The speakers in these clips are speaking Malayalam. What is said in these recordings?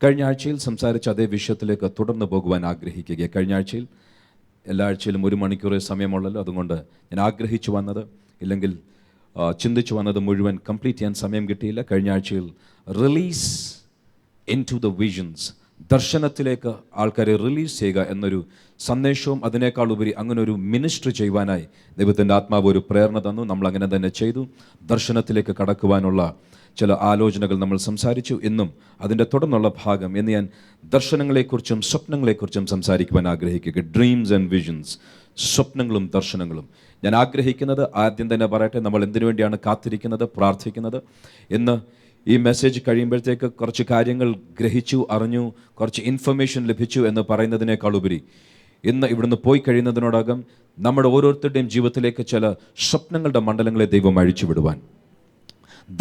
കഴിഞ്ഞ ആഴ്ചയിൽ സംസാരിച്ച അതേ വിഷയത്തിലേക്ക് തുടർന്ന് പോകുവാൻ ആഗ്രഹിക്കുക. കഴിഞ്ഞ ആഴ്ചയിൽ എല്ലാ ആഴ്ചയിലും 1 മണിക്കൂറേ സമയമുള്ളല്ലോ, അതുകൊണ്ട് ഞാൻ ആഗ്രഹിച്ചു വന്നത് ഇല്ലെങ്കിൽ ചിന്തിച്ചു വന്നത് മുഴുവൻ കംപ്ലീറ്റ് ചെയ്യാൻ സമയം കിട്ടിയില്ല. കഴിഞ്ഞ ആഴ്ചയിൽ release into the visions, ദർശനത്തിലേക്ക് ആൾക്കാരെ റിലീസ് ചെയ്യുക എന്നൊരു സന്ദേശവും അതിനേക്കാൾ ഉപരി അങ്ങനെ ഒരു മിനിസ്ട്രി ചെയ്യുവാനായി ദൈവത്തിൻ്റെ ആത്മാവ് ഒരു പ്രേരണ തന്നു. നമ്മൾ അങ്ങനെ തന്നെ ചെയ്തു. ദർശനത്തിലേക്ക് കടക്കുവാനുള്ള ചില ആലോചനകൾ നമ്മൾ സംസാരിച്ചു. ഇന്നും അതിൻ്റെ തുടർന്നുള്ള ഭാഗം എന്ന് ഞാൻ ദർശനങ്ങളെക്കുറിച്ചും സ്വപ്നങ്ങളെക്കുറിച്ചും സംസാരിക്കുവാൻ ആഗ്രഹിക്കുക. ഡ്രീംസ് ആൻഡ് വിഷൻസ്, സ്വപ്നങ്ങളും ദർശനങ്ങളും. ഞാൻ ആഗ്രഹിക്കുന്നത് ആദ്യം തന്നെ പറയട്ടെ, നമ്മൾ എന്തിനു വേണ്ടിയാണ് കാത്തിരിക്കുന്നത്, പ്രാർത്ഥിക്കുന്നത്. ഇന്ന് ഈ മെസ്സേജ് കഴിയുമ്പോഴത്തേക്ക് കുറച്ച് കാര്യങ്ങൾ ഗ്രഹിച്ചു, അറിഞ്ഞു, കുറച്ച് ഇൻഫർമേഷൻ ലഭിച്ചു എന്ന് പറയുന്നതിനേക്കാൾ ഉപരി ഇന്ന് ഇവിടുന്ന് പോയി കഴിയുന്നതിനോടകം നമ്മുടെ ഓരോരുത്തരുടെയും ജീവിതത്തിലേക്ക് ചില സ്വപ്നങ്ങളുടെ മണ്ഡലങ്ങളെ ദൈവം അഴിച്ചു വിടുവാൻ,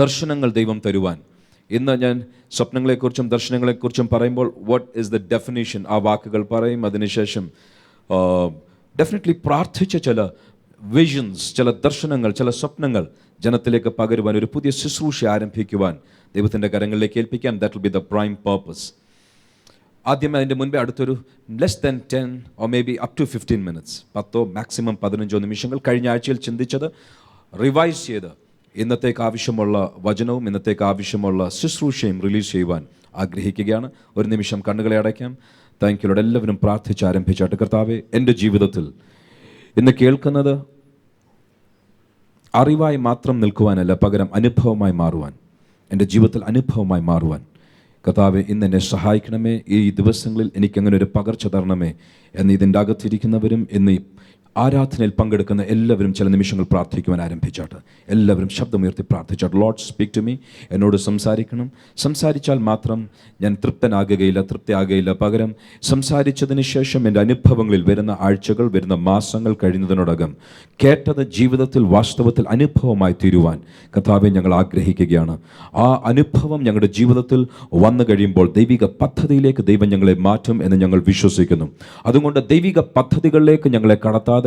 ദർശനങ്ങൾ ദൈവം തരുവാൻ. ഇന്ന് ഞാൻ സ്വപ്നങ്ങളെക്കുറിച്ചും ദർശനങ്ങളെക്കുറിച്ചും പറയുമ്പോൾ വാട്ട് ഈസ് ദ ഡെഫിനേഷൻ, ആ വാക്കുകൾ പറയും. അതിനുശേഷം ഡെഫിനറ്റ്ലി പ്രാർത്ഥിച്ച ചില വിഷൻസ്, ചില ദർശനങ്ങൾ, ചില സ്വപ്നങ്ങൾ ജനത്തിലേക്ക് പകരുവാൻ, ഒരു പുതിയ ശുശ്രൂഷ ആരംഭിക്കുവാൻ ദൈവത്തിൻ്റെ കരങ്ങളിലേക്ക് ഏൽപ്പിക്കാം. That will be the prime purpose. ആദ്യം അതിൻ്റെ മുൻപേ അടുത്തൊരു less than 10 or maybe up to 15 minutes, 10 maximum 15 നിമിഷങ്ങൾ കഴിഞ്ഞ ആഴ്ചയിൽ ചിന്തിച്ചത് റിവൈസ് ചെയ്ത് ഇന്നത്തേക്ക് ആവശ്യമുള്ള വചനവും ഇന്നത്തേക്ക് ആവശ്യമുള്ള ശുശ്രൂഷയും റിലീസ് ചെയ്യുവാൻ ആഗ്രഹിക്കുകയാണ്. ഒരു നിമിഷം കണ്ണുകളെ അടയ്ക്കാം. Thank you Lord. എല്ലാവരും പ്രാർത്ഥിച്ച് ആരംഭിച്ചാട്ട്. കർത്താവേ, എൻ്റെ ജീവിതത്തിൽ ഇന്ന് കേൾക്കുന്നത് അറിവായി മാത്രം നിൽക്കുവാനല്ല, പകരം അനുഭവമായി മാറുവാൻ, എൻ്റെ ജീവിതത്തിൽ അനുഭവമായി മാറുവാൻ കർത്താവേ ഇന്ന് എന്നെ സഹായിക്കണമേ. ഈ ദിവസങ്ങളിൽ എനിക്കങ്ങനെ ഒരു പകർച്ച തരണമേ എന്ന് ഇതിൻ്റെ അകത്തിരിക്കുന്നവരും ഇന്ന് ആരാധനയിൽ പങ്കെടുക്കുന്ന എല്ലാവരും ചില നിമിഷങ്ങൾ പ്രാർത്ഥിക്കുവാൻ ആരംഭിച്ചാട്ട്. എല്ലാവരും ശബ്ദമുയർത്തി പ്രാർത്ഥിച്ചാട്ട്. ലോർഡ് സ്പീക്ക് ടു മീ, എന്നോട് സംസാരിക്കണം. സംസാരിച്ചാൽ മാത്രം ഞാൻ തൃപ്തനാകുകയില്ല, പകരം സംസാരിച്ചതിന് ശേഷം എൻ്റെ അനുഭവങ്ങളിൽ വരുന്ന ആഴ്ചകൾ, വരുന്ന മാസങ്ങൾ കഴിയുന്നതിനോടകം കേട്ടത് ജീവിതത്തിൽ വാസ്തവത്തിൽ അനുഭവമായി തീരുവാൻ കർത്താവെ ഞങ്ങൾ ആഗ്രഹിക്കുകയാണ്. ആ അനുഭവം ഞങ്ങളുടെ ജീവിതത്തിൽ വന്നു കഴിയുമ്പോൾ ദൈവിക പദ്ധതിയിലേക്ക് ദൈവം ഞങ്ങളെ മാറ്റും എന്ന് ഞങ്ങൾ വിശ്വസിക്കുന്നു. അതുകൊണ്ട് ദൈവിക പദ്ധതികളിലേക്ക് ഞങ്ങളെ കടത്താതെ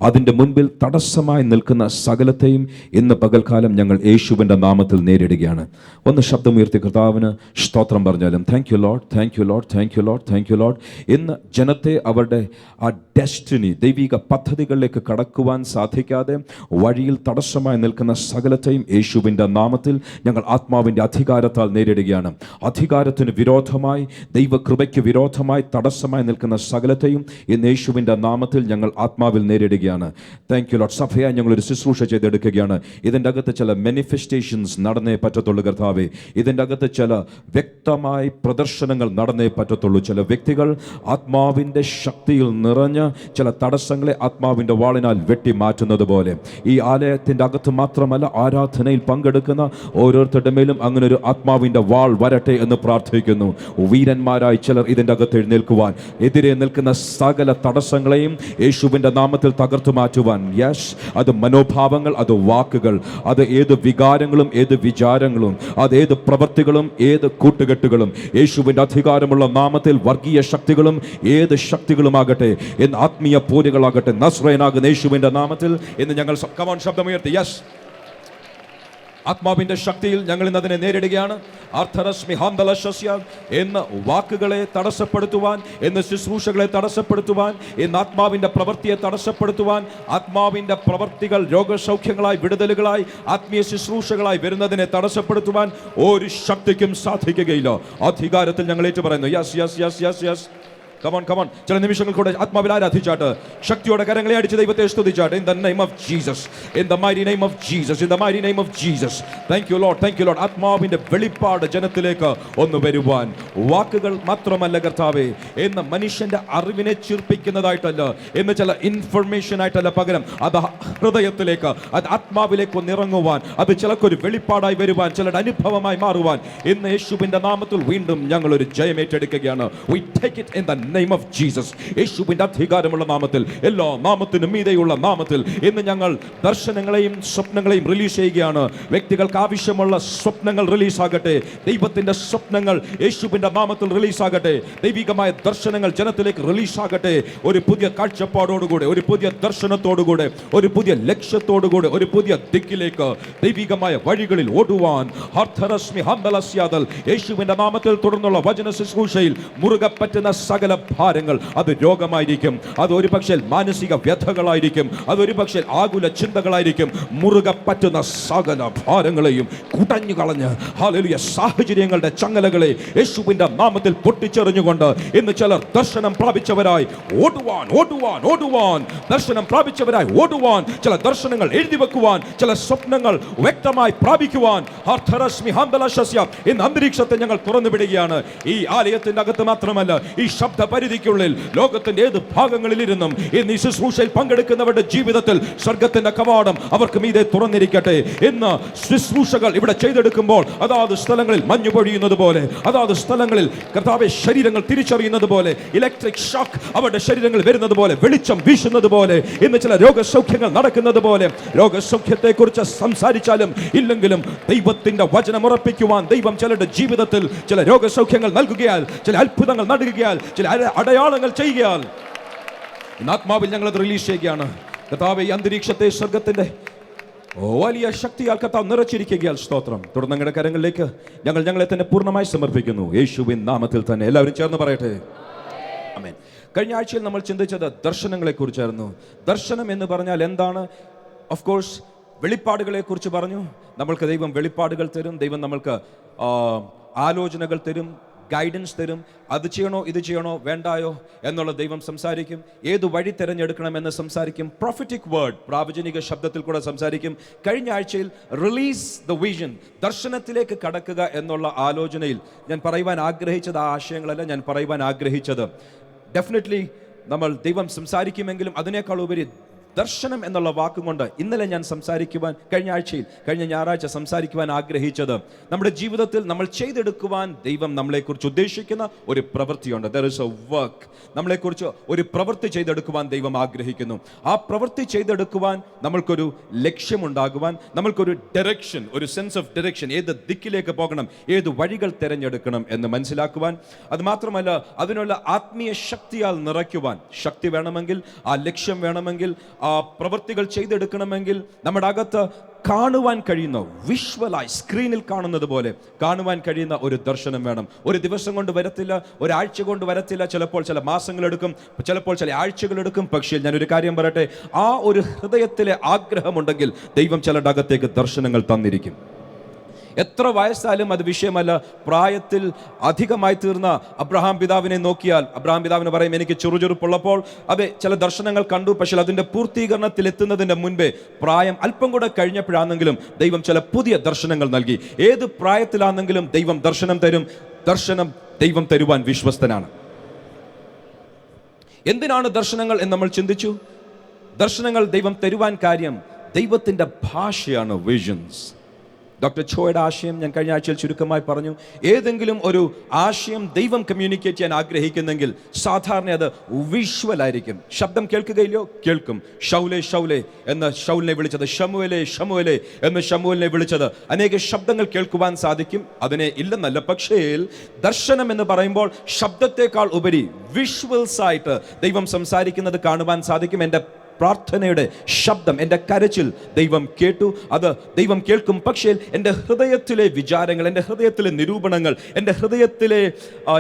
അതിൻ്റെ മുൻപിൽ തടസ്സമായി നിൽക്കുന്ന സകലത്തെയും ഇന്ന് പകൽക്കാലം ഞങ്ങൾ യേശുവിൻ്റെ നാമത്തിൽ നേരിടുകയാണ്. ഒന്ന് ശബ്ദമുയർത്തി കർത്താവിന് സ്തോത്രം പറഞ്ഞാലും. Thank you Lord, thank you Lord, thank you Lord, thank you Lord. ഇന്ന് ജനത്തെ അവരുടെ ആ ഡെസ്റ്റിനി, ദൈവിക പദ്ധതികളിലേക്ക് കടക്കുവാൻ സാധിക്കാതെ വഴിയിൽ തടസ്സമായി നിൽക്കുന്ന സകലത്തെയും യേശുവിൻ്റെ നാമത്തിൽ ഞങ്ങൾ ആത്മാവിൻ്റെ അധികാരത്താൽ നേരിടുകയാണ്. അധികാരത്തിന് വിരോധമായി, ദൈവകൃപയ്ക്ക് വിരോധമായി തടസ്സമായി നിൽക്കുന്ന സകലത്തെയും ഇന്ന് യേശുവിൻ്റെ നാമത്തിൽ ഞങ്ങൾ ആത്മാവിൽ നേരിടുകയാണ്. Thank you Lord. സഭയായി ഞങ്ങളൊരു ശുശ്രൂഷ ചെയ്തെടുക്കുകയാണ്. ഇതിൻ്റെ അകത്ത് ചില മാനിഫെസ്റ്റേഷൻസ് നടന്നേ പറ്റത്തുള്ളൂ കർത്താവേ. ഇതിൻ്റെ അകത്ത് ചില വ്യക്തമായ പ്രദർശനങ്ങൾ നടന്നേ പറ്റത്തുള്ളൂ. ചില വ്യക്തികൾ ആത്മാവിൻ്റെ ശക്തിയിൽ നിറഞ്ഞ് ചില തടസ്സങ്ങളെ ആത്മാവിൻ്റെ വാളിനാൽ വെട്ടി മാറ്റുന്നത് പോലെ ഈ ആലയത്തിൻ്റെ അകത്ത് മാത്രമല്ല, ആരാധനയിൽ പങ്കെടുക്കുന്ന ഓരോരുത്തരുടെ മേലും അങ്ങനെ ഒരു ആത്മാവിൻ്റെ വാൾ വരട്ടെ എന്ന് പ്രാർത്ഥിക്കുന്നു. വീരന്മാരായി ചിലർ ഇതിൻ്റെ അകത്ത് എഴുന്നേൽക്കുവാൻ, എതിരെ നിൽക്കുന്ന സകല തടസ്സങ്ങളെയും യേശുവിൻ്റെ നാമത്തിൽ തകർത്തു മാറ്റുവാൻ. യെസ്, അത് മനോഭാവങ്ങൾ, അത് വാക്കുകൾ, അത് ഏത് വികാരങ്ങളും, ഏത് വിചാരങ്ങളും, അത് ഏത് പ്രവൃത്തികളും, ഏത് കൂട്ടുകെട്ടുകളും യേശുവിൻ്റെ അധികാരമുള്ള നാമത്തിൽ വർഗീയ ശക്തികളും ഏത് ശക്തികളുമാകട്ടെ, എന്ന് ആത്മീയ പോരുകളാകട്ടെ, നസ്രയനാകുന്ന യേശുവിൻ്റെ നാമത്തിൽ ഇന്ന് ഞങ്ങൾ ശബ്ദമുയർത്തി യെസ്, ആത്മാവിൻ്റെ ശക്തിയിൽ ഞങ്ങൾ ഇന്ന് അതിനെ നേരിടുകയാണ്. എന്ന് വാക്കുകളെ തടസ്സപ്പെടുത്തുവാൻ, എന്ന് ശുശ്രൂഷകളെ തടസ്സപ്പെടുത്തുവാൻ, എന്ന് ആത്മാവിൻ്റെ പ്രവൃത്തിയെ തടസ്സപ്പെടുത്തുവാൻ, ആത്മാവിൻ്റെ പ്രവൃത്തികൾ രോഗസൗഖ്യങ്ങളായി, വിടുതലുകളായി, ആത്മീയ ശുശ്രൂഷകളായി വരുന്നതിനെ തടസ്സപ്പെടുത്തുവാൻ ഒരു ശക്തിക്കും സാധിക്കുകയില്ല. അധികാരത്തിൽ ഞങ്ങൾ ഏറ്റു പറയുന്നു yes yes yes yes yes. Come on come on. ചില നിമിഷങ്ങൾ കൂടെ ആത്മാവിൽ ആരാധിച്ചാട്ട്, ശക്തിയോടെ കരങ്ങളെ അടിച്ച് ദൈവത്തെ സ്തുതിച്ചാട്ട്. In the name of Jesus, in the mighty name of Jesus, in the mighty name of Jesus. Thank you Lord, thank you Lord. ആത്മാവിൻ്റെ വെളിപ്പാട് ജനത്തിലേക്ക് ഒന്ന് വരുവാൻ. വാക്കുകൾ മാത്രമല്ല കർത്താവേ, എന്ന് മനുഷ്യൻ്റെ അറിവിനെ ചീർപ്പിക്കുന്നതായിട്ടല്ല, എന്ന് ചില ഇൻഫർമേഷൻ ആയിട്ടല്ല, പകരം അത് ഹൃദയത്തിലേക്ക്, അത് ആത്മാവിലേക്ക് ഒന്നിറങ്ങുവാൻ, അത് ചിലക്കൊരു വെളിപ്പാടായി വരുവാൻ, ചിലരുടെ അനുഭവമായി മാറുവാൻ ഇന്ന് യേശുവിൻ്റെ നാമത്തിൽ വീണ്ടും ഞങ്ങൾ ഒരു ജയം ഏറ്റെടുക്കുകയാണ്. We take it in the name of Jesus. യേശുവിന്റെ അധികാരമുള്ള നാമത്തിൽ, എല്ലാ നാമത്തിനും മീതെയുള്ള നാമത്തിൽ ഇന്ന് ഞങ്ങൾ ദർശനങ്ങളെയും സ്വപ്നങ്ങളെയും റിലീസ് ചെയ്യുകയാണ്. വ്യക്തികൾക്ക് ആവശ്യമുള്ള സ്വപ്നങ്ങൾ റിലീസാകട്ടെ. ദൈവത്തിന്റെ സ്വപ്നങ്ങൾ യേശുവിന്റെ നാമത്തിൽ റിലീസാകട്ടെ. ദൈവികമായ ദർശനങ്ങൾ ജനത്തിലേക്ക് റിലീസാകട്ടെ. ഒരു പുതിയ കാഴ്ചപ്പാടോടുകൂടെ, ഒരു പുതിയ ദർശനത്തോടുകൂടെ, ഒരു പുതിയ ലക്ഷ്യത്തോടുകൂടെ, ഒരു പുതിയ ദിക്കിലേക്ക് ദൈവികമായ വഴികളിൽ ഓടുവാൻ യേശുവിന്റെ നാമത്തിൽ തുടർന്നുള്ള വചന ശുശ്രൂഷയിൽ മുറുകെ പറ്റുന്ന സകല ഭാരങ്ങൾ, അത് രോഗമായിരിക്കും, അത് ഒരു പക്ഷേ മാനസിക വ്യഥകളായിരിക്കും, അതൊരു പക്ഷേ ആകുല ചിന്തകളായിരിക്കും, മുറുകെ പറ്റുന്ന സകല ഭാരങ്ങളെയും കുടഞ്ഞു കളഞ്ഞ് ഹല്ലേലൂയ സാഹചര്യങ്ങളുടെ ചങ്ങലകളെ യേശുവിന്റെ നാമത്തിൽ പൊട്ടിച്ചെറിഞ്ഞുകൊണ്ട് ഇന്ന് ചിലർ ദർശനം പ്രാപിച്ചവരായി ഓടുവാൻ ഓടുവാൻ ഓടുവാൻ ദർശനം പ്രാപിച്ചവരായി ഓടുവാൻ, ചില ദർശനങ്ങൾ എഴുതി വെക്കുവാൻ, ചില സ്വപ്നങ്ങൾ വ്യക്തമായി പ്രാപിക്കുവാൻ ഇന്ന് അന്തരീക്ഷത്തെ ഞങ്ങൾ തുറന്നു വിടുകയാണ്. ഈ ആലയത്തിന്റെ അകത്ത് മാത്രമല്ല, ഈ ശബ്ദ പരിധിക്കുള്ളിൽ ലോകത്തിന്റെ ഏത് ഭാഗങ്ങളിലിരുന്നും ഇന്ന് ഈ ശുശ്രൂഷയിൽ പങ്കെടുക്കുന്നവരുടെ ജീവിതത്തിൽ സ്വർഗത്തിന്റെ കവാടം അവർക്ക് മീതെ തുറന്നിരിക്കട്ടെ. ഇന്ന് ശുശ്രൂഷകൾ ഇവിടെ ചെയ്തെടുക്കുമ്പോൾ അതാത് സ്ഥലങ്ങളിൽ മഞ്ഞു പൊഴിയുന്നത് പോലെ, അതാത് സ്ഥലങ്ങളിൽ കർത്താവേ ശരീരങ്ങൾ തിരിച്ചറിയുന്നത് പോലെ, ഇലക്ട്രിക് ഷോക്ക് അവരുടെ ശരീരങ്ങളിൽ വരുന്നത് പോലെ, വെളിച്ചം വീശുന്നത് പോലെ, ഇന്ന് ചില രോഗസൗഖ്യങ്ങൾ നടക്കുന്നത് പോലെ, രോഗസൗഖ്യത്തെ കുറിച്ച് സംസാരിച്ചാലും ഇല്ലെങ്കിലും ദൈവത്തിന്റെ വചനം ഉറപ്പിക്കുവാൻ ദൈവം ചിലരുടെ ജീവിതത്തിൽ ചില രോഗസൗഖ്യങ്ങൾ നൽകുകയാൽ, ചില അത്ഭുതങ്ങൾ നൽകുകയാൽ, ചില അടയാളങ്ങൾ ചെയ്യുകയാൽ ഇന്ന് ആത്മാവിൽ ഞങ്ങളത് റിലീസ് ചെയ്യുകയാണ്. കർത്താവേ, ഈ അന്തരീക്ഷത്തെ സ്വർഗത്തിന്റെ വലിയ ശക്തിയാൽ കർത്താവ് നിറച്ചിരിക്കുകയാൽ സ്തോത്രം. തുടർന്ന് ഞങ്ങളുടെ കരങ്ങളിലേക്ക് ഞങ്ങളെ തന്നെ പൂർണ്ണമായി സമർപ്പിക്കുന്നു. യേശുവിൻ നാമത്തിൽ തന്നെ എല്ലാവരും ചേർന്ന് പറയട്ടെ, ആമേൻ. കഴിഞ്ഞ ആഴ്ചയിൽ നമ്മൾ ചിന്തിച്ചത് ദർശനങ്ങളെ കുറിച്ചായിരുന്നു. ദർശനം എന്ന് പറഞ്ഞാൽ എന്താണ്? ഓഫ് കോഴ്സ് വെളിപ്പാടുകളെ കുറിച്ച് പറഞ്ഞു. നമ്മൾക്ക് ദൈവം വെളിപ്പാടുകൾ തരും, ദൈവം നമ്മൾക്ക് ആലോചനകൾ തരും, ഗൈഡൻസ് തരും. അത് ചെയ്യണോ, ഇത് ചെയ്യണോ, വേണ്ടായോ എന്നുള്ള ദൈവം സംസാരിക്കും. ഏത് വഴി തിരഞ്ഞെടുക്കണമെന്ന് സംസാരിക്കും. പ്രൊഫറ്റിക് വേർഡ്, പ്രാവചനിക ശബ്ദത്തിൽ കൂടെ സംസാരിക്കും. കഴിഞ്ഞ ആഴ്ചയിൽ റിലീസ് ദ വിഷൻ, ദർശനത്തിലേക്ക് കടക്കുക എന്നുള്ള ആലോചനയിൽ ഞാൻ പറയുവാൻ ആഗ്രഹിച്ചത് ആ ആശയങ്ങളല്ല. ഞാൻ പറയുവാൻ ആഗ്രഹിച്ചത് ഡെഫിനറ്റ്ലി നമ്മൾ ദൈവം സംസാരിക്കുമെങ്കിലും അതിനേക്കാൾ ഉപരി ദർശനം എന്നുള്ള വാക്കുകൊണ്ട് ഇന്നലെ ഞാൻ സംസാരിക്കുവാൻ, കഴിഞ്ഞ ഞായറാഴ്ച സംസാരിക്കുവാൻ ആഗ്രഹിച്ചത് നമ്മുടെ ജീവിതത്തിൽ നമ്മൾ ചെയ്തെടുക്കുവാൻ ദൈവം നമ്മളെക്കുറിച്ച് ഉദ്ദേശിക്കുന്ന ഒരു പ്രവൃത്തിയുണ്ട്. There is a work. നമ്മളെക്കുറിച്ച് ഒരു പ്രവൃത്തി ചെയ്തെടുക്കുവാൻ ദൈവം ആഗ്രഹിക്കുന്നു. ആ പ്രവൃത്തി ചെയ്തെടുക്കുവാൻ നമ്മൾക്കൊരു ലക്ഷ്യമുണ്ടാകുവാൻ, നമ്മൾക്കൊരു ഡയറക്ഷൻ, ഒരു സെൻസ് ഓഫ് ഡയറക്ഷൻ, ഏത് ദിക്കിലേക്ക് പോകണം, ഏത് വഴികൾ തിരഞ്ഞെടുക്കണം എന്ന് മനസ്സിലാക്കുവാൻ, അത് മാത്രമല്ല അതിനുള്ള ആത്മീയ ശക്തിയാൽ നിറയ്ക്കുവാൻ. ശക്തി വേണമെങ്കിൽ, ആ ലക്ഷ്യം വേണമെങ്കിൽ, ആ പ്രവൃത്തികൾ ചെയ്തെടുക്കണമെങ്കിൽ നമ്മുടെ അകത്ത് കാണുവാൻ കഴിയുന്ന, വിഷ്വലായി സ്ക്രീനിൽ കാണുന്നത് പോലെ കാണുവാൻ കഴിയുന്ന ഒരു ദർശനം വേണം. ഒരു ദിവസം കൊണ്ട് വരത്തില്ല, ഒരാഴ്ച കൊണ്ട് വരത്തില്ല, ചിലപ്പോൾ ചില മാസങ്ങളെടുക്കും, ചിലപ്പോൾ ചില ആഴ്ചകളെടുക്കും. പക്ഷേ ഞാനൊരു കാര്യം പറയട്ടെ, ആ ഒരു ഹൃദയത്തിലെ ആഗ്രഹമുണ്ടെങ്കിൽ ദൈവം ചിലരുടെ അകത്തേക്ക് ദർശനങ്ങൾ തന്നിരിക്കും. എത്ര വയസ്സായാലും അത് വിഷയമല്ല. പ്രായത്തിൽ അധികമായി തീർന്ന അബ്രഹാം പിതാവിനെ നോക്കിയാൽ അബ്രഹാം പിതാവിന് പറയും, എനിക്ക് ചുറുചുറുപ്പുള്ളപ്പോൾ അതെ ചില ദർശനങ്ങൾ കണ്ടു, പക്ഷേ അതിൻ്റെ പൂർത്തീകരണത്തിൽ എത്തുന്നതിൻ്റെ മുൻപേ പ്രായം അല്പം കൂടെ കഴിഞ്ഞപ്പോഴാണെങ്കിലും ദൈവം ചില പുതിയ ദർശനങ്ങൾ നൽകി. ഏത് പ്രായത്തിലാണെങ്കിലും ദൈവം ദർശനം തരും. ദർശനം ദൈവം തരുവാൻ വിശ്വസ്തനാണ്. എന്തിനാണ് ദർശനങ്ങൾ എന്ന് നമ്മൾ ചിന്തിച്ചു. ദർശനങ്ങൾ ദൈവം തരുവാൻ കാര്യം ദൈവത്തിൻ്റെ ഭാഷയാണ് വിഷൻസ്. ഡോക്ടർ ചോയുടെ ആശയം ഞാൻ കഴിഞ്ഞ ആഴ്ചയിൽ ചുരുക്കമായി പറഞ്ഞു. ഏതെങ്കിലും ഒരു ആശയം ദൈവം കമ്മ്യൂണിക്കേറ്റ് ചെയ്യാൻ ആഗ്രഹിക്കുന്നെങ്കിൽ സാധാരണ അത് വിഷ്വലായിരിക്കും. ശബ്ദം കേൾക്കുകയില്ലോ, കേൾക്കും. ഷൗലെ ഷൗലെ എന്ന് ഷൗലിനെ വിളിച്ചത്, ഷമുവേലെ ഷമുവേലെ എന്ന് ഷമുവേലിനെ വിളിച്ചത്, അനേക ശബ്ദങ്ങൾ കേൾക്കുവാൻ സാധിക്കും. അതിനെ ഇല്ലെന്നല്ല. പക്ഷേ ദർശനം എന്ന് പറയുമ്പോൾ ശബ്ദത്തെക്കാൾ ഉപരി വിഷ്വൽസ് ആയിട്ട് ദൈവം സംസാരിക്കുന്നത് കാണുവാൻ സാധിക്കും. എൻ്റെ പ്രാർത്ഥനയുടെ ശബ്ദം, എൻ്റെ കരച്ചിൽ ദൈവം കേട്ടു, അത് ദൈവം കേൾക്കും. പക്ഷേ എൻ്റെ ഹൃദയത്തിലെ വിചാരങ്ങൾ, എൻ്റെ ഹൃദയത്തിലെ നിരൂപണങ്ങൾ, എൻ്റെ ഹൃദയത്തിലെ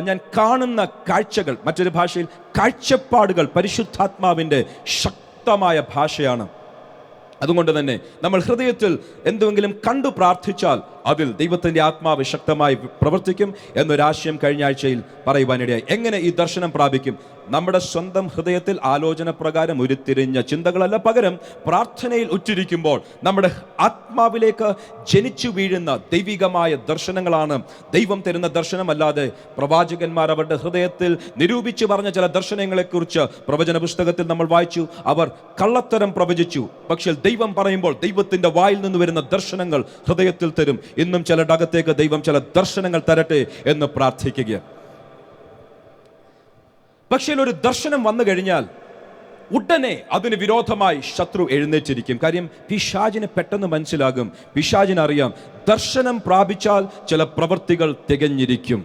ഞാൻ കാണുന്ന കാഴ്ചകൾ, മറ്റൊരു ഭാഷയിൽ കാഴ്ചപ്പാടുകൾ പരിശുദ്ധാത്മാവിൻ്റെ ശക്തമായ ഭാഷയാണ്. അതുകൊണ്ട് തന്നെ നമ്മൾ ഹൃദയത്തിൽ എന്തെങ്കിലും കണ്ടു പ്രാർത്ഥിച്ചാൽ അതിൽ ദൈവത്തിൻ്റെ ആത്മാവ് ശക്തമായി പ്രവർത്തിക്കും എന്നൊരാശയം കഴിഞ്ഞ ആഴ്ചയിൽ പറയുവാനിടയായി. എങ്ങനെ ഈ ദർശനം പ്രാപിക്കും? നമ്മുടെ സ്വന്തം ഹൃദയത്തിൽ ആലോചന പ്രകാരം ഉരുത്തിരിഞ്ഞ ചിന്തകളല്ല, പകരം പ്രാർത്ഥനയിൽ ഉറ്റിരിക്കുമ്പോൾ നമ്മുടെ ആത്മാവിലേക്ക് ജനിച്ചു വീഴുന്ന ദൈവികമായ ദർശനങ്ങളാണ് ദൈവം തരുന്ന ദർശനമല്ലാതെ പ്രവാചകന്മാർ അവരുടെ ഹൃദയത്തിൽ നിരൂപിച്ചു പറഞ്ഞ ചില ദർശനങ്ങളെക്കുറിച്ച് പ്രവചന പുസ്തകത്തിൽ നമ്മൾ വായിച്ചു. അവർ കള്ളത്തരം പ്രവചിച്ചു. പക്ഷേ ദൈവം പറയുമ്പോൾ ദൈവത്തിൻ്റെ വായിൽ നിന്ന് വരുന്ന ദർശനങ്ങൾ ഹൃദയത്തിൽ തരും. ഇന്നും ചിലരുടെ അകത്തേക്ക് ദൈവം ചില ദർശനങ്ങൾ തരട്ടെ എന്ന് പ്രാർത്ഥിക്കുക. പക്ഷേ ഒരു ദർശനം വന്നു കഴിഞ്ഞാൽ ഉടനെ അതിന് വിരോധമായി ശത്രു എഴുന്നേറ്റിരിക്കും. കാര്യം പിശാചിന് പെട്ടെന്ന് മനസ്സിലാകും, പിശാചിനറിയാം ദർശനം പ്രാപിച്ചാൽ ചില പ്രവൃത്തികൾ തികഞ്ഞിരിക്കും.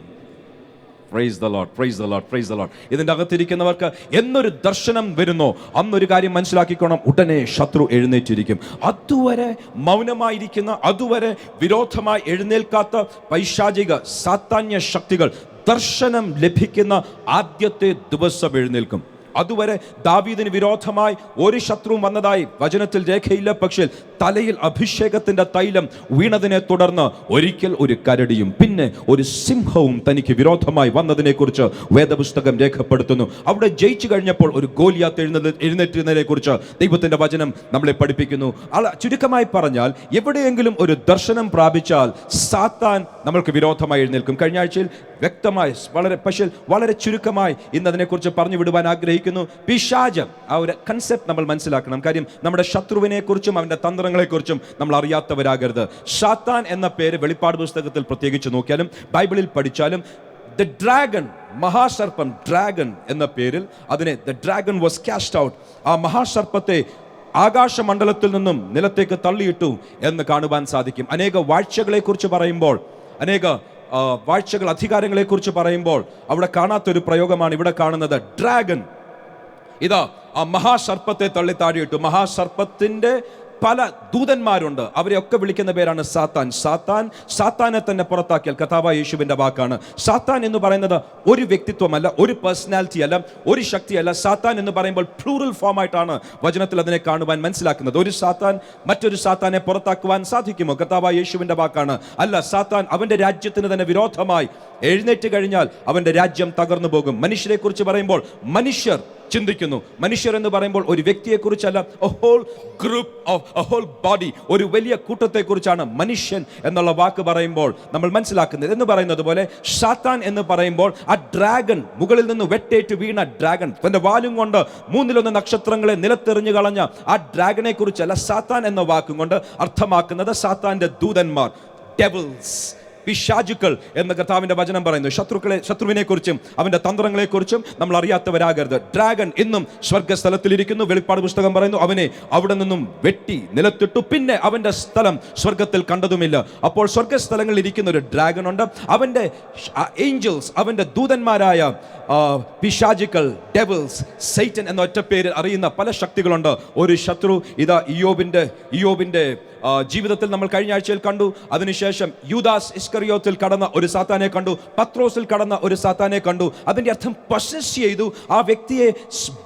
Praise the lord, praise the lord, praise the lord. ഇതിൻ്റെ അകത്തിരിക്കുന്നവർക്ക് എന്നൊരു ദർശനം വരുന്നോ അന്നൊരു കാര്യം മനസ്സിലാക്കിക്കോണം, ഉടനെ ശത്രു എഴുന്നേറ്റിരിക്കും. അതുവരെ മൗനമായിരിക്കുന്ന, അതുവരെ വിരോധമായി എഴുന്നേൽക്കാത്ത പൈശാചിക സാത്താന്യ ശക്തികൾ ദർശനം ലഭിക്കുന്ന ആദ്യത്തെ ദിവസം എഴുന്നേൽക്കും. അതുവരെ ദാവീദിന് വിരോധമായി ഒരു ശത്രുവും വന്നതായി വചനത്തിൽ രേഖയില്ല. പക്ഷേ തലയിൽ അഭിഷേകത്തിന്റെ തൈലം വീണതിനെ തുടർന്ന് ഒരിക്കൽ ഒരു കരടിയും പിന്നെ ഒരു സിംഹവും തനിക്ക് വിരോധമായി വന്നതിനെ കുറിച്ച് വേദപുസ്തകം രേഖപ്പെടുത്തുന്നു. അവിടെ ജയിച്ചു കഴിഞ്ഞപ്പോൾ ഒരു ഗോലിയാത്ത് എഴുന്നേറ്റുന്നതിനെ കുറിച്ച് ദൈവത്തിന്റെ വചനം നമ്മളെ പഠിപ്പിക്കുന്നു. ചുരുക്കമായി പറഞ്ഞാൽ, എവിടെയെങ്കിലും ഒരു ദർശനം പ്രാപിച്ചാൽ സാത്താൻ നമ്മൾക്ക് വിരോധമായി എഴുന്നേൽക്കും. കഴിഞ്ഞ ആഴ്ചയിൽ വ്യക്തമായി വളരെ ചുരുക്കമായി ഇന്ന് അതിനെക്കുറിച്ച് പറഞ്ഞു വിടുവാൻ ആഗ്രഹിക്കുന്നു. പിശാചം, ആ ഒരു കൺസെപ്റ്റ് നമ്മൾ മനസ്സിലാക്കണം. കാര്യം നമ്മുടെ ശത്രുവിനെ കുറിച്ചും അവന്റെ തന്ത്രങ്ങളെക്കുറിച്ചും നമ്മൾ അറിയാത്തവരാകരുത്. സാത്താൻ എന്ന പേര് വെളിപ്പാട് പുസ്തകത്തിൽ പ്രത്യേകിച്ച് നോക്കിയാലും ബൈബിളിൽ പഠിച്ചാലും ദ ഡ്രാഗൺ, മഹാസർപ്പം, ഡ്രാഗൺ എന്ന പേരിൽ അതിനെ the dragon was cast out. ആ മഹാസർപ്പത്തെ ആകാശമണ്ഡലത്തിൽ നിന്നും നിലത്തേക്ക് തള്ളിയിട്ടു എന്ന് കാണുവാൻ സാധിക്കും. അനേക വാഴ്ചകളെ കുറിച്ച് പറയുമ്പോൾ, അനേക വാഴ്ചകൾ, അധികാരങ്ങളെ കുറിച്ച് പറയുമ്പോൾ അവിടെ കാണാത്തൊരു പ്രയോഗമാണ് ഇവിടെ കാണുന്നത്. ഡ്രാഗൺ ഇതാ ആ മഹാസർപ്പത്തെ തള്ളി താഴെയിട്ടു. മഹാസർപ്പത്തിന്റെ പല ദൂതന്മാരുണ്ട്, അവരെയൊക്കെ വിളിക്കുന്ന പേരാണ് സാത്താൻ. സാത്താനെ തന്നെ പുറത്താക്കിയാൽ, കർത്താവായ യേശുവിന്റെ വാക്കാണ്. സാത്താൻ എന്ന് പറയുന്നത് ഒരു വ്യക്തിത്വമല്ല, ഒരു പേഴ്സണാലിറ്റി അല്ല, ഒരു ശക്തിയല്ല. സാത്താൻ എന്ന് പറയുമ്പോൾ പ്ലൂറൽ ഫോം ആയിട്ടാണ് വചനത്തിൽ അതിനെ കാണുവാൻ മനസ്സിലാക്കുന്നത്. ഒരു സാത്താൻ മറ്റൊരു സാത്താനെ പുറത്താക്കുവാൻ സാധിക്കുമോ? കർത്താവായ യേശുവിന്റെ വാക്കാണ്. അല്ല, സാത്താൻ അവന്റെ രാജ്യത്തിന് തന്നെ വിരോധമായി എഴുന്നേറ്റ് കഴിഞ്ഞാൽ അവന്റെ രാജ്യം തകർന്നു പോകും. മനുഷ്യരെ കുറിച്ച് പറയുമ്പോൾ മനുഷ്യർ ചിന്തിക്കുന്നു. മനുഷ്യർ എന്ന് പറയുമ്പോൾ ഒരു വ്യക്തിയെ കുറിച്ചല്ല, a whole group of a whole body, ഒരു വലിയ കൂട്ടത്തെ കുറിച്ചാണ് മനുഷ്യൻ എന്നുള്ള വാക്ക് പറയുമ്പോൾ നമ്മൾ മനസ്സിലാക്കുന്നത്. എന്ന് പറയുന്നത് പോലെ സാത്താൻ എന്ന് പറയുമ്പോൾ ആ ഡ്രാഗൺ, മുകളിൽ നിന്ന് വെട്ടേറ്റ് വീണ ഡ്രാഗൺ, തന്റെ വാലും കൊണ്ട് 1/3 നക്ഷത്രങ്ങളെ നിലത്തെറിഞ്ഞു കളഞ്ഞ ആ ഡ്രാഗനെ കുറിച്ചല്ല സാത്താൻ എന്ന വാക്കും കൊണ്ട് അർത്ഥമാക്കുന്നത് സാത്താന്റെ ദൂതന്മാർ, ഡെവിൾസ്, പിശാചുക്കൾ എന്ന് കർത്താവിന്റെ വചനം പറയുന്നു. ശത്രുവിനെ കുറിച്ചും അവന്റെ തന്ത്രങ്ങളെ കുറിച്ചും നമ്മൾ അറിയാത്തവരാകരുത്. ഡ്രാഗൺ ഇന്നും സ്വർഗ്ഗസ്ഥലത്തിലിരിക്കുന്നു. വെളിപ്പാട് പുസ്തകം പറയുന്നു അവനെ അവിടെ നിന്നും വെട്ടി നിലത്തിട്ടു, പിന്നെ അവന്റെ സ്ഥലം സ്വർഗത്തിൽ കണ്ടതുമില്ല. അപ്പോൾ സ്വർഗ്ഗസ്ഥലങ്ങളിൽ ഇരിക്കുന്ന ഒരു ഡ്രാഗൺ ഉണ്ട്. അവന്റെ ഏഞ്ചൽസ്, അവന്റെ ദൂതന്മാരായ പിശാചുക്കൾ, ഡെവിൾസ്, സൈറ്റൻ എന്ന ഒറ്റ പേരിൽ അറിയുന്ന പല ശക്തികളുണ്ട്. ഒരു ശത്രു ഇതാ ഇയ്യോബിന്റെ ജീവിതത്തിൽ നമ്മൾ കഴിഞ്ഞ ആഴ്ചയിൽ കണ്ടു. അതിനുശേഷം യൂദാസ് ഇസ്കറിയോത്തിൽ കടന്ന ഒരു സാത്താനെ കണ്ടു, പത്രോസിൽ കടന്ന ഒരു സാത്താനെ കണ്ടു. അതിന്റെ അർത്ഥം പൊസസ് ചെയ്തു, ആ വ്യക്തിയെ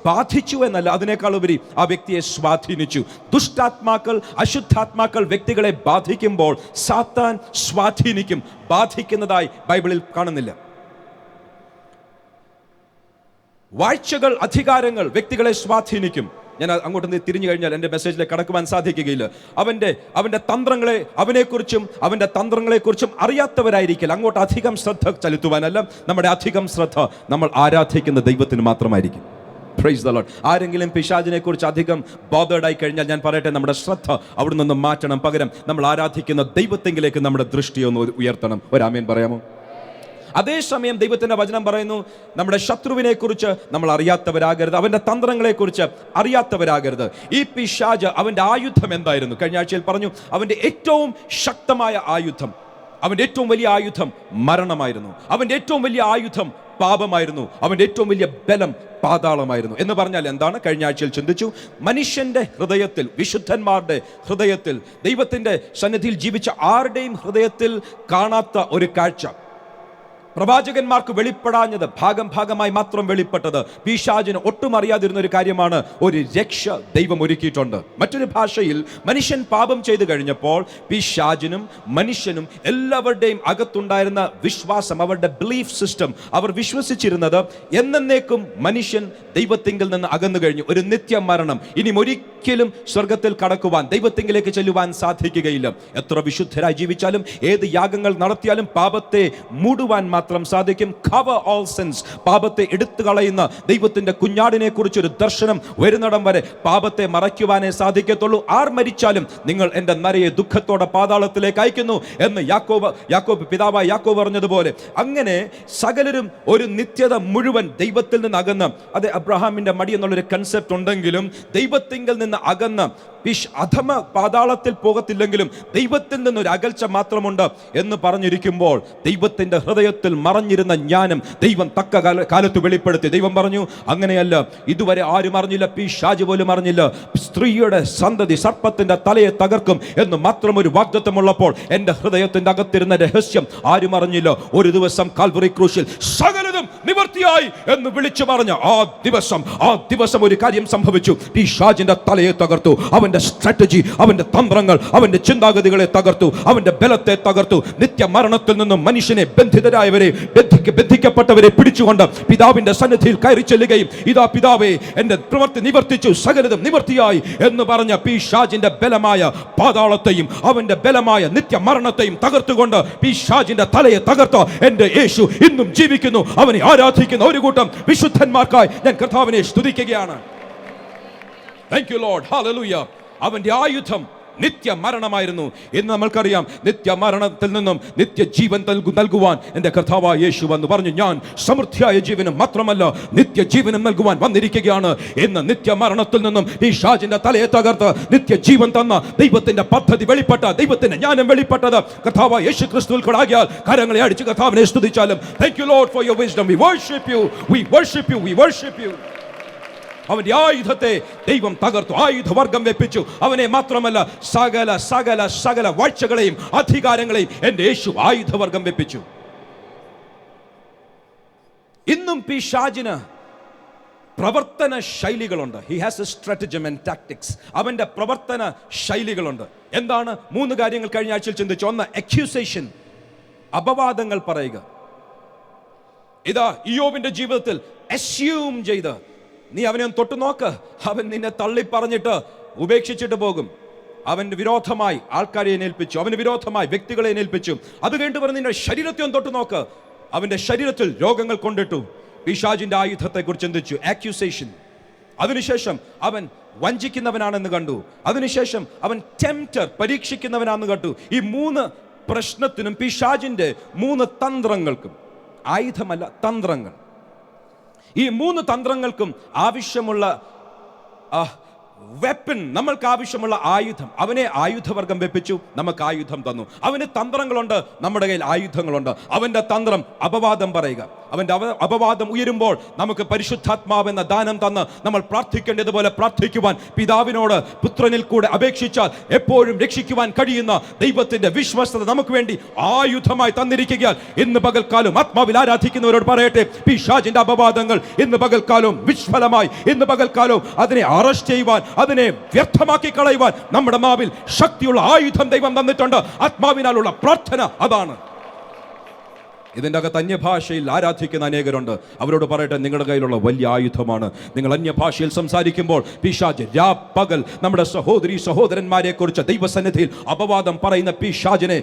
ബാധിച്ചു എന്നല്ല, അതിനേക്കാൾ ഉപരി ആ വ്യക്തിയെ സ്വാധീനിച്ചു. ദുഷ്ടാത്മാക്കൾ, അശുദ്ധാത്മാക്കൾ വ്യക്തികളെ ബാധിക്കുമ്പോൾ സാത്താൻ സ്വാധീനിക്കും, ബാധിക്കുന്നതായി ബൈബിളിൽ കാണുന്നില്ല. വാഴ്ചകൾ, അധികാരങ്ങൾ വ്യക്തികളെ സ്വാധീനിക്കും. ഞാൻ അങ്ങോട്ട് തിരിഞ്ഞു കഴിഞ്ഞാൽ എൻ്റെ മെസ്സേജിലേക്ക് കടക്കുവാൻ സാധിക്കുകയില്ല. അവന്റെ തന്ത്രങ്ങളെ, അവനെക്കുറിച്ചും അവന്റെ തന്ത്രങ്ങളെക്കുറിച്ചും അറിയാത്തവരായിരിക്കില്ല. അങ്ങോട്ട് അധികം ശ്രദ്ധ ചെലുത്തുവാനല്ല, നമ്മുടെ അധികം ശ്രദ്ധ നമ്മൾ ആരാധിക്കുന്ന ദൈവത്തിന് മാത്രമായിരിക്കും. Price the Lord. ആരെങ്കിലും പിശാചിനെ കുറിച്ച് അധികം ബോധേർഡ് ആയി കഴിഞ്ഞാൽ ഞാൻ പറയട്ടെ, നമ്മുടെ ശ്രദ്ധ അവിടെ നിന്ന് മാറ്റണം. പകരം നമ്മൾ ആരാധിക്കുന്ന ദൈവത്തെങ്കിലേക്ക് നമ്മുടെ ദൃഷ്ടിയൊന്ന് ഉയർത്തണം. ഒരു ആമേൻ പറയാമോ? അതേസമയം ദൈവത്തിന്റെ വചനം പറയുന്നു, നമ്മുടെ ശത്രുവിനെ കുറിച്ച് നമ്മൾ അറിയാത്തവരാകരുത്, അവന്റെ തന്ത്രങ്ങളെ കുറിച്ച് അറിയാത്തവരാകരുത്. ഈ പിശാച്, അവന്റെ ആയുധം എന്തായിരുന്നു? കഴിഞ്ഞ ആഴ്ചയിൽ പറഞ്ഞു, അവന്റെ ഏറ്റവും ശക്തമായ ആയുധം, അവന്റെ ഏറ്റവും വലിയ ആയുധം മരണമായിരുന്നു. അവന്റെ ഏറ്റവും വലിയ ആയുധം പാപമായിരുന്നു. അവന്റെ ഏറ്റവും വലിയ ബലം പാതാളമായിരുന്നു. എന്ന് പറഞ്ഞാൽ എന്താണ്? കഴിഞ്ഞ ആഴ്ചയിൽ ചിന്തിച്ചു, മനുഷ്യന്റെ ഹൃദയത്തിൽ, വിശുദ്ധന്മാരുടെ ഹൃദയത്തിൽ, ദൈവത്തിന്റെ സന്നിധിയിൽ ജീവിച്ച ആരുടെയും ഹൃദയത്തിൽ കാണാത്ത ഒരു കാഴ്ച, പ്രവാചകന്മാർക്ക് വെളിപ്പെടാഞ്ഞത്, ഭാഗമായി മാത്രം വെളിപ്പെട്ടത്, പിശാചിന് ഒട്ടും അറിയാതിരുന്ന ഒരു കാര്യമാണ്. ഒരു രക്ഷ ദൈവം ഒരുക്കിയിട്ടുണ്ട്. മറ്റൊരു ഭാഷയിൽ, മനുഷ്യൻ പാപം ചെയ്തു കഴിഞ്ഞപ്പോൾ പിശാചിനും മനുഷ്യനും എല്ലാവരുടെയും അകത്തുണ്ടായിരുന്ന വിശ്വാസം, അവരുടെ ബിലീഫ് സിസ്റ്റം, അവർ വിശ്വസിച്ചിരുന്നത് എന്നേക്കും മനുഷ്യൻ ദൈവത്തിങ്കിൽ നിന്ന് അകന്നു കഴിഞ്ഞു, ഒരു നിത്യമരണം, ഇനി ഒരിക്കലും സ്വർഗത്തിൽ കടക്കുവാൻ, ദൈവത്തിങ്കിലേക്ക് ചെല്ലുവാൻ സാധിക്കുകയില്ല. എത്ര വിശുദ്ധരായി ജീവിച്ചാലും, ഏത് യാഗങ്ങൾ നടത്തിയാലും പാപത്തെ മൂടുവാൻ മാത്രം മാത്രം സാധിക്കും. cover all sins, പാപത്തെ എടുത്തു കളയുന്ന ദൈവത്തിന്റെ കുഞ്ഞാടിനെ കുറിച്ചൊരു ദർശനം വരുന്നിടം വരെ പാപത്തെ മറയ്ക്കുവാനേ സാധിക്കത്തുള്ളൂ. ആർ മരിച്ചാലും നിങ്ങൾ എൻ്റെ നരയെ ദുഃഖത്തോടെ പാതാളത്തിലേക്ക് അയക്കുന്നു എന്ന് യാക്കോബ് പിതാവായ യാക്കോബ് പറഞ്ഞതുപോലെ, അങ്ങനെ സകലരും ഒരു നിത്യത മുഴുവൻ ദൈവത്തിൽ നിന്ന് അകന്ന്, അത് അബ്രഹാമിന്റെ മടി എന്നുള്ളൊരു കൺസെപ്റ്റ് ഉണ്ടെങ്കിലും ദൈവത്തിങ്കിൽ നിന്ന് അകന്ന് അധമ പാതാളത്തിൽ പോകത്തില്ലെങ്കിലും ദൈവത്തിൽ നിന്നൊരു അകൽച്ച മാത്രമുണ്ട് എന്ന് പറഞ്ഞിരിക്കുമ്പോൾ ദൈവത്തിന്റെ ഹൃദയത്തിൽ മറഞ്ഞിരുന്ന ജ്ഞാനം ദൈവം തക്ക കാലത്ത് വെളിപ്പെടുത്തി. ദൈവം പറഞ്ഞു, അങ്ങനെയല്ല, ഇതുവരെ ആരും അറിഞ്ഞില്ല, പിശാച് പോലും അറിഞ്ഞില്ല, സ്ത്രീയുടെ സന്തതി സർപ്പത്തിന്റെ തലയെ തകർക്കും എന്ന് മാത്രം ഒരു വാഗ്ദത്തമുള്ളപ്പോൾ എൻ്റെ ഹൃദയത്തിന്റെ അകത്തിരുന്ന രഹസ്യം ആരും അറിഞ്ഞില്ല. ഒരു ദിവസം കാൽവറി ക്രൂശിൽ സകലതും നിവർത്തിയായി എന്ന് വിളിച്ചു പറഞ്ഞ ആ ദിവസം ഒരു കാര്യം സംഭവിച്ചു. പിശാചിന്റെ തലയെ തകർത്തു. അവന്റെ സ്ട്രാറ്റജി, അവന്റെ തന്ത്രങ്ങൾ, അവന്റെ ചിന്താഗതികളെ തകർത്തു, അവന്റെ ബലത്തെ തകർത്തു. നിത്യ മരണത്തിൽ നിന്നും മനുഷ്യനെ ബന്ധിക്കപ്പെട്ടവരെ പിടിച്ചുകൊണ്ട് പിതാവിന്റെ സന്നിധിയിൽ കയറി ചെല്ലുകയും, ഇതാ പിതാവേ എന്റെ പ്രവൃത്തി നിവർത്തിച്ചു, സകലതും നിവർത്തിയായി എന്ന് പറഞ്ഞ പിശാചിന്റെ ബലമായ പാതാളത്തെയും അവന്റെ ബലമായ നിത്യ മരണത്തെയും തകർത്തുകൊണ്ട് പിശാചിന്റെ തലയെ തകർത്ത എന്റെ യേശു ഇന്നും ജീവിക്കുന്നു. അവനെ ആരാധിക്കുന്ന ഒരു കൂട്ടം വിശുദ്ധന്മാർക്കായി ഞാൻ കർത്താവിനെ സ്തുതിക്കുകയാണ്. Thank you Lord, hallelujah. അവന്റെ ആയുധം നിത്യ മരണമായിരുന്നു. എന്ന് നമ്മൾക്കറിയാം, നിത്യ മരണത്തിൽ നിന്നും നിത്യജീവൻ നൽകുവാൻ എൻ്റെ കർത്താവായ യേശു വന്നു പറഞ്ഞു, ഞാൻ സമൃദ്ധിയായ ജീവനും മാത്രമല്ല നിത്യജീവനും നൽകുവാൻ വന്നിരിക്കുകയാണ് എന്ന്. നിത്യ മരണത്തിൽ നിന്നും പിശാചിന്റെ തലയെ തകർത്ത് നിത്യജീവൻ തന്ന ദൈവത്തിന്റെ പദ്ധതി വെളിപ്പെട്ട, ദൈവത്തിന്റെ ജ്ഞാനം വെളിപ്പെട്ടത് കർത്താവായ യേശു ക്രിസ്തുവിൽ കൂടെ ആകിയാൽ കരങ്ങളെ അടിച്ച് കർത്താവിനെ സ്തുതിച്ചാലും, Thank you Lord for your wisdom, we worship you, we worship you, we worship you. അവന്റെ ആയുധത്തെ ദൈവം തകർത്തു, ആയുധവർഗം വെപ്പിച്ചു. അവനെ മാത്രമല്ല സകല സകല സകല വാഴ്ചകളെയും അധികാരങ്ങളെയും എൻ്റെ യേശു ആയുധവർഗം വെപ്പിച്ചു. ഇന്നും പിശാചിന് പ്രവർത്തന ശൈലികളുണ്ട്. He has a strategy and tactics. അവന്റെ പ്രവർത്തന ശൈലികളുണ്ട്. എന്താണ്? 3 കാര്യങ്ങൾ കഴിഞ്ഞ ആഴ്ചയിൽ ചിന്തിച്ചു. ഒന്ന്, അക്യൂസേഷൻ, അപവാദങ്ങൾ പറയുക. ഇതാ ഇയ്യോബിന്റെ ജീവിതത്തിൽ അസ്യൂം ചെയ്ത്, നീ അവനെ ഒന്ന് തൊട്ടു നോക്ക്, അവൻ നിന്നെ തള്ളി പറഞ്ഞിട്ട് ഉപേക്ഷിച്ചിട്ട് പോകും. അവന്റെ വിരോധമായി ആൾക്കാരെ ഏൽപ്പിച്ചു, അവന് വിരോധമായി വ്യക്തികളെ ഏൽപ്പിച്ചു. അത് കഴിഞ്ഞിട്ട് പറഞ്ഞ് നിന്റെ ശരീരത്തെ ഒന്ന് തൊട്ടു നോക്ക്, അവന്റെ ശരീരത്തിൽ രോഗങ്ങൾ കൊണ്ടിട്ടു. പിശാചിന്റെ ആയുധത്തെ കുറിച്ച് ചിന്തിച്ചു, ആക്യൂസേഷൻ. അതിനുശേഷം അവൻ വഞ്ചിക്കുന്നവനാണെന്ന് കണ്ടു. അതിനുശേഷം അവൻ ടെംപ്റ്റർ, പരീക്ഷിക്കുന്നവനാണെന്ന് കണ്ടു. ഈ 3 പ്രശ്നത്തിനും പിശാചിന്റെ 3 തന്ത്രങ്ങൾക്കും, ആയുധമല്ല തന്ത്രങ്ങൾ, ഈ 3 തന്ത്രങ്ങൾക്കും ആവശ്യമുള്ള വെപ്പൺ, നമ്മൾക്ക് ആവശ്യമുള്ള ആയുധം, അവനെ ആയുധവർഗം വെപ്പിച്ചു, നമുക്ക് ആയുധം തന്നു. അവന് തന്ത്രങ്ങളുണ്ട്, നമ്മുടെ കയ്യിൽ ആയുധങ്ങളുണ്ട്. അവന്റെ തന്ത്രം അപവാദം പറയുക. അവന്റെ അപവാദം ഉയരുമ്പോൾ നമുക്ക് പരിശുദ്ധാത്മാവെന്ന ദാനം തന്ന് നമ്മൾ പ്രാർത്ഥിക്കേണ്ടതുപോലെ പ്രാർത്ഥിക്കുവാൻ പിതാവിനോട് പുത്രനിൽ കൂടെ അപേക്ഷിച്ചാൽ എപ്പോഴും രക്ഷിക്കുവാൻ കഴിയുന്ന ദൈവത്തിന്റെ വിശ്വസ്തത നമുക്ക് വേണ്ടി ആയുധമായി തന്നിരിക്കുകയാൽ ഇന്ന് പകൽക്കാലം ആത്മാവിൽ ആരാധിക്കുന്നവരോട് പറയട്ടെ, പിശാചിന്റെ അപവാദങ്ങൾ ഇന്ന് പകൽക്കാലം വിഫലമായി, ഇന്ന് പകൽക്കാലം അതിനെ അറസ്റ്റ് ചെയ്യുവാൻ, അതിനെ വ്യർത്ഥമാക്കി കളയുവാൻ നമ്മുടെ നാവിൽ ശക്തിയുള്ള ആയുധം ദൈവം തന്നിട്ടുണ്ട്. ആത്മാവിനാലുള്ള പ്രാർത്ഥന അതാണ്. ഇതിൻ്റെ അകത്ത് അന്യഭാഷയിൽ ആരാധിക്കുന്ന അനേകരുണ്ട്. അവരോട് പറയട്ടെ, നിങ്ങളുടെ കയ്യിലുള്ള വലിയ ആയുധമാണ്. നിങ്ങൾ അന്യഭാഷയിൽ സംസാരിക്കുമ്പോൾ പിശാച് പകൽ നമ്മുടെ സഹോദരന്മാരെ കുറിച്ച് ദൈവസന്നിധിയിൽ അപവാദം പറയുന്ന പിശാചിനെ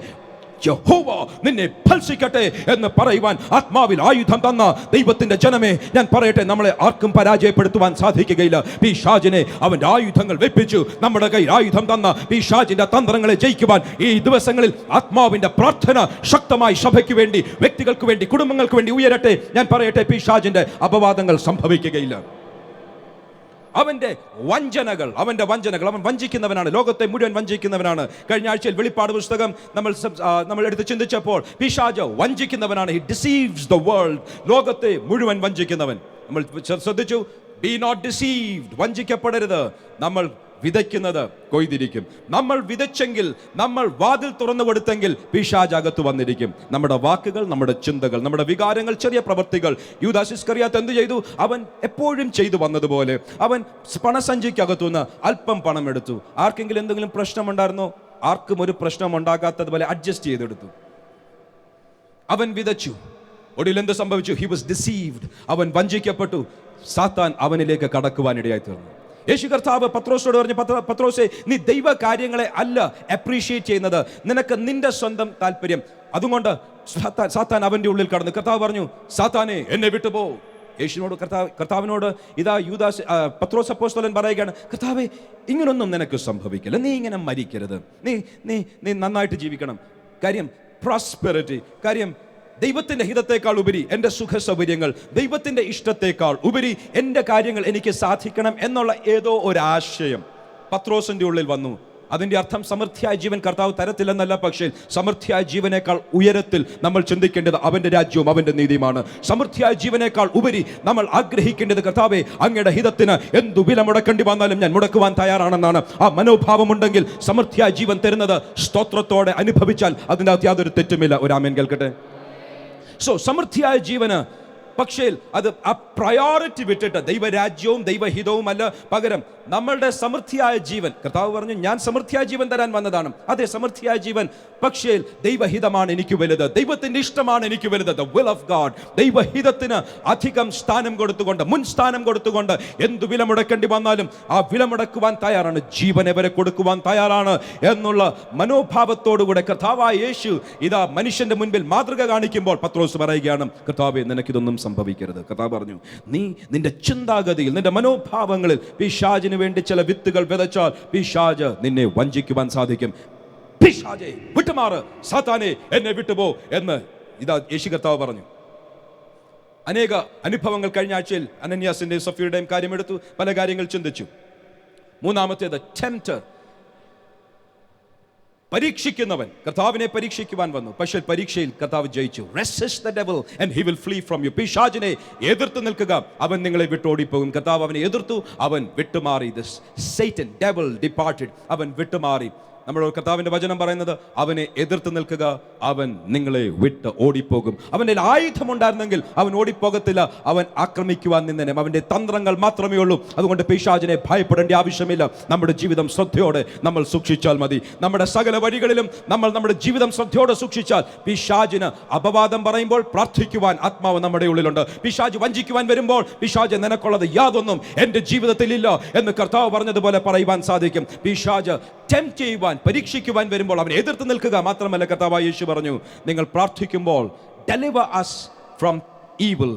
യഹോവ നിന്നെ ഭത്സിക്കട്ടെ എന്ന് പറയുവാൻ ആത്മാവിൽ ആയുധം തന്ന ദൈവത്തിന്റെ ജനമേ, ഞാൻ പറയട്ടെ, നമ്മളെ ആർക്കും പരാജയപ്പെടുത്തുവാൻ സാധിക്കുകയില്ല. പിശാചിനെ അവന്റെ ആയുധങ്ങൾ വെപ്പിച്ചു. നമ്മുടെ കയ്യിൽ ആയുധം തന്ന പിശാചിന്റെ തന്ത്രങ്ങളെ ജയിക്കുവാൻ ഈ ദിവസങ്ങളിൽ ആത്മാവിന്റെ പ്രാർത്ഥന ശക്തമായി സഭയ്ക്ക് വേണ്ടി, വ്യക്തികൾക്ക് വേണ്ടി, കുടുംബങ്ങൾക്ക് വേണ്ടി ഉയരട്ടെ. ഞാൻ പറയട്ടെ, പിശാചിന്റെ അപവാദങ്ങൾ സംഭവിക്കുകയില്ല. അവന്റെ വഞ്ചനകൾ, അവൻ വഞ്ചിക്കുന്നവനാണ്, ലോകത്തെ മുഴുവൻ വഞ്ചിക്കുന്നവനാണ്. കഴിഞ്ഞ ആഴ്ചയിൽ വെളിപ്പാട് പുസ്തകം നമ്മൾ എടുത്ത് ചിന്തിച്ചപ്പോൾ പിശാച് വഞ്ചിക്കുന്നവനാണ്. ഹി ഡിസീവ്സ് ദ വേൾഡ്, ലോകത്തെ മുഴുവൻ വഞ്ചിക്കുന്നവൻ. നമ്മൾ ശ്രദ്ധിച്ചു, ബി നോട്ട് ഡിസീവ്ഡ്, വഞ്ചിക്കപ്പെടരുത്. നമ്മൾ വിതയ്ക്കുന്നത് കൊയ്തിരിക്കും. നമ്മൾ വിതച്ചെങ്കിൽ, നമ്മൾ വാതിൽ തുറന്നു കൊടുത്തെങ്കിൽ പിശാച് അകത്ത് വന്നിരിക്കും. നമ്മുടെ വാക്കുകൾ, നമ്മുടെ ചിന്തകൾ, നമ്മുടെ വികാരങ്ങൾ, ചെറിയ പ്രവൃത്തികൾ. യൂദാസ് ഇസ്കറിയാത്ത് എന്ത് ചെയ്തു? അവൻ എപ്പോഴും ചെയ്തു വന്നതുപോലെ അവൻ പണസഞ്ചിക്കകത്തുനിന്ന് അല്പം പണം എടുത്തു. ആർക്കെങ്കിലും എന്തെങ്കിലും പ്രശ്നമുണ്ടായിരുന്നോ? ആർക്കും ഒരു പ്രശ്നം ഉണ്ടാകാത്തതുപോലെ അഡ്ജസ്റ്റ് ചെയ്തെടുത്തു. അവൻ വിതച്ചു. ഒടുവിൽ എന്ത് സംഭവിച്ചു? He was deceived. അവൻ വഞ്ചിക്കപ്പെട്ടു. സാത്താൻ അവനിലേക്ക് കടക്കുവാനിടയായി തീർന്നു. യേശു കർത്താവ് പത്രോസിനോട് പറഞ്ഞു, പത്രോസേ, നീ ദൈവ കാര്യങ്ങളെ അല്ല അപ്രീഷിയേറ്റ് ചെയ്യുന്നത്, നിനക്ക് നിന്റെ സ്വന്തം താല്പര്യം. അതുകൊണ്ട് സാത്താൻ അവൻ്റെ ഉള്ളിൽ കടന്നു. കർത്താവ് പറഞ്ഞു, സാത്താനെ എന്നെ വിട്ടുപോ. യേശുവിനോട് കർത്താവിനോട് ഇതാ യൂദാസ് പത്രോസ് അപ്പോസ്തലൻ പറയുകയാണ്, കർത്താവേ ഇങ്ങനൊന്നും നിനക്ക് സംഭവിക്കില്ല, നീ ഇങ്ങനെ മരിക്കരുത്, നീ നീ നീ നന്നായിട്ട് ജീവിക്കണം. കാര്യം പ്രോസ്പെറിറ്റി, കാര്യം ദൈവത്തിൻ്റെ ഹിതത്തേക്കാൾ ഉപരി എൻ്റെ സുഖ സൗകര്യങ്ങൾ, ദൈവത്തിൻ്റെ ഇഷ്ടത്തേക്കാൾ ഉപരി എൻ്റെ കാര്യങ്ങൾ എനിക്ക് സാധിക്കണം എന്നുള്ള ഏതോ ഒരാശയം പത്രോസിൻ്റെ ഉള്ളിൽ വന്നു. അതിൻ്റെ അർത്ഥം സമൃദ്ധിയായ ജീവൻ കർത്താവ് തരത്തില്ലെന്നല്ല, പക്ഷേ സമൃദ്ധിയായ ജീവനേക്കാൾ ഉയരത്തിൽ നമ്മൾ ചിന്തിക്കേണ്ടത് അവൻ്റെ രാജ്യവും അവൻ്റെ നീതിയുമാണ്. സമൃദ്ധിയായ ജീവനേക്കാൾ ഉപരി നമ്മൾ ആഗ്രഹിക്കേണ്ടത്, കർത്താവേ അങ്ങയുടെ ഹിതത്തിന് എന്തു വില മുടക്കേണ്ടി വന്നാലും ഞാൻ മുടക്കുവാൻ തയ്യാറാണെന്നാണ്. ആ മനോഭാവമുണ്ടെങ്കിൽ സമൃദ്ധിയായ ജീവൻ തരുന്നത് സ്തോത്രത്തോടെ അനുഭവിച്ചാൽ അതിൻ്റെ അകത്ത് യാതൊരു തെറ്റുമില്ല. ഒരു ആമേൻ കേൾക്കട്ടെ. സമൃദ്ധിയായ ജീവന് പക്ഷേ അത് ആ പ്രയോറിറ്റി വിട്ടിട്ട് ദൈവരാജ്യവും ദൈവഹിതവും അല്ല, പകരം നമ്മളുടെ സമൃദ്ധിയായ ജീവൻ, കർത്താവ് പറഞ്ഞു ഞാൻ സമൃദ്ധിയായ ജീവൻ തരാൻ വന്നതാണ്. അതെ, സമൃദ്ധിയായ ജീവൻ, പക്ഷേ ദൈവഹിതമാണ് എനിക്ക് വലുത്, ദൈവത്തിൻ്റെ ഇഷ്ടമാണ് എനിക്ക് വലുത്. ദ വിൽ ഓഫ് ഗാഡ്, ദൈവഹിതത്തിന് അധികം സ്ഥാനം കൊടുത്തുകൊണ്ട്, മുൻ സ്ഥാനം കൊടുത്തുകൊണ്ട് എന്തു വില മുടക്കേണ്ടി വന്നാലും ആ വില മുടക്കുവാൻ തയ്യാറാണ്, ജീവനെ വരെ കൊടുക്കുവാൻ തയ്യാറാണ് എന്നുള്ള മനോഭാവത്തോടുകൂടെ കർത്താവായ യേശു ഇതാ മനുഷ്യന്റെ മുൻപിൽ മാതൃക കാണിക്കുമ്പോൾ പത്രോസ് പറയുകയാണ്, കർത്താവേ നിനക്കിതൊന്നും സംഭവിക്കരുത്. കർത്താവ് പറഞ്ഞു, നീ നിന്റെ ചിന്താഗതിയിൽ, നിന്റെ മനോഭാവങ്ങളിൽ പിശാചിന് വേണ്ടി ചില വിത്തുകൾ വിതച്ചാൽ പിശാച് നിന്നെ വഞ്ചിക്കുവാൻ സാധിക്കും. പിശാചേ വിട്ടുമാറ്, സാത്താനെ എന്നെ വിട്ടുപോ എന്ന് ഇതാ യേശു കർത്താവ് പറഞ്ഞു. അനേക അനുഭവങ്ങൾ കഴിഞ്ഞ ആഴ്ചയിൽ അനന്യാസിന്റെയും സഫീറുടെയും കാര്യമെടുത്തു, പല കാര്യങ്ങൾ ചിന്തിച്ചു. മൂന്നാമത്തേത് ടെംപ്റ്റർ, പരീക്ഷിക്കുന്നവൻ കർത്താവിനെ പരീക്ഷിക്കുവാൻ വന്നു. പക്ഷേ പരീക്ഷയിൽ കർത്താവ് ജയിച്ചു. Resist the devil and he will flee from you. പിശാചിനെ എതിർത്ത് നിൽക്കുക, അവൻ നിങ്ങളെ വിട്ടോടിപ്പോകും. കർത്താവ് അവനെ എതിർത്തു, അവൻ വിട്ടുമാറി. This Satan, devil departed, അവൻ വിട്ടുമാറി. നമ്മുടെ കർത്താവിന്റെ വചനം പറയുന്നത്, അവനെ എതിർത്ത് നിൽക്കുക, അവൻ നിങ്ങളെ വിട്ട് ഓടിപ്പോകും. അവൻ്റെ ആയുധമുണ്ടായിരുന്നെങ്കിൽ അവൻ ഓടിപ്പോകത്തില്ല, അവൻ ആക്രമിക്കുവാൻ നിന്നേനെ. അവൻ്റെ തന്ത്രങ്ങൾ മാത്രമേ ഉള്ളൂ. അതുകൊണ്ട് പിശാചിനെ ഭയപ്പെടേണ്ട ആവശ്യമില്ല. നമ്മുടെ ജീവിതം ശ്രദ്ധയോടെ നമ്മൾ സൂക്ഷിച്ചാൽ മതി. നമ്മുടെ സകല വഴികളിലും നമ്മൾ നമ്മുടെ ജീവിതം ശ്രദ്ധയോടെ സൂക്ഷിച്ചാൽ പിശാചിന് അപവാദം പറയുമ്പോൾ പ്രാർത്ഥിക്കുവാൻ ആത്മാവ് നമ്മുടെ ഉള്ളിലുണ്ട്. പിശാച് വഞ്ചിക്കുവാൻ വരുമ്പോൾ, പിശാച് നിനക്കുള്ളത് യാതൊന്നും എൻ്റെ ജീവിതത്തിൽ ഇല്ല എന്ന് കർത്താവ് പറഞ്ഞതുപോലെ പറയുവാൻ സാധിക്കും. പിശാച് ടെംപ്റ്റ് ചെയ്യുവാൻ, പരീക്ഷിക്കുവാൻ വരുമ്പോൾ അവനെ എതിർത്ത് നിൽക്കുക. മാത്രമല്ല കർത്താവായ യേശു പറഞ്ഞു, നിങ്ങൾ പ്രാർത്ഥിക്കുമ്പോൾ deliver us from evil,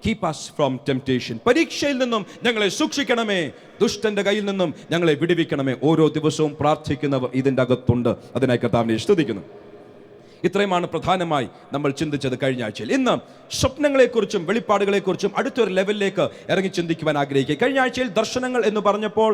keep us from temptation. പരീക്ഷയിൽ നിന്നും ഞങ്ങളെ സൂക്ഷിക്കണമേ, ദുഷ്ടന്റെ കയ്യിൽ നിന്നും ഞങ്ങളെ വിടുവിക്കണമേ. ഓരോ ദിവസവും പ്രാർത്ഥിക്കുന്നവർ ഇതിൻ്റെ അകത്തുണ്ട്. അതിനായി കർത്താവിനെ സ്തുതിക്കുന്നു. ഇത്രയുമാണ് പ്രധാനമായി നമ്മൾ ചിന്തിച്ചത് കഴിഞ്ഞ ആഴ്ചയിൽ. ഇന്ന് സ്വപ്നങ്ങളെക്കുറിച്ചും വെളിപ്പാടുകളെക്കുറിച്ചും അടുത്തൊരു ലെവലിലേക്ക് ഇറങ്ങി ചിന്തിക്കുവാൻ ആഗ്രഹിക്കുക. കഴിഞ്ഞ ആഴ്ചയിൽ ദർശനങ്ങൾ എന്ന് പറഞ്ഞപ്പോൾ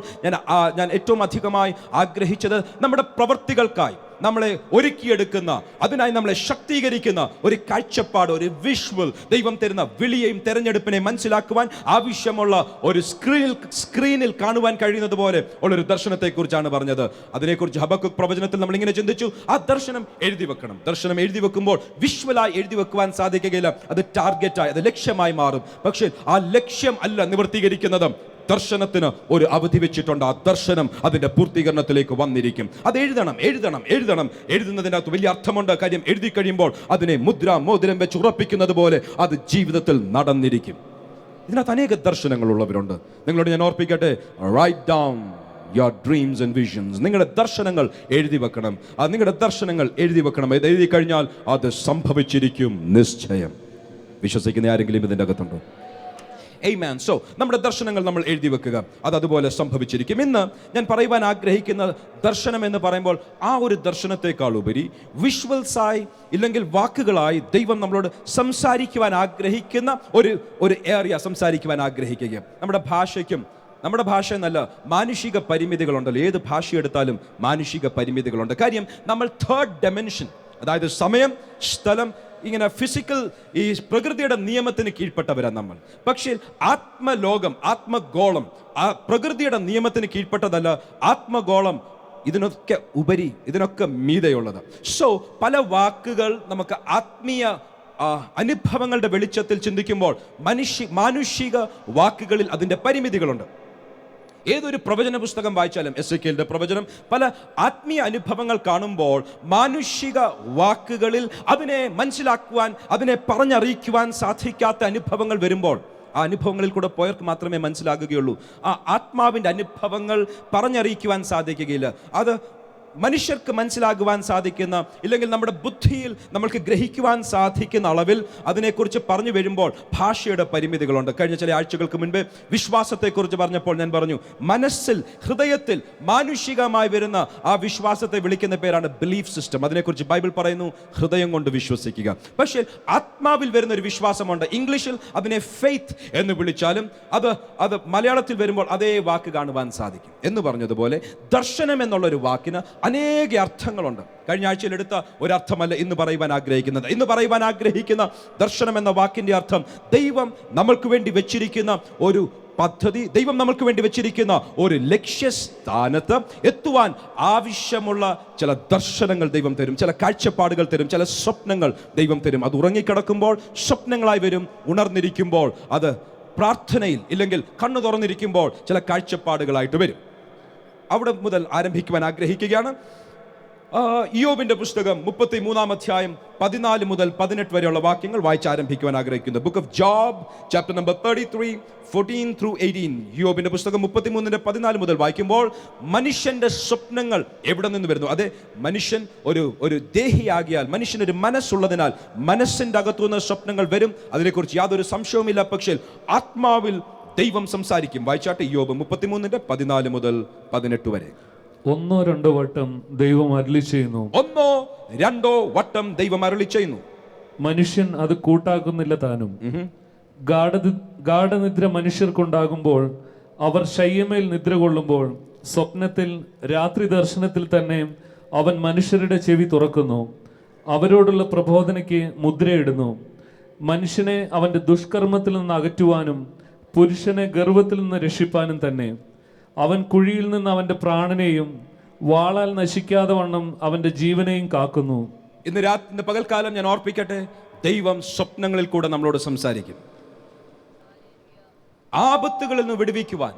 ഞാൻ ഏറ്റവും അധികമായി ആഗ്രഹിച്ചത് നമ്മുടെ പ്രവൃത്തികൾക്കായി നമ്മളെ ഒരുക്കിയെടുക്കുന്ന, അതിനായി നമ്മളെ ശക്തീകരിക്കുന്ന ഒരു കാഴ്ചപ്പാട്, ഒരു വിഷ്വൽ, ദൈവം തരുന്ന വിളിയെയും തെരഞ്ഞെടുപ്പിനെ മനസ്സിലാക്കുവാൻ ആവശ്യമുള്ള ഒരു സ്ക്രീനിൽ കാണുവാൻ കഴിയുന്നത് പോലെ ഉള്ളൊരു ദർശനത്തെക്കുറിച്ചാണ് പറഞ്ഞത്. അതിനെക്കുറിച്ച് ഹബക്കൂക്ക് പ്രവചനത്തിൽ നമ്മൾ ഇങ്ങനെ ചിന്തിച്ചു, ആ ദർശനം എഴുതി വെക്കണം. ദർശനം എഴുതി വെക്കുമ്പോൾ വിഷ്വലായി എഴുതി വെക്കുവാൻ സാധിക്കുകയില്ല, അത് ടാർഗറ്റായി, അത് ലക്ഷ്യമായി മാറും. പക്ഷേ ആ ലക്ഷ്യം അല്ല നിവർത്തീകരിക്കുന്നത്, ദർശനത്തിന് ഒരു അവധി വെച്ചിട്ടുണ്ട്. ആ ദർശനം അതിന്റെ പൂർത്തീകരണത്തിലേക്ക് വന്നിരിക്കും. അത് എഴുതണം, എഴുതണം, എഴുതണം. എഴുതുന്നതിനകത്ത് വലിയ അർത്ഥമുണ്ട്. കാര്യം എഴുതി കഴിയുമ്പോൾ അതിനെ മോതിരം വെച്ച് ഉറപ്പിക്കുന്നത് പോലെ അത് ജീവിതത്തിൽ നടന്നിരിക്കും. ഇതിനകത്ത് അനേക ദർശനങ്ങൾ ഉള്ളവരുണ്ട്. നിങ്ങളോട് ഞാൻ ഓർപ്പിക്കട്ടെ, write down your dreams and visions. നിങ്ങളുടെ ദർശനങ്ങൾ എഴുതി വെക്കണം. നിങ്ങളുടെ ദർശനങ്ങൾ എഴുതി വെക്കണം. ഇത് എഴുതി കഴിഞ്ഞാൽ അത് സംഭവിച്ചിരിക്കും നിശ്ചയം. വിശ്വസിക്കുന്ന ആരെങ്കിലും ഇതിൻ്റെ അകത്തുണ്ടോ? Amen. So നമ്മുടെ ദർശനങ്ങൾ നമ്മൾ എഴുതി വെക്കുക, അത് അതുപോലെ സംഭവിച്ചിരിക്കും. ഇന്ന് ഞാൻ പറയുവാൻ ആഗ്രഹിക്കുന്ന ദർശനം എന്ന് പറയുമ്പോൾ ആ ഒരു ദർശനത്തെക്കാൾ ഉപരി വിഷ്വൽസായി, ഇല്ലെങ്കിൽ വാക്കുകളായി ദൈവം നമ്മളോട് സംസാരിക്കുവാൻ ആഗ്രഹിക്കുന്ന ഒരു ഏരിയ സംസാരിക്കുവാൻ ആഗ്രഹിക്കുക. നമ്മുടെ ഭാഷ എന്നല്ല, മാനുഷിക പരിമിതികളുണ്ടല്ലോ. ഏത് ഭാഷ എടുത്താലും മാനുഷിക പരിമിതികളുണ്ട്. കാര്യം നമ്മൾ തേർഡ് ഡയമെൻഷൻ, അതായത് സമയം, സ്ഥലം, ഇങ്ങനെ ഫിസിക്കൽ ഈ പ്രകൃതിയുടെ നിയമത്തിന് കീഴ്പ്പെട്ടവരാണ് നമ്മൾ. പക്ഷേ ആത്മലോകം, ആത്മഗോളം ആ പ്രകൃതിയുടെ നിയമത്തിന് കീഴ്പ്പെട്ടതല്ല. ആത്മഗോളം ഇതിനൊക്കെ ഉപരി, ഇതിനൊക്കെ മീതെയുള്ളത്. പല വാക്കുകൾ നമുക്ക് ആത്മീയ അനുഭവങ്ങളുടെ വെളിച്ചത്തിൽ ചിന്തിക്കുമ്പോൾ മാനുഷിക വാക്കുകളിൽ അതിൻ്റെ പരിമിതികളുണ്ട്. ഏതൊരു പ്രവചന പുസ്തകം വായിച്ചാലും, എസെക്കിയേലിന്റെ പ്രവചനം, പല ആത്മീയ അനുഭവങ്ങൾ കാണുമ്പോൾ മാനുഷിക വാക്കുകളിൽ അതിനെ മനസ്സിലാക്കുവാൻ, അതിനെ പറഞ്ഞറിയിക്കുവാൻ സാധിക്കാത്ത അനുഭവങ്ങൾ വരുമ്പോൾ, ആ അനുഭവങ്ങളിൽ കൂടെ പോയവർക്ക് മാത്രമേ മനസ്സിലാകുകയുള്ളൂ. ആ ആത്മാവിൻ്റെ അനുഭവങ്ങൾ പറഞ്ഞറിയിക്കുവാൻ സാധിക്കുകയില്ല. അത് മനുഷ്യർക്ക് മനസ്സിലാകുവാൻ സാധിക്കുന്ന, ഇല്ലെങ്കിൽ നമ്മുടെ ബുദ്ധിയിൽ നമ്മൾക്ക് ഗ്രഹിക്കുവാൻ സാധിക്കുന്ന അളവിൽ അതിനെക്കുറിച്ച് പറഞ്ഞു വരുമ്പോൾ ഭാഷയുടെ പരിമിതികളുണ്ട്. കഴിഞ്ഞ ചില ആഴ്ചകൾക്ക് മുൻപേ വിശ്വാസത്തെക്കുറിച്ച് പറഞ്ഞപ്പോൾ ഞാൻ പറഞ്ഞു, മനസ്സിൽ, ഹൃദയത്തിൽ മാനുഷികമായി വരുന്ന ആ വിശ്വാസത്തെ വിളിക്കുന്ന പേരാണ് ബിലീഫ് സിസ്റ്റം. അതിനെക്കുറിച്ച് ബൈബിൾ പറയുന്നു, ഹൃദയം കൊണ്ട് വിശ്വസിക്കുക. പക്ഷേ ആത്മാവിൽ വരുന്ന ഒരു വിശ്വാസമുണ്ട്. ഇംഗ്ലീഷിൽ അതിനെ ഫെയ്ത്ത് എന്ന് വിളിച്ചാലും അത് മലയാളത്തിൽ വരുമ്പോൾ അതേ വാക്ക് കാണുവാൻ സാധിക്കും. എന്ന് പറഞ്ഞതുപോലെ ദർശനം എന്നുള്ളൊരു വാക്കിന് അനേക അർത്ഥങ്ങളുണ്ട്. കഴിഞ്ഞ ആഴ്ചയിൽ എടുത്ത ഒരർത്ഥമല്ല ഇന്ന് പറയുവാൻ ആഗ്രഹിക്കുന്നത്. ഇന്ന് പറയുവാൻ ആഗ്രഹിക്കുന്ന ദർശനം എന്ന വാക്കിന്റെ അർത്ഥം ദൈവം നമ്മൾക്ക് വേണ്ടി വെച്ചിരിക്കുന്ന ഒരു പദ്ധതി, ദൈവം നമ്മൾക്ക് വേണ്ടി വെച്ചിരിക്കുന്ന ഒരു ലക്ഷ്യസ്ഥാനത്ത് എത്തുവാൻ ആവശ്യമുള്ള ചില ദർശനങ്ങൾ ദൈവം തരും, ചില കാഴ്ചപ്പാടുകൾ തരും, ചില സ്വപ്നങ്ങൾ ദൈവം തരും. അത് ഉറങ്ങിക്കിടക്കുമ്പോൾ സ്വപ്നങ്ങളായി വരും, ഉണർന്നിരിക്കുമ്പോൾ അത് പ്രാർത്ഥനയിൽ ഇല്ലെങ്കിൽ കണ്ണു തുറന്നിരിക്കുമ്പോൾ ചില കാഴ്ചപ്പാടുകളായിട്ട് വരും. അവിടെ മുതൽ ആരംഭിക്കുവാൻ ആഗ്രഹിക്കുകയാണ്. ഇയ്യോബിന്റെ പുസ്തകം 33 അധ്യായം 14 മുതൽ 18 വരെയുള്ള വാക്യങ്ങൾ വായിച്ച് ആരംഭിക്കുവാൻ ആഗ്രഹിക്കുന്നു. Book of job chapter number 33 14 through 18. ഇയ്യോബിന്റെ പുസ്തകം 33:14 മുതൽ വായിക്കുമ്പോൾ മനുഷ്യന്റെ സ്വപ്നങ്ങൾ എവിടെ നിന്ന് വരുന്നു? അതെ, മനുഷ്യൻ ഒരു ദേഹിയാകിയാൽ, മനുഷ്യനൊരു മനസ്സുള്ളതിനാൽ മനസ്സിന്റെ അകത്തുനിന്ന് സ്വപ്നങ്ങൾ വരും. അതിനെക്കുറിച്ച് യാതൊരു സംശയവുമില്ല. പക്ഷേ ആത്മാവിൽ ദൈവം സംസാരിക്കും. വായിച്ചാട്ടെ, ഇയ്യോബ് 33:14 മുതൽ 18 വരെ. 1-2 വട്ടം ദൈവം അരുളി ചെയ്യുന്നു. 1-2 വട്ടം ദൈവം അരുളി ചെയ്യുന്നു. മനുഷ്യൻ അത് കൂട്ടാക്കുന്നില്ല താനും. ഗാഠനിദ്ര മനുഷ്യർക്കുണ്ടാകുമ്പോൾ, അവർ ശയ്യമേൽ നിദ്ര കൊള്ളുമ്പോൾ, സ്വപ്നത്തിൽ രാത്രി ദർശനത്തിൽ തന്നെ അവൻ മനുഷ്യരുടെ ചെവി തുറക്കുന്നു, അവരോടുള്ള പ്രബോധനയ്ക്ക് മുദ്രയിടുന്നു. മനുഷ്യനെ അവന്റെ ദുഷ്കർമ്മത്തിൽ നിന്ന് അകറ്റുവാനും പുരുഷനെ ഗർവത്തിൽ നിന്ന് രക്ഷിപ്പാനും തന്നെ. അവൻ കുഴിയിൽ നിന്ന് അവന്റെ പ്രാണനെയും വാളാൽ നശിക്കാതെ വണ്ണം അവന്റെ ജീവനെയും കാക്കുന്നു. ഇന്ന് പകൽക്കാലം ഞാൻ ഓർപ്പിക്കട്ടെ, ദൈവം സ്വപ്നങ്ങളിൽ കൂടെ നമ്മളോട് സംസാരിക്കും. ആപത്തുകളിൽ നിന്ന് വിടുവിക്കുവാൻ,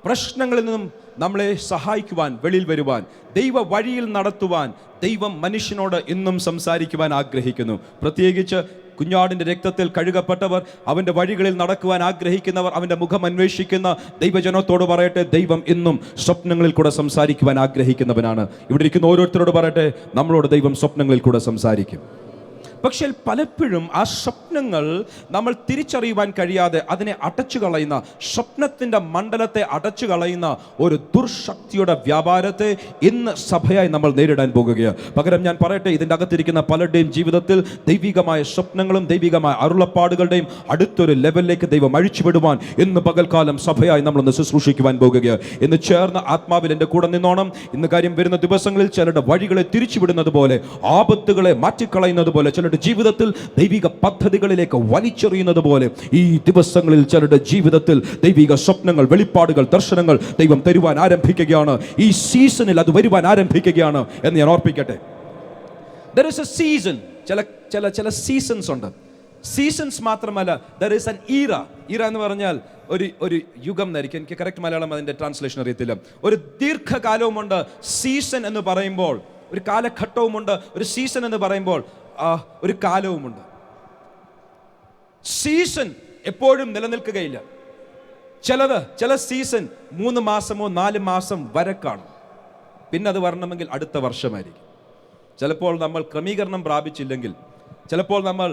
പ്രശ്നങ്ങളിൽ നിന്നും നമ്മളെ സഹായിക്കുവാൻ, വെളിയിൽ വരുവാൻ, ദൈവ വഴിയിൽ നടത്തുവാൻ ദൈവം മനുഷ്യനോട് ഇന്നും സംസാരിക്കുവാൻ ആഗ്രഹിക്കുന്നു. പ്രത്യേകിച്ച് കുഞ്ഞാടിന്റെ രക്തത്തിൽ കഴുകപ്പെട്ടവർ, അവന്റെ വഴികളിൽ നടക്കുവാൻ ആഗ്രഹിക്കുന്നവർ, അവന്റെ മുഖം അന്വേഷിക്കുന്ന ദൈവജനത്തോട് പറയട്ടെ, ദൈവം ഇന്നും സ്വപ്നങ്ങളിൽ കൂടെ സംസാരിക്കുവാൻ ആഗ്രഹിക്കുന്നവനാണ്. ഇവിടെ ഇരിക്കുന്ന ഓരോരുത്തരോട് പറയട്ടെ, നമ്മളോട് ദൈവം സ്വപ്നങ്ങളിൽ കൂടെ സംസാരിക്കും. പക്ഷേ പലപ്പോഴും ആ സ്വപ്നങ്ങൾ നമ്മൾ തിരിച്ചറിയുവാൻ കഴിയാതെ അതിനെ അടച്ചു കളയുന്ന, സ്വപ്നത്തിൻ്റെ മണ്ഡലത്തെ അടച്ചു കളയുന്ന ഒരു ദുർശക്തിയുടെ വ്യാപാരത്തെ ഇന്ന് സഭയായി നമ്മൾ നേരിടാൻ പോകുകയാണ്. പകരം ഞാൻ പറയട്ടെ, ഇതിൻ്റെ അകത്തിരിക്കുന്ന പലരുടെയും ജീവിതത്തിൽ ദൈവികമായ സ്വപ്നങ്ങളും ദൈവികമായ അരുളപ്പാടുകളുടെയും അടുത്തൊരു ലെവലിലേക്ക് ദൈവം അഴിച്ചുവിടുവാൻ ഇന്ന് പകൽക്കാലം സഭയായി നമ്മളൊന്ന് ശുശ്രൂഷിക്കുവാൻ പോകുകയാണ്. ഇന്ന് ചേർന്ന് ആത്മാവിൽ എൻ്റെ കൂടെ നിന്നോണം. ഇന്ന് കാര്യം വരുന്ന ദിവസങ്ങളിൽ ചിലരുടെ വഴികളെ തിരിച്ചുവിടുന്നത് പോലെ, ആപത്തുകളെ മാറ്റിക്കളയുന്നത് പോലെ, ചിലരുടെ ജീവിതത്തിൽ ദൈവിക പദ്ധതികളിലേക്ക് വലിച്ചെറിയുന്നത് പോലെ ഈ ദിവസങ്ങളിൽ ചിലരുടെ ജീവിതത്തിൽ ദൈവിക സ്വപ്നങ്ങൾ, വെളിപ്പാടുകൾ, ദർശനങ്ങൾ ദൈവം തരുവാൻ ആരംഭിക്കുകയാണ്. ഈ സീസണിൽ അത് വരുവാൻ ആരംഭിക്കുകയാണ് എന്ന് ഞാൻ ഓർപ്പിക്കട്ടെ. There is a season. ചില സീസൺസ് ഉണ്ട്. സീസൺസ് മാത്രമല്ല, there is an era. ഇറ എന്ന് പറഞ്ഞാൽ ഒരു യുഗം എന്നായിരിക്കും. എനിക്ക് കറക്റ്റ് മലയാളം അതിൻ്റെ ട്രാൻസ്ലേഷൻ അറിയത്തില്ല. ഒരു ദീർഘകാലവുമുണ്ട്. സീസൺ എന്ന് പറയുമ്പോൾ ഒരു കാലഘട്ടവുമുണ്ട്. ഒരു സീസൺ എന്ന് പറയുമ്പോൾ ഒരു കാലവുമുണ്ട്. സീസൺ എപ്പോഴും നിലനിൽക്കുകയില്ല. ചില സീസൺ 3 മാസമോ 4 മാസം വരെ കാണും. പിന്നെ അത് വരണമെങ്കിൽ അടുത്ത വർഷമായിരിക്കും. ചിലപ്പോൾ നമ്മൾ ക്രമീകരണം പ്രാപിച്ചില്ലെങ്കിൽ, ചിലപ്പോൾ നമ്മൾ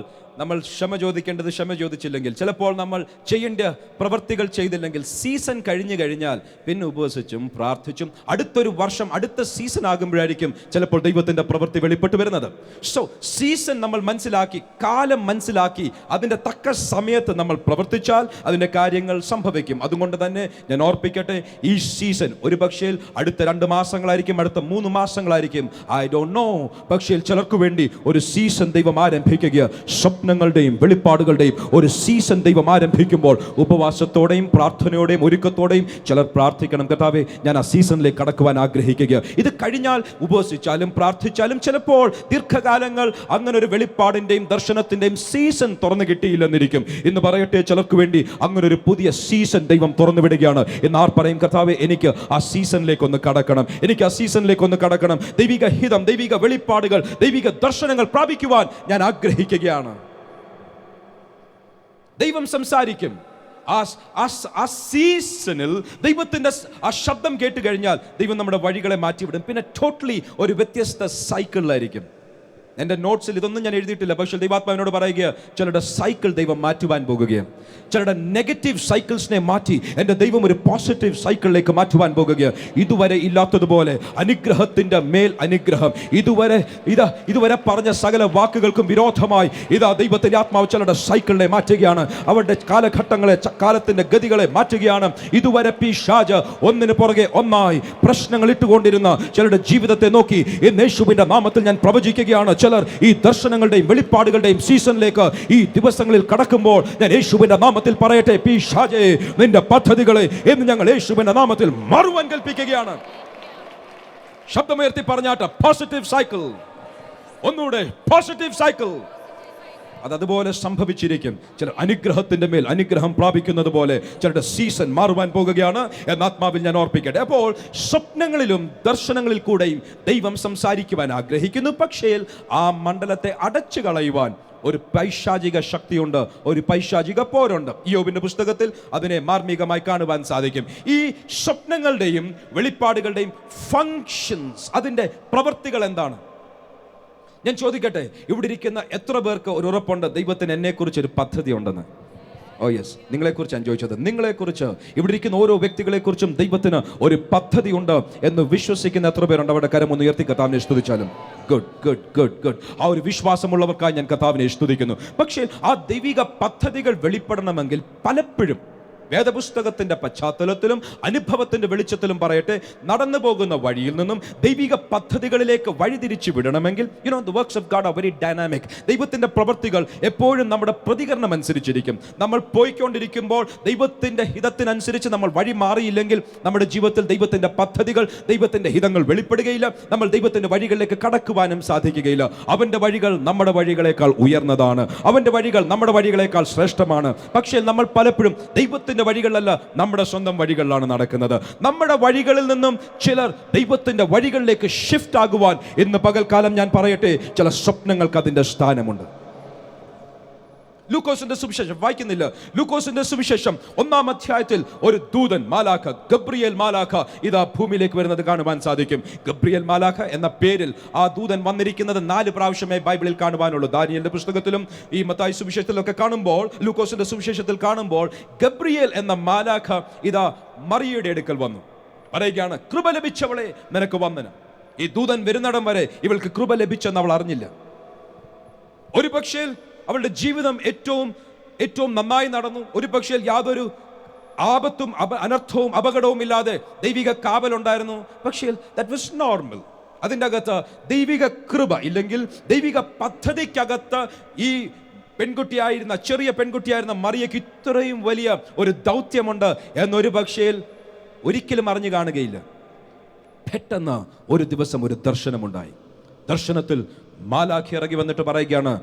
ക്ഷമ ചോദിക്കേണ്ടത് ക്ഷമ ചോദിച്ചില്ലെങ്കിൽ, ചിലപ്പോൾ നമ്മൾ ചെയ്യേണ്ട പ്രവൃത്തികൾ ചെയ്തില്ലെങ്കിൽ, സീസൺ കഴിഞ്ഞു കഴിഞ്ഞാൽ പിന്നെ ഉപവസിച്ചും പ്രാർത്ഥിച്ചും അടുത്തൊരു വർഷം, അടുത്ത സീസൺ ആകുമ്പോഴായിരിക്കും ചിലപ്പോൾ ദൈവത്തിൻ്റെ പ്രവൃത്തി വെളിപ്പെട്ട് വരുന്നത്. സോ സീസൺ നമ്മൾ മനസ്സിലാക്കി, കാലം മനസ്സിലാക്കി, അതിൻ്റെ തക്ക സമയത്ത് നമ്മൾ പ്രവർത്തിച്ചാൽ അതിൻ്റെ കാര്യങ്ങൾ സംഭവിക്കും. അതുകൊണ്ട് തന്നെ ഞാൻ ഓർപ്പിക്കട്ടെ, ഈ സീസൺ ഒരു പക്ഷേ അടുത്ത 2 മാസങ്ങളായിരിക്കും, അടുത്ത 3 മാസങ്ങളായിരിക്കും, ഐ ഡോണ്ട് നോ. പക്ഷേ ചിലർക്ക് വേണ്ടി ഒരു സീസൺ ദൈവം ആരംഭിക്കുക. സ്വപ്നങ്ങളുടെയും വെളിപ്പാടുകളുടെയും ഒരു സീസൺ ദൈവം ആരംഭിക്കുമ്പോൾ ഉപവാസത്തോടെയും പ്രാർത്ഥനയോടെയും ഒരുക്കത്തോടെയും ചിലർ പ്രാർത്ഥിക്കണം, കർത്താവേ ഞാൻ ആ സീസണിലേക്ക് കടക്കുവാൻ ആഗ്രഹിക്കുക. ഇത് കഴിഞ്ഞാൽ ഉപവസിച്ചാലും പ്രാർത്ഥിച്ചാലും ചിലപ്പോൾ ദീർഘകാലങ്ങൾ അങ്ങനെ ഒരു വെളിപ്പാടിൻ്റെയും ദർശനത്തിൻ്റെയും സീസൺ തുറന്നു കിട്ടിയില്ലെന്നിരിക്കും. ഇന്ന് പറയട്ടെ, ചിലർക്ക് വേണ്ടി അങ്ങനെ ഒരു പുതിയ സീസൺ ദൈവം തുറന്നു വിടുകയാണ്. എന്ന് ആർ പറയും, കർത്താവേ എനിക്ക് ആ സീസണിലേക്കൊന്ന് കടക്കണം, എനിക്ക് ആ സീസണിലേക്കൊന്ന് കടക്കണം. ദൈവിക ഹിതം, ദൈവിക വെളിപ്പാടുകൾ, ദൈവിക ദർശനങ്ങൾ പ്രാപിക്കുവാൻ ഞാൻ ആഗ്രഹിക്കുകയാണ്. ദൈവം സംസാരിക്കും. ആ സീസണിൽ ദൈവത്തിൻ്റെ ആ ശബ്ദം കേട്ട് കഴിഞ്ഞാൽ ദൈവം നമ്മുടെ വഴികളെ മാറ്റിവിടും. പിന്നെ ടോട്ടലി ഒരു വ്യത്യസ്ത സൈക്കിളിലായിരിക്കും. എൻ്റെ നോട്ട്സിൽ ഇതൊന്നും ഞാൻ എഴുതിയിട്ടില്ല, പക്ഷേ ദൈവാത്മാവിനോട് പറയുക, ചിലരുടെ സൈക്കിൾ ദൈവം മാറ്റുവാൻ പോകുകയാണ്. ചിലരുടെ നെഗറ്റീവ് സൈക്കിൾസിനെ മാറ്റി എൻ്റെ ദൈവം ഒരു പോസിറ്റീവ് സൈക്കിളിലേക്ക് മാറ്റുവാൻ പോകുകയാണ്. ഇതുവരെ ഇല്ലാത്തതുപോലെ അനുഗ്രഹത്തിൻ്റെ മേൽ അനുഗ്രഹം. ഇതുവരെ പറഞ്ഞ സകല വാക്കുകൾക്കും വിരോധമായി ദൈവത്തിൻ്റെ ആത്മാവ് ചിലരുടെ സൈക്കിളിനെ മാറ്റുകയാണ്. അവരുടെ കാലഘട്ടങ്ങളെ, കാലത്തിൻ്റെ ഗതികളെ മാറ്റുകയാണ്. ഇതുവരെ പിശാച് ഒന്നിന് പുറകെ ഒന്നായി പ്രശ്നങ്ങൾ ഇട്ടുകൊണ്ടിരുന്ന ചിലരുടെ ജീവിതത്തെ നോക്കി ഇന്ന് യേശുവിൻ്റെ നാമത്തിൽ ഞാൻ പ്രവചിക്കുകയാണ്, ചിലർ ഈ ദർശനങ്ങളുടെയും വെളിപ്പാടുകളുടെയും സീസണിലേക്ക് ഈ ദിവസങ്ങളിൽ കടക്കുമ്പോൾ ഞാൻ യേശുവിന്റെ നാമത്തിൽ പറയട്ടെ, പിശാചേ, നിന്റെ പദ്ധതികളെ എന്ന് ഞങ്ങൾ യേശുവിന്റെ നാമത്തിൽ മാറുവാൻ കൽപ്പിക്കുകയാണ്. ശബ്ദമുയർത്തി പറഞ്ഞാട്ട് പോസിറ്റീവ് സൈക്കിൾ, ഒന്നുകൂടെ പോസിറ്റീവ് സൈക്കിൾ. അതുപോലെ സംഭവിച്ചിരിക്കും. ചില അനുഗ്രഹത്തിന്റെ മേൽ അനുഗ്രഹം പ്രാപിക്കുന്നത് പോലെ ചിലരുടെ സീസൺ മാറുവാൻ പോകുകയാണ് എന്ന ആത്മാവിൽ ഞാൻ ഓർപ്പിക്കട്ടെ. അപ്പോൾ സ്വപ്നങ്ങളിലും ദർശനങ്ങളിൽ കൂടെയും ദൈവം സംസാരിക്കുവാൻ ആഗ്രഹിക്കുന്നു. പക്ഷേ ആ മണ്ഡലത്തെ അടച്ചു കളയുവാൻ ഒരു പൈശാചിക ശക്തിയുണ്ട്, ഒരു പൈശാചിക പോരുണ്ട്. യോബിന്റെ പുസ്തകത്തിൽ അതിനെ മാർമികമായി കാണുവാൻ സാധിക്കും. ഈ സ്വപ്നങ്ങളുടെയും വെളിപ്പാടുകളുടെയും ഫങ്ഷൻസ്, അതിൻ്റെ പ്രവൃത്തികൾ എന്താണ്? ഞാൻ ചോദിക്കട്ടെ, ഇവിടെ ഇരിക്കുന്ന എത്ര പേർക്ക് ഒരു ഉറപ്പുണ്ട് ദൈവത്തിന് എന്നെക്കുറിച്ച് ഒരു പദ്ധതി ഉണ്ടെന്ന്? ഓ യെസ്, നിങ്ങളെക്കുറിച്ച് ഞാൻ ചോദിച്ചത്. നിങ്ങളെക്കുറിച്ച്, ഇവിടെ ഇരിക്കുന്ന ഓരോ വ്യക്തികളെക്കുറിച്ചും ദൈവത്തിന് ഒരു പദ്ധതി ഉണ്ട് എന്ന് വിശ്വസിക്കുന്ന എത്ര പേരുണ്ട്? അവിടെ കരമൊന്ന് ഉയർത്തി കർത്താവിനെ സ്തുതിച്ചാലും. Good good good good. ആ ഒരു വിശ്വാസമുള്ളവർക്കായി ഞാൻ കർത്താവിനെ സ്തുതിക്കുന്നു. പക്ഷേ ആ ദൈവിക പദ്ധതികൾ വെളിപ്പെടണമെങ്കിൽ പലപ്പോഴും വേദപുസ്തകത്തിന്റെ പശ്ചാത്തലത്തിലും അനുഭവത്തിന്റെ വെളിച്ചത്തിലും പറയട്ടെ, നടന്നു പോകുന്ന വഴിയിൽ നിന്നും ദൈവിക പദ്ധതികളിലേക്ക് വഴിതിരിച്ചു വിടണമെങ്കിൽ the works of God are very dynamic. ദൈവത്തിന്റെ പ്രവൃത്തികൾ എപ്പോഴും നമ്മുടെ പ്രതികരണം അനുസരിച്ചിരിക്കും. നമ്മൾ പോയിക്കൊണ്ടിരിക്കുമ്പോൾ ദൈവത്തിന്റെ ഹിതത്തിനനുസരിച്ച് നമ്മൾ വഴി മാറിയില്ലെങ്കിൽ നമ്മുടെ ജീവിതത്തിൽ ദൈവത്തിന്റെ പദ്ധതികൾ, ദൈവത്തിന്റെ ഹിതങ്ങൾ വെളിപ്പെടുകയില്ല. നമ്മൾ ദൈവത്തിന്റെ വഴികളിലേക്ക് കടക്കുവാനും സാധിക്കുകയില്ല. അവന്റെ വഴികൾ നമ്മുടെ വഴികളെക്കാൾ ഉയർന്നതാണ്. അവന്റെ വഴികൾ നമ്മുടെ വഴികളെക്കാൾ ശ്രേഷ്ഠമാണ്. പക്ഷേ നമ്മൾ പലപ്പോഴും ദൈവത്തിന്റെ വഴികളല്ല, നമ്മുടെ സ്വന്തം വഴികളിലാണ് നടക്കുന്നത്. നമ്മുടെ വഴികളിൽ നിന്നും ചിലർ ദൈവത്തിന്റെ വഴികളിലേക്ക് ഷിഫ്റ്റ് ആകുവാൻ ഇന്ന് പകൽക്കാലം ഞാൻ പറയട്ടെ, ചില സ്വപ്നങ്ങൾക്ക് അതിന്റെ സ്ഥാനമുണ്ട്. ലൂക്കോസിന്റെ സുവിശേഷം വായിക്കുന്നില്ല. ലൂക്കോസിന്റെ സുവിശേഷം 1-ാം അധ്യായത്തിൽ ഒരു ദൂതൻ മാലാഖ, ഗബ്രിയേൽ മാലാഖ ഭൂമിയിലേക്ക് വരുന്നത് കാണുവാൻ സാധിക്കും. ഗബ്രിയേൽ മാലാഖ എന്ന പേരിൽ ആ ദൂതൻ വന്നിരിക്കുന്നത് 4 പ്രാവശ്യമേ ബൈബിളിൽ കാണുവാനുള്ളൂ. ദാനിയേലിന്റെ പുസ്തകത്തിലും ഈ മത്തായി സുവിശേഷത്തിലൊക്കെ കാണുമ്പോൾ, ലൂക്കോസിന്റെ സുവിശേഷത്തിൽ കാണുമ്പോൾ ഗബ്രിയേൽ എന്ന മാലാഖ മറിയയുടെ അടുക്കൽ വന്നു പറയുകയാണ്, കൃപ ലഭിച്ചവളെ നിനക്ക് വന്ദനം. ഈ ദൂതൻ വരുന്നിടം വരെ ഇവൾക്ക് കൃപ ലഭിച്ചെന്ന് അവൾ അറിഞ്ഞില്ല. ഒരു പക്ഷേ അവളുടെ ജീവിതം ഏറ്റവും നന്നായി നടന്നു. ഒരു പക്ഷേ യാതൊരു ആപത്തും അനർത്ഥവും അപകടവും ഇല്ലാതെ ദൈവിക കാവലുണ്ടായിരുന്നു. പക്ഷേ that was normal. അതിൻ്റെ അകത്ത് ദൈവിക കൃപ ഇല്ലെങ്കിൽ ദൈവിക പദ്ധതിക്കകത്ത് ഈ പെൺകുട്ടിയായിരുന്ന, ചെറിയ പെൺകുട്ടിയായിരുന്ന മറിയയ്ക്ക് ഇത്രയും വലിയ ഒരു ദൗത്യമുണ്ട് എന്നൊരു പക്ഷേ ഒരിക്കലും അറിഞ്ഞു കാണുകയില്ല. പെട്ടെന്ന് ഒരു ദിവസം ഒരു ദർശനമുണ്ടായി. ദർശനത്തിൽ മാലാഖി ഇറങ്ങി വന്നിട്ട് പറയുകയാണ്,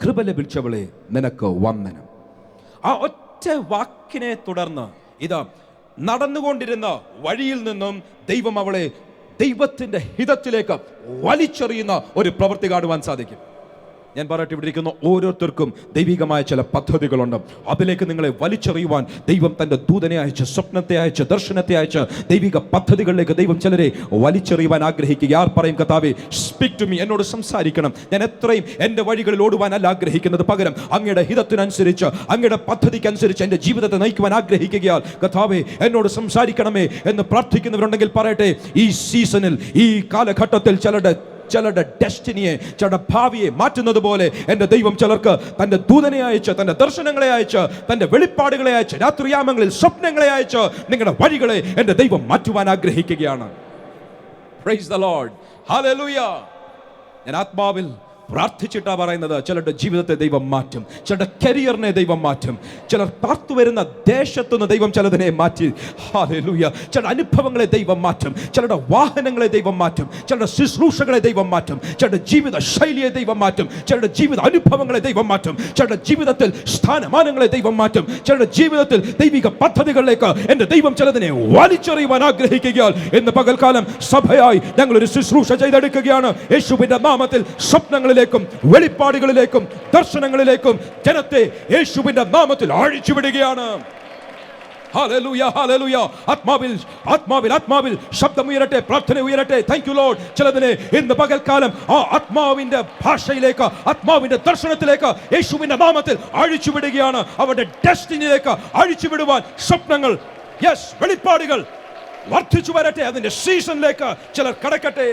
കൃപ ലഭിച്ചവളെ നിനക്ക് വന്ദനം. ആ ഒറ്റ വാക്കിനെ തുടർന്ന് നടന്നുകൊണ്ടിരുന്ന വഴിയിൽ നിന്നും ദൈവം അവളെ ദൈവത്തിന്റെ ഹിതത്തിലേക്ക് വലിച്ചെറിയുന്ന ഒരു പ്രവൃത്തി കാണുവാൻ സാധിക്കും. ഞാൻ പറയട്ടെ, ഇവിടെ ഇരിക്കുന്ന ഓരോരുത്തർക്കും ദൈവികമായ ചില പദ്ധതികളുണ്ട്. അതിലേക്ക് നിങ്ങളെ വലിച്ചെറിയുവാൻ ദൈവം തൻ്റെ ദൂതനെ അയച്ച്, സ്വപ്നത്തെ അയച്ച്, ദർശനത്തെ അയച്ച് ദൈവിക പദ്ധതികളിലേക്ക് ദൈവം ചിലരെ വലിച്ചെറിയുവാൻ ആഗ്രഹിക്കുക. ആർ പറയും, കർത്താവേ സ്പീക്ക് ടു മീ, എന്നോട് സംസാരിക്കണം. ഞാൻ എത്രയും എൻ്റെ വഴികളിൽ ഓടുവാനല്ല ആഗ്രഹിക്കുന്നത്, പകരം അങ്ങയുടെ ഹിതത്തിനനുസരിച്ച്, അങ്ങയുടെ പദ്ധതിക്കനുസരിച്ച് എൻ്റെ ജീവിതത്തെ നയിക്കുവാൻ ആഗ്രഹിക്കുകയാൽ കർത്താവേ എന്നോട് സംസാരിക്കണമേ എന്ന് പ്രാർത്ഥിക്കുന്നവരുണ്ടെങ്കിൽ പറയട്ടെ, ഈ സീസണിൽ, ഈ കാലഘട്ടത്തിൽ ചിലരുടെ ഡെസ്റ്റിനിയെ, ചിലരുടെ ഭാവിയെ മാറ്റുന്നത് പോലെ എൻ്റെ ദൈവം ചിലർക്ക് തൻ്റെ ദൂതനെ അയച്ച്, തൻ്റെ ദർശനങ്ങളെ അയച്ച്, തൻ്റെ വെളിപ്പാടുകളെ അയച്ച്, രാത്രിയാമങ്ങളിൽ സ്വപ്നങ്ങളെ അയച്ച് നിങ്ങളുടെ വഴികളെ എൻ്റെ ദൈവം മാറ്റുവാൻ ആഗ്രഹിക്കുകയാണ്. Price the Lord, hallelujah. ഞാൻ ആത്മാവിൽ പ്രാർത്ഥിച്ചിട്ടാ പറയുന്നത്, ചിലരുടെ ജീവിതത്തെ ദൈവം മാറ്റും, ചിലരുടെ കരിയറിനെ ദൈവം മാറ്റും, ചിലർ പാർത്തു വരുന്ന ദേശത്തുനിന്ന് ദൈവം ചിലതിനെ മാറ്റി. ഹല്ലേലൂയ. ചില അനുഭവങ്ങളെ ദൈവം മാറ്റും, ചിലരുടെ വാഹനങ്ങളെ ദൈവം മാറ്റും, ചിലരുടെ ശുശ്രൂഷകളെ ദൈവം മാറ്റും, ചിലരുടെ ജീവിത ശൈലിയെ ദൈവം മാറ്റും, ചിലരുടെ ജീവിത അനുഭവങ്ങളെ ദൈവം മാറ്റും, ചിലരുടെ ജീവിതത്തിൽ സ്ഥാനമാനങ്ങളെ ദൈവം മാറ്റും, ചിലരുടെ ജീവിതത്തിൽ ദൈവിക പദ്ധതികളിലേക്ക് എൻ്റെ ദൈവം ചിലതിനെ വലിച്ചെറിയുവാൻ ആഗ്രഹിക്കുകയാൽ ഇന്ന് പകൽക്കാലം സഭയായി ഞങ്ങൾ ഒരു ശുശ്രൂഷ ചെയ്തെടുക്കുകയാണ്. യേശുവിന്റെ നാമത്തിൽ സ്വപ്നങ്ങളിലേക്കും വെളിപ്പാടുകളിലേക്കും ദർശനങ്ങളിലേക്കും ജനത്തെ യേശുവിന്റെ നാമത്തിൽ അഴിച്ചുവിടുകയാണ്. Hallelujah hallelujah. ആത്മാവിൽ ആത്മാവിൽ ആത്മാവിൽ ശബ്ദം ഉയരട്ടെ, പ്രാർത്ഥന ഉയരട്ടെ. Thank you Lord. ചിലതിനെ ഇന്ന് പകൽക്കാലം ആ ആത്മാവിന്റെ ഭാഷയിലേക്ക്, ആത്മാവിന്റെ ദർശനത്തിലേക്ക് യേശുവിന്റെ നാമത്തിൽ അഴിച്ചുവിടുകയാണ്. അവരുടെ ഡെസ്റ്റിനിയിലേക്ക് അഴിച്ചുവിടുവാൻ സ്വപ്നങ്ങൾ, യെസ്, വെളിപ്പാടുകൾ വർദ്ധിച്ചു വരട്ടെ. അതിന്റെ സീസണിലേക്ക് ചിലർ കടക്കട്ടെ.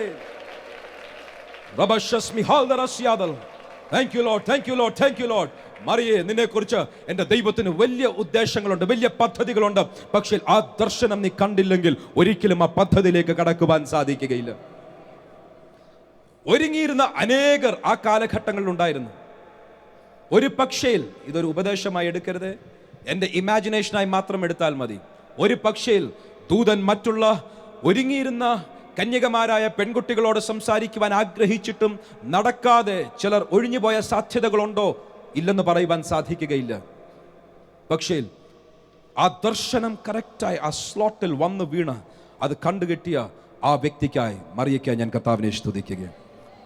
Thank you Lord, thank you Lord, thank you lord. മറിയേ, നിന്നെ കുറിച്ച് എൻ്റെ ദൈവത്തിന് വലിയ ഉദ്ദേശങ്ങളുണ്ട്, വലിയ പദ്ധതികളുണ്ട്. പക്ഷേ ആ ദർശനം നീ കണ്ടില്ലെങ്കിൽ ഒരിക്കലും ആ പദ്ധതിയിലേക്ക് കടക്കുവാൻ സാധിക്കുകയില്ല. ഒരുങ്ങിയിരുന്ന അനേകർ ആ കാലഘട്ടങ്ങളിൽ ഉണ്ടായിരുന്നു. ഒരു പക്ഷേ, ഇതൊരു ഉപദേശമായി എടുക്കരുത്, എൻ്റെ ഇമാജിനേഷനായി മാത്രം എടുത്താൽ മതി. ഒരു പക്ഷേ ദൂതൻ മറ്റുള്ള ഒരുങ്ങിയിരുന്ന കന്യകമാരായ പെൺകുട്ടികളോട് സംസാരിക്കുവാൻ ആഗ്രഹിച്ചിട്ടും നടക്കാതെ ചിലർ ഒഴിഞ്ഞുപോയ സാധ്യതകളുണ്ടോ? ഇല്ലെന്ന് പറയുവാൻ സാധിക്കുകയില്ല. പക്ഷേ ആ ദർശനം കറക്റ്റായി ആ സ്ലോട്ടിൽ വന്ന് വീണ് അത് കണ്ടുകെട്ടിയ ആ വ്യക്തിക്കായി, മറിയയ്ക്കായി ഞാൻ കർത്താവിനെ സ്തുതിക്കുകയാണ്.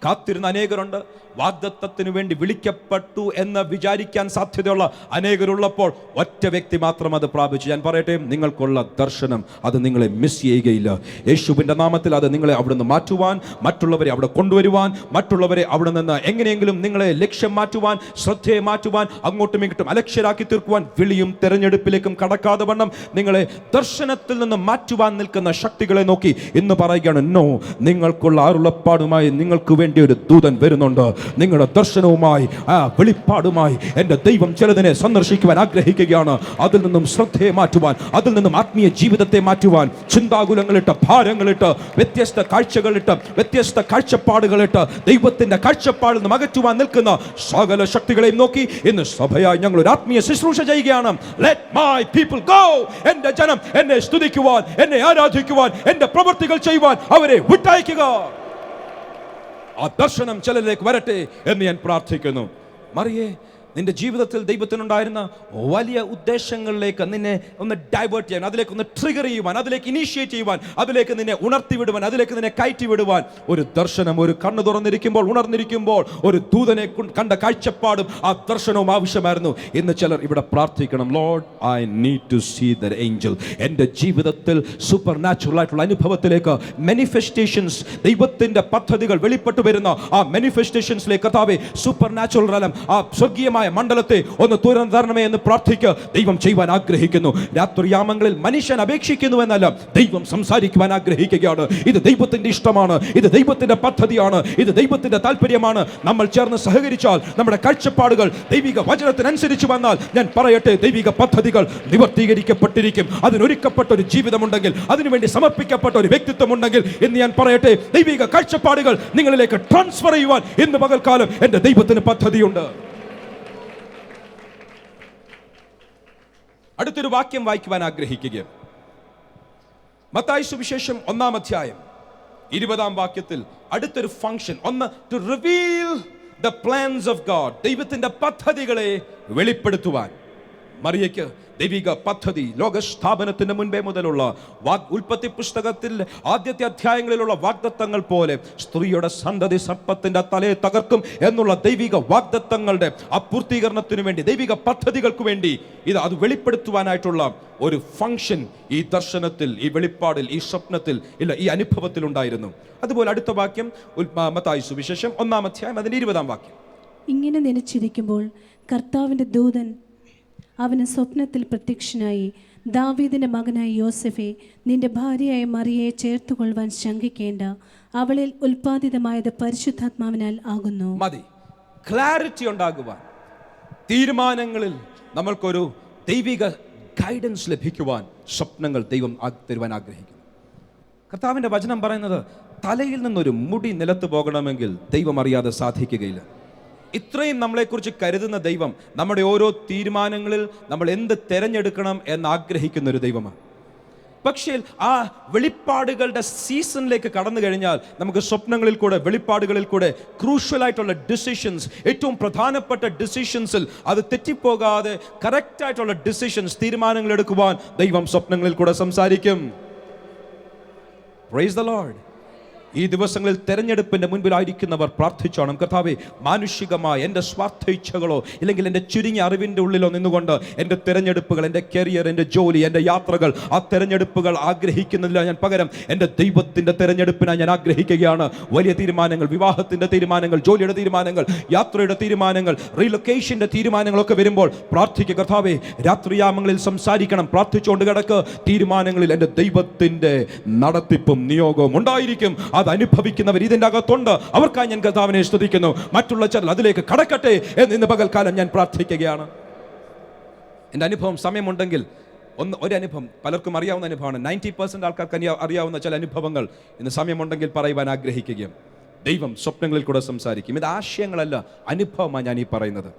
കാത്തിരുന്ന അനേകരുണ്ട്. വാഗ്ദത്തത്തിന് വേണ്ടി വിളിക്കപ്പെട്ടു എന്ന് വിചാരിക്കാൻ സാധ്യതയുള്ള അനേകരുള്ളപ്പോൾ ഒറ്റ വ്യക്തി മാത്രം അത് പ്രാപിച്ചു. ഞാൻ പറയട്ടെ, നിങ്ങൾക്കുള്ള ദർശനം അത് നിങ്ങളെ മിസ് ചെയ്യുകയില്ല. യേശുവിൻ്റെ നാമത്തിൽ അത് നിങ്ങളെ അവിടെ നിന്ന് മാറ്റുവാൻ, മറ്റുള്ളവരെ അവിടെ കൊണ്ടുവരുവാൻ, മറ്റുള്ളവരെ അവിടെ നിന്ന് എങ്ങനെയെങ്കിലും നിങ്ങളെ ലക്ഷ്യം മാറ്റുവാൻ, ശ്രദ്ധയെ മാറ്റുവാൻ, അങ്ങോട്ടും ഇങ്ങോട്ടും അലക്ഷ്യരാക്കി തീർക്കുവാൻ, വിളിയും തെരഞ്ഞെടുപ്പിലേക്കും കടക്കാതെ വണ്ണം നിങ്ങളെ ദർശനത്തിൽ നിന്ന് മാറ്റുവാൻ നിൽക്കുന്ന ശക്തികളെ നോക്കി ഇന്ന് പറയുകയാണ്, നോ, നിങ്ങൾക്കുള്ള അരുളപ്പാടുമായി നിങ്ങൾക്ക് വേണ്ടി ഒരു ദൂതൻ വരുന്നുണ്ട്. നിങ്ങളുടെ ദർശനവുമായി, ആ വെളിപ്പാടുമായി എൻ്റെ ദൈവം ചിലതിനെ സന്ദർശിക്കുവാൻ ആഗ്രഹിക്കുകയാണ്. അതിൽ നിന്നും ശ്രദ്ധയെ മാറ്റുവാൻ, അതിൽ നിന്നും ആത്മീയ ജീവിതത്തെ മാറ്റുവാൻ, ചിന്താകുലങ്ങളിട്ട്, ഭാരങ്ങളിട്ട്, വ്യത്യസ്ത കാഴ്ചകളിട്ട്, വ്യത്യസ്ത കാഴ്ചപ്പാടുകളിട്ട് ദൈവത്തിന്റെ കാഴ്ചപ്പാടിൽ നിന്ന് അകറ്റുവാൻ നിൽക്കുന്ന സകല ശക്തികളെയും നോക്കി ഇന്ന് സഭയായി ഞങ്ങൾ ഒരു ആത്മീയ ശുശ്രൂഷ ചെയ്യുകയാണ്. Let my people go. എൻ്റെ ജനം എന്നെ സ്തുതിക്കുവാൻ, എന്നെ ആരാധിക്കുവാൻ, എൻ്റെ പ്രവൃത്തികൾ ചെയ്യുവാൻ അവരെ വിട്ടയക്കുക. ആ ദർശനം ചിലരിലേക്ക് വരട്ടെ എന്ന് ഞാൻ പ്രാർത്ഥിക്കുന്നു. മറിയേ, നിന്റെ ജീവിതത്തിൽ ദൈവത്തിനുണ്ടായിരുന്ന വലിയ ഉദ്ദേശങ്ങളിലേക്ക് നിന്നെ ഒന്ന് ഡൈവേർട്ട് ചെയ്യാൻ, അതിലേക്ക് ഒന്ന് ട്രിഗർ ചെയ്യുവാൻ, അതിലേക്ക് ഇനീഷ്യേറ്റ് ചെയ്യുവാൻ, അതിലേക്ക് നിന്നെ ഉണർത്തിവിടുവാൻ, അതിലേക്ക് നിന്നെ കയറ്റിവിടുവാൻ ഒരു ദർശനം, ഒരു കണ്ണ് തുറന്നിരിക്കുമ്പോൾ, ഉണർന്നിരിക്കുമ്പോൾ ഒരു ദൂതനെ കണ്ട കാഴ്ചപ്പാടും ആ ദർശനവും ആവശ്യമായിരുന്നു. ഇന്ന് ചിലർ ഇവിടെ പ്രാർത്ഥിക്കണം, lord, I need to see the angel. എൻ്റെ ജീവിതത്തിൽ സൂപ്പർ നാച്ചുറൽ ആയിട്ടുള്ള അനുഭവത്തിലേക്ക്, മാനിഫെസ്റ്റേഷൻസ്, ദൈവത്തിൻ്റെ പദ്ധതികൾ വെളിപ്പെട്ടു വരുന്ന ആ മാനിഫെസ്റ്റേഷൻസിലേക്ക് കർത്താവേ, സൂപ്പർ നാച്ചുറൽ റലം, ആ സ്വർഗീയമായ മണ്ഡലത്തെ ഒന്ന് തുറന്നരണമേ എന്ന് പ്രാർത്ഥിക്കുക. ദൈവം ചെയ്യുവാൻ ആഗ്രഹിക്കുന്നു. രാത്രിയാമങ്ങളിൽ മനുഷ്യൻ അപേക്ഷിക്കുന്നു എന്നല്ല, ദൈവം സംസാരിക്കുവാൻ ആഗ്രഹിക്കുകയാണ്. ഇത് ദൈവത്തിന്റെ ഇഷ്ടമാണ്, ഇത് ദൈവത്തിന്റെ പദ്ധതിയാണ്, ഇത് ദൈവത്തിന്റെ താല്പര്യമാണ്. നമ്മൾ ചേർന്ന് സഹകരിച്ചാൽ, നമ്മുടെ കാഴ്ചപ്പാടുകൾ ദൈവിക വചനത്തിനനുസരിച്ച് വന്നാൽ, ഞാൻ പറയട്ടെ, ദൈവിക പദ്ധതികൾ നിവർത്തീകരിക്കപ്പെട്ടിരിക്കും. അതിനൊരുക്കപ്പെട്ട ഒരു ജീവിതമുണ്ടെങ്കിൽ, അതിനുവേണ്ടി സമർപ്പിക്കപ്പെട്ട ഒരു വ്യക്തിത്വം ഉണ്ടെങ്കിൽ, എന്ന് ഞാൻ പറയട്ടെ, ദൈവിക കാഴ്ചപ്പാടുകൾ നിങ്ങളിലേക്ക് ട്രാൻസ്ഫർ ചെയ്യുവാൻ ഇന്ന് പകൽക്കാലം എൻ്റെ ദൈവത്തിന് പദ്ധതിയുണ്ട്. അടുത്തൊരു വാക്യം വായിക്കുവാൻ ആഗ്രഹിക്കുക. മത്തായി സുവിശേഷം 1-ാം അധ്യായം 20-ാം വാക്യത്തിൽ അടുത്തൊരു ഫംഗ്ഷൻ, ഒന്ന്, to reveal the plans of God, ദൈവത്തിന്റെ പദ്ധതികളെ വെളിപ്പെടുത്തുവാൻ. മറിയയ്ക്ക് ദൈവിക പദ്ധതി ലോകസ്ഥാപനത്തിന് മുൻപേ മുതലുള്ള ഉൽപ്പത്തി പുസ്തകത്തിൽ ആദ്യത്തെ അധ്യായങ്ങളിലുള്ള വാഗ്ദത്തങ്ങൾ പോലെ സ്ത്രീയുടെ സന്തതി സർപ്പത്തിന്റെ തലയെ തകർക്കും എന്നുള്ള ദൈവിക വാഗ്ദത്തങ്ങളുടെ ആ പൂർത്തീകരണത്തിന് വേണ്ടി, ദൈവിക പദ്ധതികൾക്ക് വേണ്ടി അത് വെളിപ്പെടുത്തുവാനായിട്ടുള്ള ഒരു ഫംഗ്ഷൻ ഈ ദർശനത്തിൽ, ഈ വെളിപ്പാടിൽ, ഈ സ്വപ്നത്തിൽ, ഇല്ല, ഈ അനുഭവത്തിൽ ഉണ്ടായിരുന്നു. അതുപോലെ അടുത്ത വാക്യം മത്തായി സുവിശേഷം 1-ാം അധ്യായം അതിന്റെ 20-ാം വാക്യം. ഇങ്ങനെ നനച്ചിരിക്കുമ്പോൾ കർത്താവിന്റെ ദൂതൻ അവന് സ്വപ്നത്തിൽ പ്രത്യക്ഷനായി, ദാവീദിന്റെ മകനായ യോസഫേ, നിന്റെ ഭാര്യയായ മറിയയെ ചേർത്തുകൊള്ളുവാൻ ശങ്കിക്കേണ്ട, അവളിൽ ഉൽപ്പാദിതമായത് പരിശുദ്ധാത്മാവിനാൽ ആകുന്നു. മതി. ക്ലാരിറ്റി ഉണ്ടാകുവാൻ, തീരുമാനങ്ങളിൽ നമ്മൾക്കൊരു ദൈവിക ഗൈഡൻസ് ലഭിക്കുവാൻ സ്വപ്നങ്ങൾ ദൈവം തരുവാൻ ആഗ്രഹിക്കുന്നു. കർത്താവിന്റെ വചനം പറയുന്നത്, തലയിൽ നിന്നൊരു മുടി നിലത്ത് പോകണമെങ്കിൽ ദൈവം അറിയാതെ സാധിക്കുകയില്ല. ഇത്രയും നമ്മളെക്കുറിച്ച് കരുതുന്ന ദൈവം നമ്മുടെ ഓരോ തീരുമാനങ്ങളിൽ നമ്മൾ എന്ത് തിരഞ്ഞെടുക്കണം എന്ന് ആഗ്രഹിക്കുന്ന ഒരു ദൈവമാണ്. പക്ഷേ ആ വെളിപ്പാടുകളുടെ സീസണിലേക്ക് കടന്നു കഴിഞ്ഞാൽ നമുക്ക് സ്വപ്നങ്ങളിൽ കൂടെ, വെളിപ്പാടുകളിൽ കൂടെ ക്രൂഷ്യലായിട്ടുള്ള ഡിസിഷൻസ്, ഏറ്റവും പ്രധാനപ്പെട്ട ഡിസിഷൻസിൽ അത് തെറ്റിപ്പോകാതെ കറക്റ്റായിട്ടുള്ള ഡിസിഷൻസ്, തീരുമാനങ്ങൾ എടുക്കുവാൻ ദൈവം സ്വപ്നങ്ങളിൽ കൂടെ സംസാരിക്കും. Price the Lord. ഈ ദിവസങ്ങളിൽ തെരഞ്ഞെടുപ്പിൻ്റെ മുൻപിലായിരിക്കുന്നവർ പ്രാർത്ഥിച്ചോണം. കർത്താവേ, മാനുഷികമായ എൻ്റെ സ്വാർത്ഥയിച്ഛകളോ ഇല്ലെങ്കിൽ എൻ്റെ ചുരുങ്ങിയ അറിവിൻ്റെ ഉള്ളിലോ നിന്നുകൊണ്ട് എൻ്റെ തെരഞ്ഞെടുപ്പുകൾ, എൻ്റെ കരിയർ, എൻ്റെ ജോലി, എൻ്റെ യാത്രകൾ, ആ തെരഞ്ഞെടുപ്പുകൾ ആഗ്രഹിക്കുന്നില്ല ഞാൻ. പകരം എൻ്റെ ദൈവത്തിൻ്റെ തെരഞ്ഞെടുപ്പിനായി ഞാൻ ആഗ്രഹിക്കുകയാണ്. വലിയ തീരുമാനങ്ങൾ, വിവാഹത്തിൻ്റെ തീരുമാനങ്ങൾ, ജോലിയുടെ തീരുമാനങ്ങൾ, യാത്രയുടെ തീരുമാനങ്ങൾ, റീലൊക്കേഷൻ്റെ തീരുമാനങ്ങളൊക്കെ വരുമ്പോൾ പ്രാർത്ഥിക്കുക. കർത്താവേ, രാത്രിയാമങ്ങളിൽ സംസാരിക്കണം, പ്രാർത്ഥിച്ചുകൊണ്ട് കിടക്ക്. തീരുമാനങ്ങളിൽ എൻ്റെ ദൈവത്തിൻ്റെ നടത്തിപ്പും നിയോഗവും ഉണ്ടായിരിക്കും. അത് അനുഭവിക്കുന്നവർ ഇതിൻ്റെ അകത്തുണ്ട്. അവർക്കായി ഞാൻ കർത്താവിനെ സ്തുതിക്കുന്നു. മറ്റുള്ള ചിലർ അതിലേക്ക് കടക്കട്ടെ എന്ന് ഇന്ന് പകൽക്കാലം ഞാൻ പ്രാർത്ഥിക്കുകയാണ്. എൻ്റെ അനുഭവം സമയമുണ്ടെങ്കിൽ ഒരു അനുഭവം പലർക്കും അറിയാവുന്ന അനുഭവമാണ്. 90% ആൾക്കാർക്ക് അറിയാവുന്ന ചില അനുഭവങ്ങൾ ഇന്ന് സമയമുണ്ടെങ്കിൽ പറയുവാൻ ആഗ്രഹിക്കുകയും. ദൈവം സ്വപ്നങ്ങളിൽ കൂടെ സംസാരിക്കും. ഇത് ആശയങ്ങളല്ല, അനുഭവമാണ് ഞാൻ ഈ പറയുന്നത്.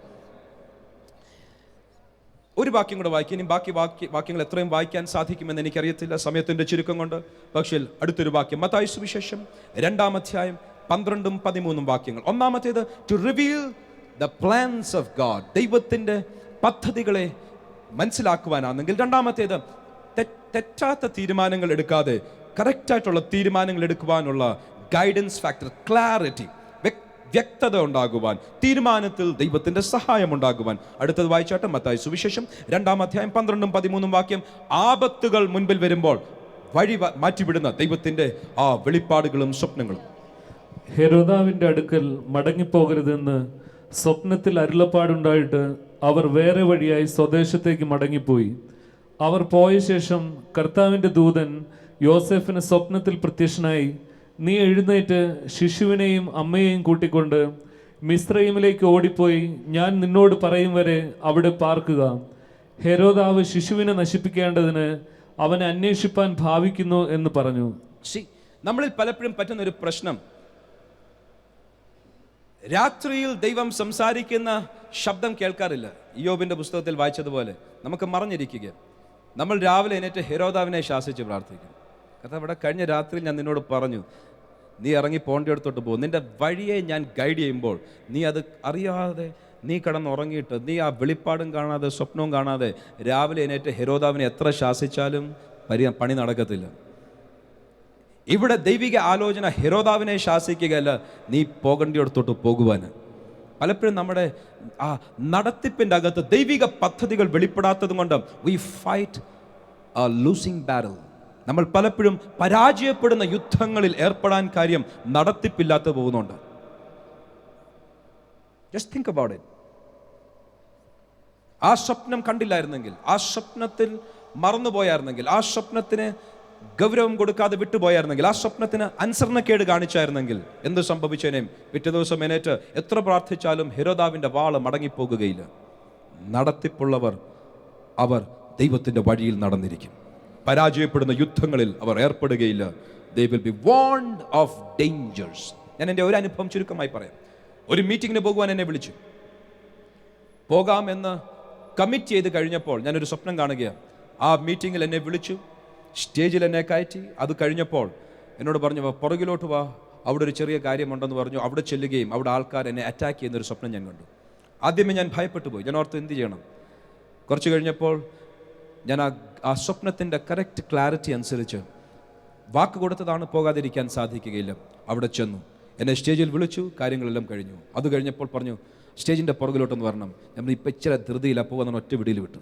ഒരു വാക്യം കൂടെ വായിക്കും. ഇനി ബാക്കി വാക്യങ്ങൾ എത്രയും വായിക്കാൻ സാധിക്കുമെന്ന് എനിക്കറിയത്തില്ല, സമയത്തിൻ്റെ ചുരുക്കം കൊണ്ട്. പക്ഷേ അടുത്തൊരു വാക്യം, മത്തായി സുവിശേഷം 2-ാം അധ്യായം 12-13 വാക്യങ്ങൾ. ഒന്നാമത്തേത്, to reveal the plans of God, ദൈവത്തിൻ്റെ പദ്ധതികളെ മനസ്സിലാക്കുവാനാണെങ്കിൽ. രണ്ടാമത്തേത്, തെറ്റാത്ത തീരുമാനങ്ങൾ എടുക്കാതെ കറക്റ്റായിട്ടുള്ള തീരുമാനങ്ങൾ എടുക്കുവാനുള്ള ഗൈഡൻസ് ഫാക്ടർ, ക്ലാരിറ്റി, വ്യക്തത ഉണ്ടാകുവാൻ, തീരുമാനത്തിൽ ദൈവത്തിൻ്റെ സഹായം ഉണ്ടാകുവാൻ. അടുത്തത് വായിച്ചാട്ടെ, മത്തായി സുവിശേഷം 2-ാം അധ്യായം 12-13 വാക്യം. ആപത്തുകൾ മുൻപിൽ വരുമ്പോൾ വഴി മാറ്റിവിടുന്ന ദൈവത്തിൻ്റെ ആ വെളിപ്പാടുകളും സ്വപ്നങ്ങളും. ഹെരോദാവിൻ്റെ അടുക്കൽ മടങ്ങിപ്പോകരുതെന്ന് സ്വപ്നത്തിൽ അരുളപ്പാടുണ്ടായിട്ട് അവർ വേറെ വഴിയായി സ്വദേശത്തേക്ക് മടങ്ങിപ്പോയി. അവർ പോയ ശേഷം കർത്താവിൻ്റെ ദൂതൻ യോസേഫിന് സ്വപ്നത്തിൽ പ്രത്യക്ഷനായി, നീ എഴുന്നേറ്റ് ശിശുവിനെയും അമ്മയെയും കൂട്ടിക്കൊണ്ട് മിസ്രയീമിലേക്ക് ഓടിപ്പോയി, ഞാൻ നിന്നോട് പറയും വരെ അവിടെ പാർക്കുക. ഹെരോദാവ് ശിശുവിനെ നശിപ്പിക്കേണ്ടതിന് അവനെ അന്വേഷിപ്പാൻ ഭാവിക്കുന്നു എന്ന് പറഞ്ഞു. നമ്മളിൽ പലപ്പോഴും പറ്റുന്ന ഒരു പ്രശ്നം, രാത്രിയിൽ ദൈവം സംസാരിക്കുന്ന ശബ്ദം കേൾക്കാറില്ല. ഇയ്യോബിന്റെ പുസ്തകത്തിൽ വായിച്ചതുപോലെ നമുക്ക് മറഞ്ഞിരിക്കുക. നമ്മൾ രാവിലെ എണീറ്റ് ഹെരോദാവിനെ ശാസിച്ച് പ്രാർത്ഥിക്കും. കഥ ഇവിടെ കഴിഞ്ഞ രാത്രി ഞാൻ നിന്നോട് പറഞ്ഞു, നീ ഇറങ്ങി പോണ്ടിയെടുത്തോട്ട് പോകും. നിന്റെ വഴിയെ ഞാൻ ഗൈഡ് ചെയ്യുമ്പോൾ നീ അത് അറിയാതെ നീ കിടന്നുറങ്ങിയിട്ട് നീ ആ വെളിപ്പാടും കാണാതെ സ്വപ്നവും കാണാതെ രാവിലെ എണീറ്റ് ഹെരോദാവിനെ എത്ര ശാസിച്ചാലും പണി നടക്കത്തില്ല. ഇവിടെ ദൈവിക ആലോചന ഹെരോദാവിനെ ശാസിക്കുകയല്ല, നീ പോകേണ്ടിയിടത്തോട്ട് പോകുവാൻ. പലപ്പോഴും നമ്മുടെ ആ നടത്തിപ്പിൻ്റെ അകത്ത് ദൈവിക പദ്ധതികൾ വെളിപ്പെടാത്തത് കൊണ്ട് V fight a losing battle. നമ്മൾ പലപ്പോഴും പരാജയപ്പെടുന്ന യുദ്ധങ്ങളിൽ ഏർപ്പെടാൻ കാര്യം നടത്തിപ്പില്ലാതെ പോകുന്നുണ്ട്. Just think about it. ആ സ്വപ്നം കണ്ടില്ലായിരുന്നെങ്കിൽ, ആ സ്വപ്നത്തിൽ മറന്നുപോയായിരുന്നെങ്കിൽ, ആ സ്വപ്നത്തിന് ഗൗരവം കൊടുക്കാതെ വിട്ടുപോയായിരുന്നെങ്കിൽ, ആ സ്വപ്നത്തിന് അനുസരണക്കേട് കാണിച്ചായിരുന്നെങ്കിൽ എന്ത് സംഭവിച്ചേനേയും? പിറ്റേ ദിവസം എണീറ്റ് എത്ര പ്രാർത്ഥിച്ചാലും ഹെരോദാവിൻ്റെ വാള് മടങ്ങിപ്പോകുകയില്ല. നടത്തിപ്പുള്ളവർ അവർ ദൈവത്തിൻ്റെ വഴിയിൽ നടന്നിരിക്കും. പരാജയപ്പെടുന്ന യുദ്ധങ്ങളിൽ അവർ ഏർപ്പെടുകയില്ല. They will be warned of dangers. ഞാൻ എൻ്റെ ഒരു അനുഭവം ചുരുക്കമായി പറയാം. ഒരു മീറ്റിങ്ങിന് പോകുവാൻ എന്നെ വിളിച്ചു. പോകാമെന്ന് കമ്മിറ്റ് ചെയ്ത് കഴിഞ്ഞപ്പോൾ ഞാനൊരു സ്വപ്നം കാണുകയാണ്. ആ മീറ്റിങ്ങിൽ എന്നെ വിളിച്ചു, സ്റ്റേജിൽ എന്നെ കയറ്റി. അത് കഴിഞ്ഞപ്പോൾ എന്നോട് പറഞ്ഞു, പുറകിലോട്ട് വാ, അവിടെ ഒരു ചെറിയ കാര്യമുണ്ടെന്ന് പറഞ്ഞു. അവിടെ ചെല്ലുകയും അവിടെ ആൾക്കാർ എന്നെ അറ്റാക്ക് ചെയ്യുന്നൊരു സ്വപ്നം ഞാൻ കണ്ടു. ആദ്യമേ ഞാൻ ഭയപ്പെട്ടു പോയി. ഞാൻ ഓർത്ത് എന്ത് ചെയ്യണം. കുറച്ച് കഴിഞ്ഞപ്പോൾ ഞാൻ ആ സ്വപ്നത്തിൻ്റെ കറക്റ്റ് ക്ലാരിറ്റി അനുസരിച്ച് വാക്ക് കൊടുത്തതാണ്, പോകാതിരിക്കാൻ സാധിക്കുകയില്ല. അവിടെ ചെന്നു, എന്നെ സ്റ്റേജിൽ വിളിച്ചു, കാര്യങ്ങളെല്ലാം കഴിഞ്ഞു. അത് കഴിഞ്ഞപ്പോൾ പറഞ്ഞു, സ്റ്റേജിൻ്റെ പുറകിലോട്ടൊന്ന് വരണം. നമ്മൾ ഇപ്പം ഇച്ചിരി ധൃതിയില്ല, പോകുന്ന ഒറ്റ വിടിയിൽ വിട്ടു.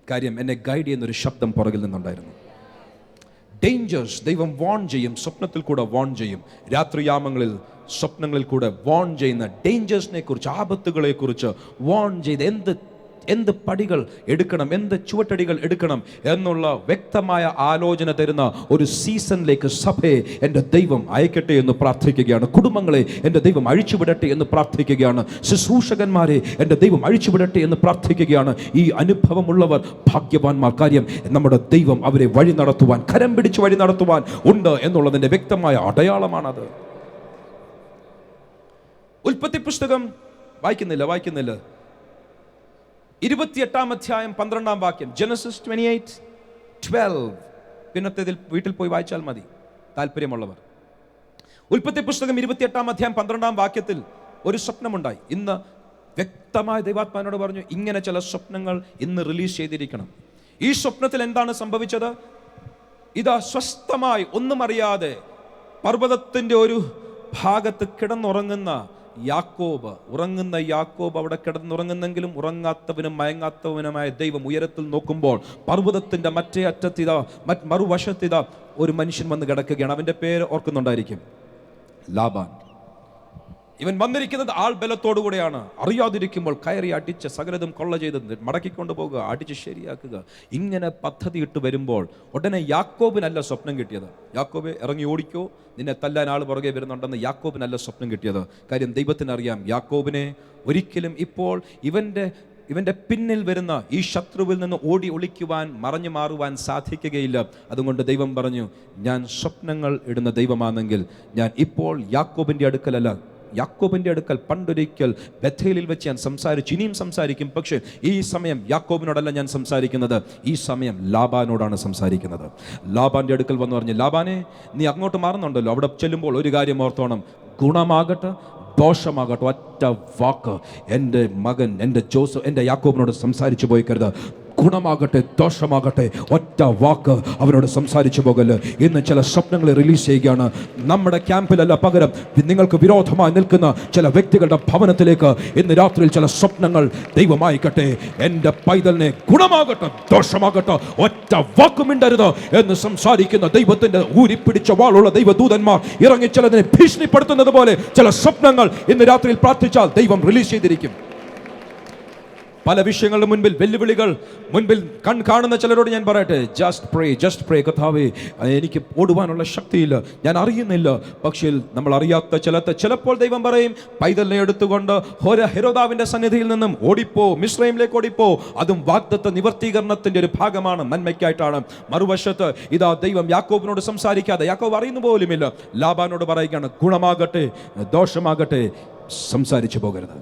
കാര്യം എന്നെ ഗൈഡ് ചെയ്യുന്നൊരു ശബ്ദം പുറകിൽ നിന്നുണ്ടായിരുന്നു. ഡേഞ്ചേഴ്സ് ദൈവം വാൺ ചെയ്യും, സ്വപ്നത്തിൽ കൂടെ വാൺ ചെയ്യും. രാത്രിയാമങ്ങളിൽ സ്വപ്നങ്ങളിൽ കൂടെ വാൺ ചെയ്യുന്ന ഡേഞ്ചേഴ്സിനെ കുറിച്ച്, ആപത്തുകളെ കുറിച്ച് വാൺ ചെയ്ത് എന്ത് പടികൾ എടുക്കണം, എന്ത് ചുവട്ടടികൾ എടുക്കണം എന്നുള്ള വ്യക്തമായ ആലോചന തരുന്ന ഒരു സീസണിലേക്ക് സഭയെ എൻ്റെ ദൈവം അയക്കട്ടെ എന്ന് പ്രാർത്ഥിക്കുകയാണ്. കുടുംബങ്ങളെ എൻ്റെ ദൈവം അഴിച്ചുവിടട്ടെ എന്ന് പ്രാർത്ഥിക്കുകയാണ്. ശുശ്രൂഷകന്മാരെ എൻ്റെ ദൈവം അഴിച്ചുവിടട്ടെ എന്ന് പ്രാർത്ഥിക്കുകയാണ്. ഈ അനുഭവമുള്ളവർ ഭാഗ്യവാന്മാർ. കാര്യം നമ്മുടെ ദൈവം അവരെ വഴി നടത്തുവാൻ, കരം പിടിച്ച് വഴി നടത്തുവാൻ ഉണ്ട് എന്നുള്ളതിൻ്റെ വ്യക്തമായ അടയാളമാണത്. ഉൽപ്പത്തി പുസ്തകം വായിക്കുന്നില്ല 28-ാം അധ്യായം 12-ാം വാക്യം. ജെനസിസ് 28:12. പിന്നത്തേതിൽ വീട്ടിൽ പോയി വായിച്ചാൽ മതി താല്പര്യമുള്ളവർ. ഉൽപ്പത്തി പുസ്തകം 28-ാം അധ്യായം 12-ാം വാക്യത്തിൽ ഒരു സ്വപ്നമുണ്ടായി. ഇന്ന് വ്യക്തമായ ദൈവാത്മാവിനോട് പറഞ്ഞു, ഇങ്ങനെ ചില സ്വപ്നങ്ങൾ ഇന്ന് റിലീസ് ചെയ്തിരിക്കണം. ഈ സ്വപ്നത്തിൽ എന്താണ് സംഭവിച്ചത്? ഇതാ സ്വസ്ഥമായി ഒന്നും അറിയാതെ പർവ്വതത്തിൻ്റെ ഒരു ഭാഗത്ത് കിടന്നുറങ്ങുന്ന യാക്കോബ്, അവിടെ കിടന്നുറങ്ങുന്നെങ്കിലും ഉറങ്ങാത്തവനും മയങ്ങാത്തവനുമായ ദൈവം ഉയരത്തിൽ നോക്കുമ്പോൾ പർവ്വതത്തിൻ്റെ മറ്റേ അറ്റത്തിതാ മറുവശത്തിതാ ഒരു മനുഷ്യൻ വന്ന് കിടക്കുകയാണ്. അവൻ്റെ പേര് ഓർക്കുന്നുണ്ടായിരിക്കും, ലാബാൻ. ഇവൻ വന്നിരിക്കുന്നത് ആൾബലത്തോടു കൂടെയാണ്. അറിയാതിരിക്കുമ്പോൾ കയറി അടിച്ച് സകലതും കൊള്ള ചെയ്ത് മടക്കിക്കൊണ്ടു പോകുക, അടിച്ച് ശരിയാക്കുക, ഇങ്ങനെ പദ്ധതി ഇട്ട് വരുമ്പോൾ ഉടനെ യാക്കോബിനല്ല സ്വപ്നം കിട്ടിയത്. യാക്കോബെ ഇറങ്ങി ഓടിക്കോ, നിന്നെ തല്ലാൻ ആൾ പുറകെ വരുന്നുണ്ടെന്ന് യാക്കോബിനല്ല സ്വപ്നം കിട്ടിയത്. കാര്യം ദൈവത്തിനറിയാം യാക്കോബിനെ ഒരിക്കലും ഇപ്പോൾ ഇവൻ്റെ പിന്നിൽ വരുന്ന ഈ ശത്രുവിൽ നിന്ന് ഓടി ഒളിക്കുവാൻ മറഞ്ഞു മാറുവാൻ സാധിക്കുകയില്ല. അതുകൊണ്ട് ദൈവം പറഞ്ഞു, ഞാൻ സ്വപ്നങ്ങൾ ഇടുന്ന ദൈവമാണെങ്കിൽ ഞാൻ ഇപ്പോൾ യാക്കോബിൻ്റെ അടുക്കൽ പണ്ടൊരിക്കൽ ബഥേലിൽ വെച്ച് ഞാൻ സംസാരിച്ചു, ഇനിയും സംസാരിക്കും. പക്ഷേ ഈ സമയം യാക്കോബിനോടല്ല ഞാൻ സംസാരിക്കുന്നത്, ഈ സമയം ലാബാനോടാണ് സംസാരിക്കുന്നത്. ലാബാന്റെ അടുക്കൽ വന്ന് പറഞ്ഞു, ലാബാനെ, നീ അങ്ങോട്ട് മാറുന്നുണ്ടല്ലോ, അവിടെ ചെല്ലുമ്പോൾ ഒരു കാര്യം ഓർത്തോണം, ഗുണമാകട്ടെ ദോഷമാകട്ടെ ഒറ്റ വാക്ക് എൻ്റെ മകൻ, എൻ്റെ ജോസഫ്, എൻ്റെ യാക്കോബിനോട് സംസാരിച്ചു പോയിക്കരുത്. ഗുണമാകട്ടെ ദോഷമാകട്ടെ ഒറ്റ വാക്ക് അവരോട് സംസാരിച്ചു പോകല്. ഇന്ന് ചില സ്വപ്നങ്ങൾ റിലീസ് ചെയ്യുകയാണ്. നമ്മുടെ ക്യാമ്പിലല്ല, പകരം നിങ്ങൾക്ക് വിരോധമായി നിൽക്കുന്ന ചില വ്യക്തികളുടെ ഭവനത്തിലേക്ക് ഇന്ന് രാത്രിയിൽ ചില സ്വപ്നങ്ങൾ ദൈവമായിക്കട്ടെ. എൻ്റെ പൈതലിനെ ഗുണമാകട്ടെ ദോഷമാകട്ടെ ഒറ്റ വാക്കുമിണ്ടരുത് എന്ന് സംസാരിക്കുന്ന ദൈവത്തിൻ്റെ ഊരിപ്പിടിച്ച വാളുള്ള ദൈവദൂതന്മാർ ഇറങ്ങി ചിലതിനെ ഭീഷണിപ്പെടുത്തുന്നത് പോലെ ചില സ്വപ്നങ്ങൾ ഇന്ന് രാത്രിയിൽ പ്രാർത്ഥിച്ചാൽ ദൈവം റിലീസ് ചെയ്തിരിക്കും. പല വിഷയങ്ങളുടെ മുൻപിൽ, വെല്ലുവിളികൾ മുൻപിൽ കാണുന്ന ചിലരോട് ഞാൻ പറയട്ടെ, ജസ്റ്റ് പ്രേ. കർത്താവേ, എനിക്ക് ഓടുവാനുള്ള ശക്തിയില്ല, ഞാൻ അറിയുന്നില്ല. പക്ഷേ നമ്മൾ അറിയാത്ത ചിലപ്പോൾ ദൈവം പറയും, പൈതലിനെ എടുത്തുകൊണ്ട് ഹെരോദാവിന്റെ സന്നിധിയിൽ നിന്നും ഓടിപ്പോ, മിസ്രൈമിലേക്ക് ഓടിപ്പോ. അതും വാഗ്ദത്ത നിവർത്തീകരണത്തിന്റെ ഒരു ഭാഗമാണ്, നന്മയ്ക്കായിട്ടാണ്. മറുവശത്ത് ഇതാ ദൈവം യാക്കോബിനോട് സംസാരിക്കാതെ, യാക്കോബ് അറിയുന്ന പോലുമില്ല, ലാബാനോട് പറയുകയാണ്, ഗുണമാകട്ടെ ദോഷമാകട്ടെ സംസാരിച്ചു പോകരുത്.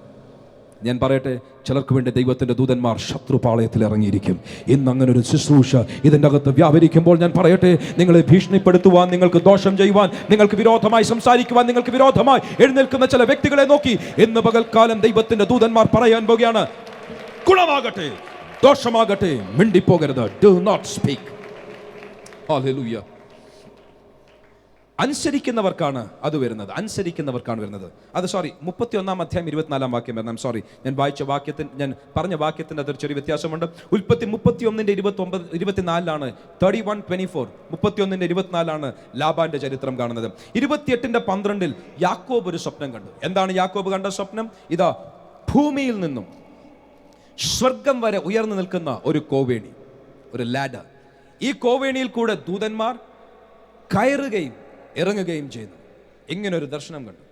ഞാൻ പറയട്ടെ, ചിലർക്ക് വേണ്ടി ദൈവത്തിൻ്റെ ദൂതന്മാർ ശത്രുപാളയത്തിൽ ഇറങ്ങിയിരിക്കും. ഇന്ന് അങ്ങനെ ഒരു ശുശ്രൂഷ ഇതിൻ്റെ അകത്ത് വ്യാപരിക്കുമ്പോൾ ഞാൻ പറയട്ടെ, നിങ്ങളെ ഭീഷണിപ്പെടുത്തുവാൻ, നിങ്ങൾക്ക് ദോഷം ചെയ്യുവാൻ, നിങ്ങൾക്ക് വിരോധമായി സംസാരിക്കുവാൻ, നിങ്ങൾക്ക് വിരോധമായി എഴുന്നേൽക്കുന്ന ചില വ്യക്തികളെ നോക്കി ഇന്ന് പകൽക്കാലം ദൈവത്തിൻ്റെ ദൂതന്മാർ പറയാൻ പോകുകയാണ്, ഗുണമാകട്ടെ ദോഷമാകട്ടെ മിണ്ടിപ്പോകരുത്. Do not speak. ഹല്ലേലൂയ. അനുസരിക്കുന്നവർക്കാണ് അത് വരുന്നത്, അത് 31 അധ്യായം 24 വാക്യം വരണം. ഞാൻ പറഞ്ഞ വാക്യത്തിൻ്റെ അതൊരു ചെറിയ വ്യത്യാസമുണ്ട്. ഉൽപ്പത്തി 31:24 31:24 31:24 ലാബാന്റെ ചരിത്രം കാണുന്നത്. 28:12 യാക്കോബ് ഒരു സ്വപ്നം കണ്ടു. എന്താണ് യാക്കോബ് കണ്ട സ്വപ്നം? ഇതാ ഭൂമിയിൽ നിന്നും സ്വർഗം വരെ ഉയർന്നു നിൽക്കുന്ന ഒരു കോവേണി, ഒരു ലാഡർ. ഈ കോവേണിയിൽ കൂടെ ദൂതന്മാർ കയറുകയും ഇറങ്ങുകയും ചെയ്യുന്നു. ഇങ്ങനെ ഒരു ദർശനം കണ്ടു.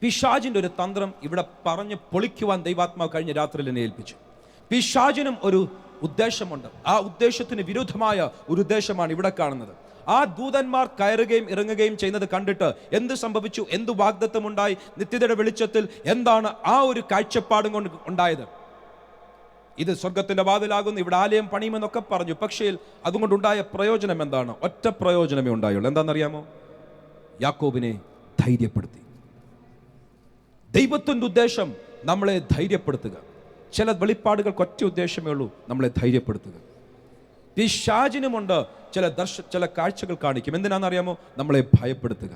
പിശാചിന്റെ ഒരു തന്ത്രം ഇവിടെ പറഞ്ഞ് പൊളിക്കുവാൻ ദൈവാത്മാവ് കഴിഞ്ഞ രാത്രിയിൽ എന്നെ ഏൽപ്പിച്ചു. പിശാചിനും ഒരു ഉദ്ദേശമുണ്ട്. ആ ഉദ്ദേശത്തിന് വിരുദ്ധമായ ഒരു ഉദ്ദേശമാണ് ഇവിടെ കാണുന്നത്. ആ ദൂതന്മാർ കയറുകയും ഇറങ്ങുകയും ചെയ്യുന്നത് കണ്ടിട്ട് എന്ത് സംഭവിച്ചു? എന്ത് വാഗ്ദത്തമുണ്ടായി? നിത്യതയുടെ വെളിച്ചത്തിൽ എന്താണ് ആ ഒരു കാഴ്ചപ്പാടും കൊണ്ട് ഉണ്ടായത്? ഇത് സ്വർഗത്തിന്റെ വാതിലാകുന്നു, ഇവിടെ ആലയം പണിയുമെന്നൊക്കെ പറഞ്ഞു. പക്ഷേ അതുകൊണ്ടുണ്ടായ പ്രയോജനം എന്താണ്? ഒറ്റ പ്രയോജനമേ ഉണ്ടായുള്ളൂ. എന്താണെന്നറിയാമോ? യാക്കോബിനെ ധൈര്യപ്പെടുത്തി. ദൈവത്തിൻ്റെ ഉദ്ദേശം നമ്മളെ ധൈര്യപ്പെടുത്തുക. ചില വെളിപ്പാടുകൾക്ക് ഒറ്റ ഉദ്ദേശമേ ഉള്ളൂ, നമ്മളെ ധൈര്യപ്പെടുത്തുക. പിശാചിനുമുണ്ട് ചില കാഴ്ചകൾ കാണിക്കും. എന്തിനാണെന്നറിയാമോ? നമ്മളെ ഭയപ്പെടുത്തുക.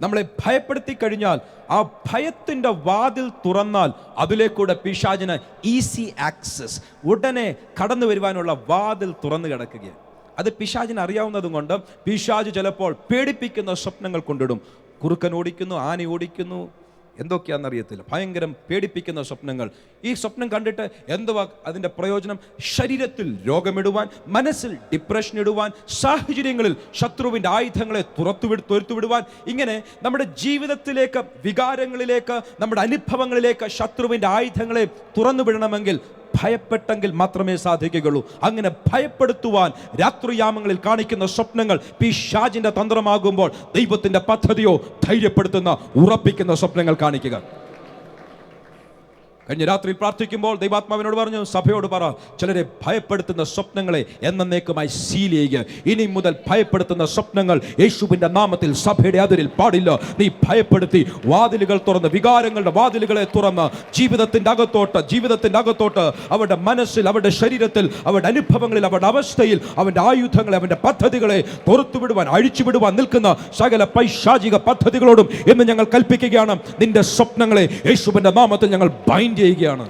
നമ്മളെ ഭയപ്പെടുത്തി കഴിഞ്ഞാൽ, ആ ഭയത്തിൻ്റെ വാതിൽ തുറന്നാൽ അതിലേക്കൂടെ പിശാചിന് ഈസി ആക്സസ്, ഉടനെ കടന്നു വരുവാനുള്ള വാതിൽ തുറന്നു കിടക്കുകയാണ്. അത് പിശാചിന് അറിയാവുന്നതും കൊണ്ട് പിശാച് ചിലപ്പോൾ പേടിപ്പിക്കുന്ന സ്വപ്നങ്ങൾ കൊണ്ടിടും. കുറുക്കൻ ഓടിക്കുന്നു, ആന ഓടിക്കുന്നു, എന്തൊക്കെയാണെന്നറിയത്തില്ല, ഭയങ്കരം പേടിപ്പിക്കുന്ന സ്വപ്നങ്ങൾ. ഈ സ്വപ്നം കണ്ടിട്ട് എന്തുവാ അതിൻ്റെ പ്രയോജനം? ശരീരത്തിൽ രോഗമിടുവാൻ, മനസ്സിൽ ഡിപ്രഷൻ ഇടുവാൻ, സാഹചര്യങ്ങളിൽ ശത്രുവിൻ്റെ ആയുധങ്ങളെ തുരത്തുവിടുവാൻ, ഇങ്ങനെ നമ്മുടെ ജീവിതത്തിലേക്ക്, വികാരങ്ങളിലേക്ക്, നമ്മുടെ അനുഭവങ്ങളിലേക്ക് ശത്രുവിൻ്റെ ആയുധങ്ങളെ തുറന്നുവിടണമെങ്കിൽ ഭയപ്പെട്ടെങ്കിൽ മാത്രമേ സാധിക്കുകയുള്ളൂ. അങ്ങനെ ഭയപ്പെടുത്തുവാൻ രാത്രിയാമങ്ങളിൽ കാണിക്കുന്ന സ്വപ്നങ്ങൾ പിശാചിന്റെ തന്ത്രമാകുമ്പോൾ ദൈവത്തിന്റെ പദ്ധതിയോ ധൈര്യപ്പെടുത്തുന്ന, ഉറപ്പിക്കുന്ന സ്വപ്നങ്ങൾ കാണിക്കുക. കഴിഞ്ഞ രാത്രി പ്രാർത്ഥിക്കുമ്പോൾ ദൈവാത്മാവിനോട് പറഞ്ഞു, സഭയോട് പറ, ചിലരെ ഭയപ്പെടുത്തുന്ന സ്വപ്നങ്ങളെ എന്നേക്കുമായി സീൽ ചെയ്യുക. ഇനി മുതൽ ഭയപ്പെടുത്തുന്ന സ്വപ്നങ്ങൾ യേശുവിൻ്റെ നാമത്തിൽ സഭയുടെ അതിരിൽ പാടില്ല. നീ ഭയപ്പെടുത്തി വാതിലുകൾ തുറന്ന്, വികാരങ്ങളുടെ വാതിലുകളെ തുറന്ന് ജീവിതത്തിൻ്റെ അകത്തോട്ട് അവരുടെ മനസ്സിൽ, അവരുടെ ശരീരത്തിൽ, അവരുടെ അനുഭവങ്ങളിൽ, അവരുടെ അവസ്ഥയിൽ അവൻ്റെ ആയുധങ്ങളെ, അവൻ്റെ പദ്ധതികളെ പുറത്തുവിടുവാൻ, അഴിച്ചുവിടുവാൻ നിൽക്കുന്ന സകല പൈശാചിക പദ്ധതികളോടും എന്ന് ഞങ്ങൾ കൽപ്പിക്കുകയാണ്. നിന്റെ സ്വപ്നങ്ങളെ യേശുവിൻ്റെ നാമത്തിൽ ഞങ്ങൾ ബൈൻഡ് ചെയ്യുകയാണ്.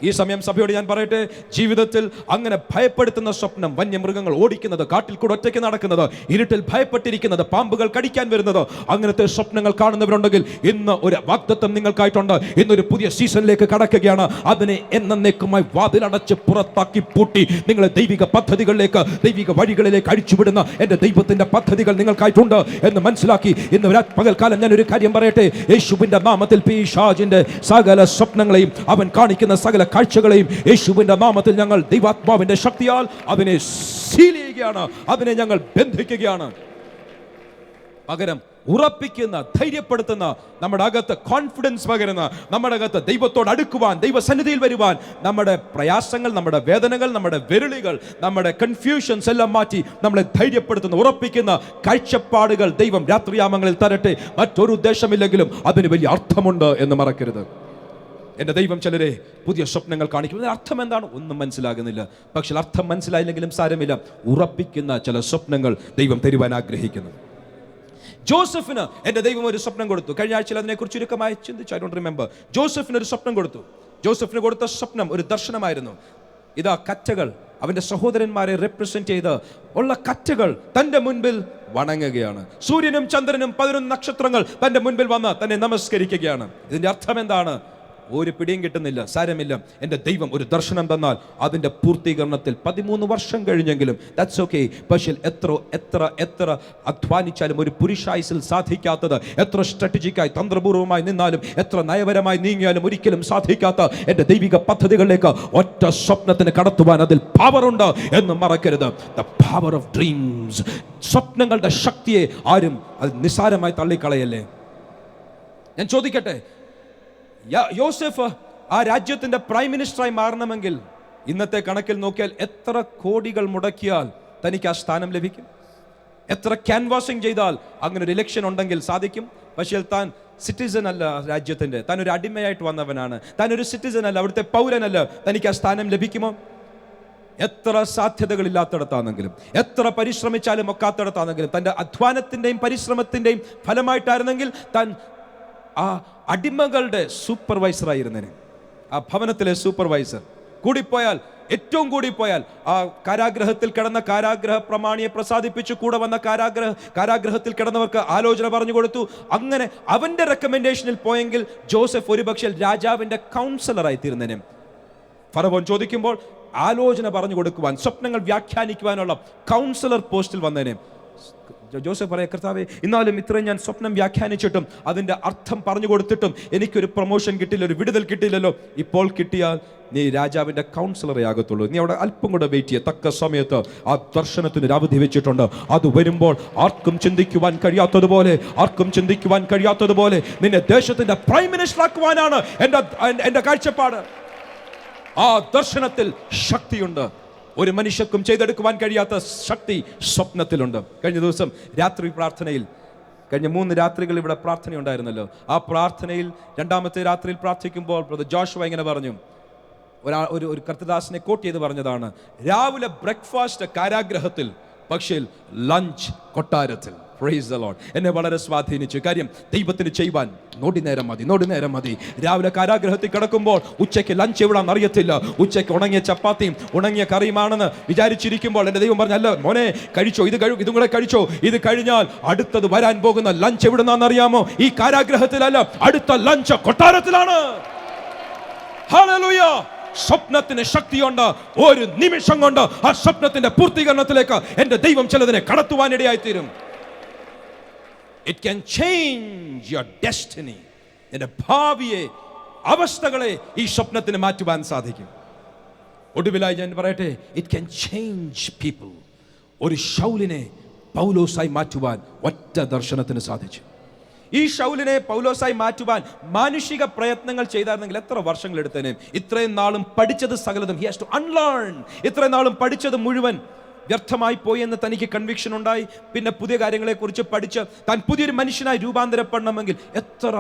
ഈ സമയം സഭയോട് ഞാൻ പറയട്ടെ, ജീവിതത്തിൽ അങ്ങനെ ഭയപ്പെടുത്തുന്ന സ്വപ്നം, വന്യമൃഗങ്ങൾ ഓടിക്കുന്നത്, കാട്ടിൽ കൂടെ ഒറ്റയ്ക്ക് നടക്കുന്നത്, ഇരുട്ടിൽ ഭയപ്പെട്ടിരിക്കുന്നത്, പാമ്പുകൾ കടിക്കാൻ വരുന്നത്, അങ്ങനത്തെ സ്വപ്നങ്ങൾ കാണുന്നവരുണ്ടെങ്കിൽ ഇന്ന് ഒരു വാഗ്ദത്തം നിങ്ങൾക്കായിട്ടുണ്ട്. ഇന്നൊരു പുതിയ സീസണിലേക്ക് കടക്കുകയാണ്. അതിനെ എന്നേക്കുമായി വാതിലടച്ച് പുറത്താക്കി പൂട്ടി നിങ്ങളെ ദൈവിക പദ്ധതികളിലേക്ക്, ദൈവിക വഴികളിലേക്ക് അഴിച്ചുവിടുന്ന എൻ്റെ ദൈവത്തിൻ്റെ പദ്ധതികൾ നിങ്ങൾക്കായിട്ടുണ്ട് എന്ന് മനസ്സിലാക്കി ഇന്ന് പകൽക്കാലം ഞാൻ ഒരു കാര്യം പറയട്ടെ. യേശുവിൻ്റെ നാമത്തിൽ പിശാചിന്റെ സകല സ്വപ്നങ്ങളെയും, അവൻ കാണിക്കുന്ന സകല കാഴ്ചകളെയും യേശുവിന്റെ നാമത്തിൽ ഞങ്ങൾ ദൈവാത്മാവിന്റെ ശക്തിയാൽ അതിനെ സീൽ ചെയ്യുകയാണ്, അതിനെ ഞങ്ങൾ ബന്ധിക്കുകയാണ്. പകരം ഉറപ്പിക്കുന്ന, ധൈര്യപ്പെടുത്തുന്ന, നമ്മുടെ അകത്ത് കോൺഫിഡൻസ് പകരുന്ന, നമ്മുടെ അകത്ത് ദൈവത്തോട് അടുക്കുവാൻ, ദൈവസന്നിധിയിൽ വരുവാൻ, നമ്മുടെ പ്രയാസങ്ങൾ, നമ്മുടെ വേദനകൾ, നമ്മുടെ വെരുളികൾ, നമ്മുടെ കൺഫ്യൂഷൻസ് എല്ലാം മാറ്റി നമ്മളെ ധൈര്യപ്പെടുത്തുന്ന, ഉറപ്പിക്കുന്ന കാഴ്ചപ്പാടുകൾ ദൈവം രാത്രിയാമങ്ങളിൽ തരട്ടെ. മറ്റൊരു ഉദ്ദേശമില്ലെങ്കിലും അതിന് വലിയ അർത്ഥമുണ്ട് എന്ന് മറക്കരുത്. എൻ്റെ ദൈവം ചിലരെ പുതിയ സ്വപ്നങ്ങൾ കാണിക്കും. ഇതിന് അർത്ഥം എന്താണ്? ഒന്നും മനസ്സിലാകുന്നില്ല. പക്ഷെ അർത്ഥം മനസ്സിലായില്ലെങ്കിലും സാരമില്ല, ഉറപ്പിക്കുന്ന ചില സ്വപ്നങ്ങൾ ദൈവം തരുവാൻ ആഗ്രഹിക്കുന്നു. ജോസഫിന് എൻ്റെ ദൈവം ഒരു സ്വപ്നം കൊടുത്തു. കഴിഞ്ഞ ആഴ്ചയിൽ അതിനെക്കുറിച്ച് ചുരുക്കമായി ചിന്തിച്ചു. I don't remember. ജോസഫിന് ഒരു സ്വപ്നം കൊടുത്തു. ജോസഫിന് കൊടുത്ത സ്വപ്നം ഒരു ദർശനമായിരുന്നു. ഇതാ കറ്റകൾ, അവൻ്റെ സഹോദരന്മാരെ റെപ്രസെന്റ് ചെയ്ത് ഉള്ള കറ്റകൾ തൻ്റെ മുൻപിൽ വണങ്ങുകയാണ്. സൂര്യനും ചന്ദ്രനും 11 നക്ഷത്രങ്ങൾ തൻ്റെ മുൻപിൽ വന്ന് തന്നെ നമസ്കരിക്കുകയാണ്. ഇതിൻ്റെ അർത്ഥം എന്താണ്? ഒരു പിടിയും കിട്ടുന്നില്ല. സാരമില്ല, എൻ്റെ ദൈവം ഒരു ദർശനം തന്നാൽ അതിൻ്റെ പൂർത്തീകരണത്തിൽ 13 വർഷം കഴിഞ്ഞെങ്കിലും ദാറ്റ്സ് ഓക്കെ. പക്ഷേ എത്ര അധ്വാനിച്ചാലും ഒരു പുരുഷായുസിൽ സാധിക്കാത്തത്, എത്ര സ്ട്രാറ്റജിക്കായി തന്ത്രപൂർവ്വമായി നിന്നാലും, എത്ര നയപരമായി നീങ്ങിയാലും ഒരിക്കലും സാധിക്കാത്ത എൻ്റെ ദൈവിക പദ്ധതികളിലേക്ക് ഒറ്റ സ്വപ്നത്തിന് കടത്തുവാൻ അതിൽ പവറുണ്ട് എന്ന് മറക്കരുത്. The power of dreams. സ്വപ്നങ്ങളുടെ ശക്തിയെ ആരും അത് നിസ്സാരമായി തള്ളിക്കളയല്ലേ. ഞാൻ ചോദിക്കട്ടെ, യോസെഫ് ആ രാജ്യത്തിന്റെ പ്രൈം മിനിസ്റ്ററായി മാറണമെങ്കിൽ ഇന്നത്തെ കണക്കിൽ നോക്കിയാൽ എത്ര കോടികൾ മുടക്കിയാൽ തനിക്ക് ആ സ്ഥാനം ലഭിക്കും? എത്ര ക്യാൻവാസിങ് ചെയ്താൽ അങ്ങനെ ഒരു ഇലക്ഷൻ ഉണ്ടെങ്കിൽ സാധിക്കും? പക്ഷേ താൻ സിറ്റിസൺ അല്ല രാജ്യത്തിന്റെ, താൻ ഒരു അടിമയായിട്ട് വന്നവനാണ്, താൻ ഒരു സിറ്റിസൺ അല്ല, അവിടുത്തെ പൗരനല്ല. തനിക്ക് ആ സ്ഥാനം ലഭിക്കുമോ? എത്ര സാധ്യതകളില്ലാത്തടത്താണെങ്കിലും, എത്ര പരിശ്രമിച്ചാലും ഒക്കാത്തടത്താണെങ്കിലും, തൻ്റെ അധ്വാനത്തിൻ്റെയും പരിശ്രമത്തിൻ്റെയും ഫലമായിട്ടായിരുന്നെങ്കിൽ താൻ ആ അടിമകളുടെ സൂപ്പർവൈസറായിരുന്നേനെ, ആ ഭവനത്തിലെ സൂപ്പർവൈസർ. കൂടിപ്പോയാൽ, ഏറ്റവും കൂടിപ്പോയാൽ ആ കാരാഗ്രഹത്തിൽ കിടന്ന കാരാഗ്രഹ പ്രമാണിയെ പ്രസാദിപ്പിച്ചു കൂടെ വന്ന കാരാഗ്രഹത്തിൽ കിടന്നവർക്ക് ആലോചന പറഞ്ഞു കൊടുത്തു. അങ്ങനെ അവന്റെ റെക്കമെൻഡേഷനിൽ പോയെങ്കിൽ ജോസഫ് ഒരുപക്ഷെ രാജാവിന്റെ കൗൺസിലറായി തീർന്നേനെ. ഫറവോൻ ചോദിക്കുമ്പോൾ ആലോചന പറഞ്ഞു കൊടുക്കുവാൻ, സ്വപ്നങ്ങൾ വ്യാഖ്യാനിക്കുവാനുള്ള കൗൺസിലർ പോസ്റ്റിൽ വന്നേനെ. ജോസഫ് പറയാം, കർത്താവേ, എന്നാലും ഇത്രയും ഞാൻ സ്വപ്നം വ്യാഖ്യാനിച്ചിട്ടും അതിൻ്റെ അർത്ഥം പറഞ്ഞു കൊടുത്തിട്ടും എനിക്കൊരു പ്രൊമോഷൻ കിട്ടില്ല, ഒരു വിടുതൽ കിട്ടില്ലല്ലോ. ഇപ്പോൾ കിട്ടിയാൽ നീ രാജാവിൻ്റെ കൗൺസിലറേ ആകത്തുള്ളൂ. നീ അവിടെ അല്പം കൂടെ വെയിറ്റ് ചെയ്യുക. തക്ക സമയത്ത് ആ ദർശനത്തിന് ഒരു അവധി വെച്ചിട്ടുണ്ട്. അത് വരുമ്പോൾ ആർക്കും ചിന്തിക്കുവാൻ കഴിയാത്തതുപോലെ നിന്നെ ദേശത്തിൻ്റെ പ്രൈം മിനിസ്റ്റർ ആക്കുവാനാണ് എൻ്റെ കാഴ്ചപ്പാട്. ആ ദർശനത്തിൽ ശക്തിയുണ്ട്. ഒരു മനുഷ്യർക്കും ചെയ്തെടുക്കുവാൻ കഴിയാത്ത ശക്തി സ്വപ്നത്തിലുണ്ട്. കഴിഞ്ഞ ദിവസം രാത്രി പ്രാർത്ഥനയിൽ, കഴിഞ്ഞ 3 രാത്രികൾ ഇവിടെ പ്രാർത്ഥന ഉണ്ടായിരുന്നല്ലോ. ആ പ്രാർത്ഥനയിൽ രണ്ടാമത്തെ രാത്രിയിൽ പ്രാർത്ഥിക്കുമ്പോൾ ബ്രദർ ജോഷുവ ഇങ്ങനെ പറഞ്ഞു, ഒരു കർത്തദാസിനെ കോട്ട് ചെയ്ത് പറഞ്ഞതാണ്, രാവിലെ ബ്രേക്ക്ഫാസ്റ്റ് കാരാഗ്രഹത്തിൽ, പക്ഷേ ലഞ്ച് കൊട്ടാരത്തിൽ. Praise the Lord. എന്നെ വളരെ സ്വാധീനിച്ചു. കാര്യം, ദൈവത്തിന് ചെയ്യുവാൻ നോടി നേരം മതി. രാവിലെ കാരാഗ്രഹത്തിൽ കിടക്കുമ്പോൾ ഉച്ചയ്ക്ക് ലഞ്ച് എവിടാന്ന് അറിയത്തില്ല. ഉച്ചയ്ക്ക് ഉണങ്ങിയ ചപ്പാത്തിയും ഉണങ്ങിയ കറിയുമാണെന്ന് വിചാരിച്ചിരിക്കുമ്പോൾ എൻ്റെ ദൈവം പറഞ്ഞ, അല്ല മോനെ, കഴിച്ചോ, ഇതും കൂടെ കഴിച്ചോ. ഇത് കഴിഞ്ഞാൽ അടുത്തത് വരാൻ പോകുന്ന ലഞ്ച് എവിടുന്നാന്ന് അറിയാമോ? ഈ കാരാഗ്രഹത്തിലല്ല, അടുത്ത ലഞ്ച് കൊട്ടാരത്തിലാണ്. ഹല്ലേലൂയ. സ്വപ്നത്തിന് ശക്തിയുണ്ട്. ഒരു നിമിഷം കൊണ്ട് ആ സ്വപ്നത്തിന്റെ പൂർത്തീകരണത്തിലേക്ക് എൻ്റെ ദൈവം ചിലതിനെ കടത്തുവാനിടയായിത്തീരും. It can change your destiny. നിന്റെ ഭാവിയെ, അവസ്ഥകളെ ഈ സ്വപ്നത്തിന് മാറ്റുവാൻ സാധിക്കും. ഒടുവിലായി ഞാൻ പറയട്ടെ, it can change people. ഒരു ശൗലിനെ പൗലോസായി മാറ്റുവാൻ ഒറ്റ ദർശനത്തിന് സാധിച്ചു. ഈ ശൗലിനെ പൗലോസായി മാറ്റുവാൻ മാനുഷിക പ്രയത്നങ്ങൾ ചെയ്തായിരുന്നെങ്കിൽ എത്ര വർഷങ്ങൾ എടുത്തേനെ. ഇത്രയും നാളും പഠിച്ചത് സകലതും he has to unlearn. ഇത്രയും നാളും പഠിച്ചത് മുഴുവൻ വ്യർത്ഥമായി പോയി എന്ന് തനിക്ക് കൺവിക്ഷൻ ഉണ്ടായി. പിന്നെ പുതിയ കാര്യങ്ങളെക്കുറിച്ച് പഠിച്ച് താൻ പുതിയൊരു മനുഷ്യനായി രൂപാന്തരപ്പെടണമെങ്കിൽ എത്ര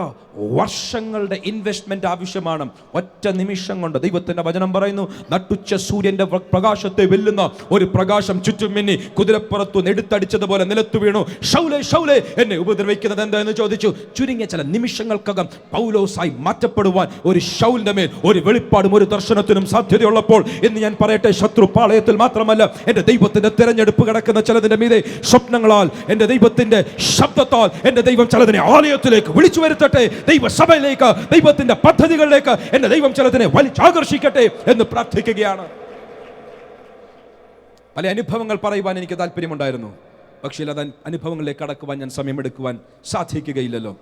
വർഷങ്ങളുടെ ഇൻവെസ്റ്റ്മെന്റ് ആവശ്യമാണ്. ഒറ്റ നിമിഷം കൊണ്ട് ദൈവത്തിന്റെ വചനം പറയുന്നു, നട്ടുച്ച സൂര്യന്റെ പ്രകാശത്തെ വെല്ലുന്ന ഒരു പ്രകാശം ചുറ്റും മിന്നി കുതിരപ്പുറത്തു എടുത്തടിച്ചതുപോലെ നിലത്തു വീണു. ശൗലേ ശൗലേ എന്നെ ഉപദ്രവിക്കുന്നത് എന്താ എന്ന് ചോദിച്ചു. ചുരുങ്ങിയ ചില നിമിഷങ്ങൾക്കകം പൗലോസായി മാറ്റപ്പെടുവാൻ ഒരു ശൗലിന്റെ മേൽ ഒരു വെളിപ്പാടും ഒരു ദർശനത്തിനും സാധ്യതയുള്ളപ്പോൾ ഇന്ന് ഞാൻ പറയട്ടെ, ശത്രു പാളയത്തിൽ മാത്രമല്ല, എന്റെ ദൈവത്തിന്റെ തെരഞ്ഞെടുപ്പ് കിടക്കുന്ന ചിലതിന്റെ മീതെ സ്വപ്നങ്ങളാൽ, എന്റെ ദൈവത്തിന്റെ ശബ്ദത്താൽ എന്റെ ദൈവം ചിലതിനെ ആലയത്തിലേക്ക് വിളിച്ചു വരുത്തട്ടെ, ദൈവസഭയിലേക്ക്, ദൈവത്തിന്റെ പദ്ധതികളിലേക്ക് എന്റെ ദൈവം ചിലതിനെ വലിച്ചാകർഷിക്കട്ടെ എന്ന് പ്രാർത്ഥിക്കുകയാണ്. പല അനുഭവങ്ങൾ പറയുവാൻ എനിക്ക് താല്പര്യമുണ്ടായിരുന്നു. പക്ഷേ അത് അനുഭവങ്ങളിലേക്ക് കടക്കുവാൻ ഞാൻ സമയമെടുക്കുവാൻ സാധിക്കുകയില്ലല്ലോ.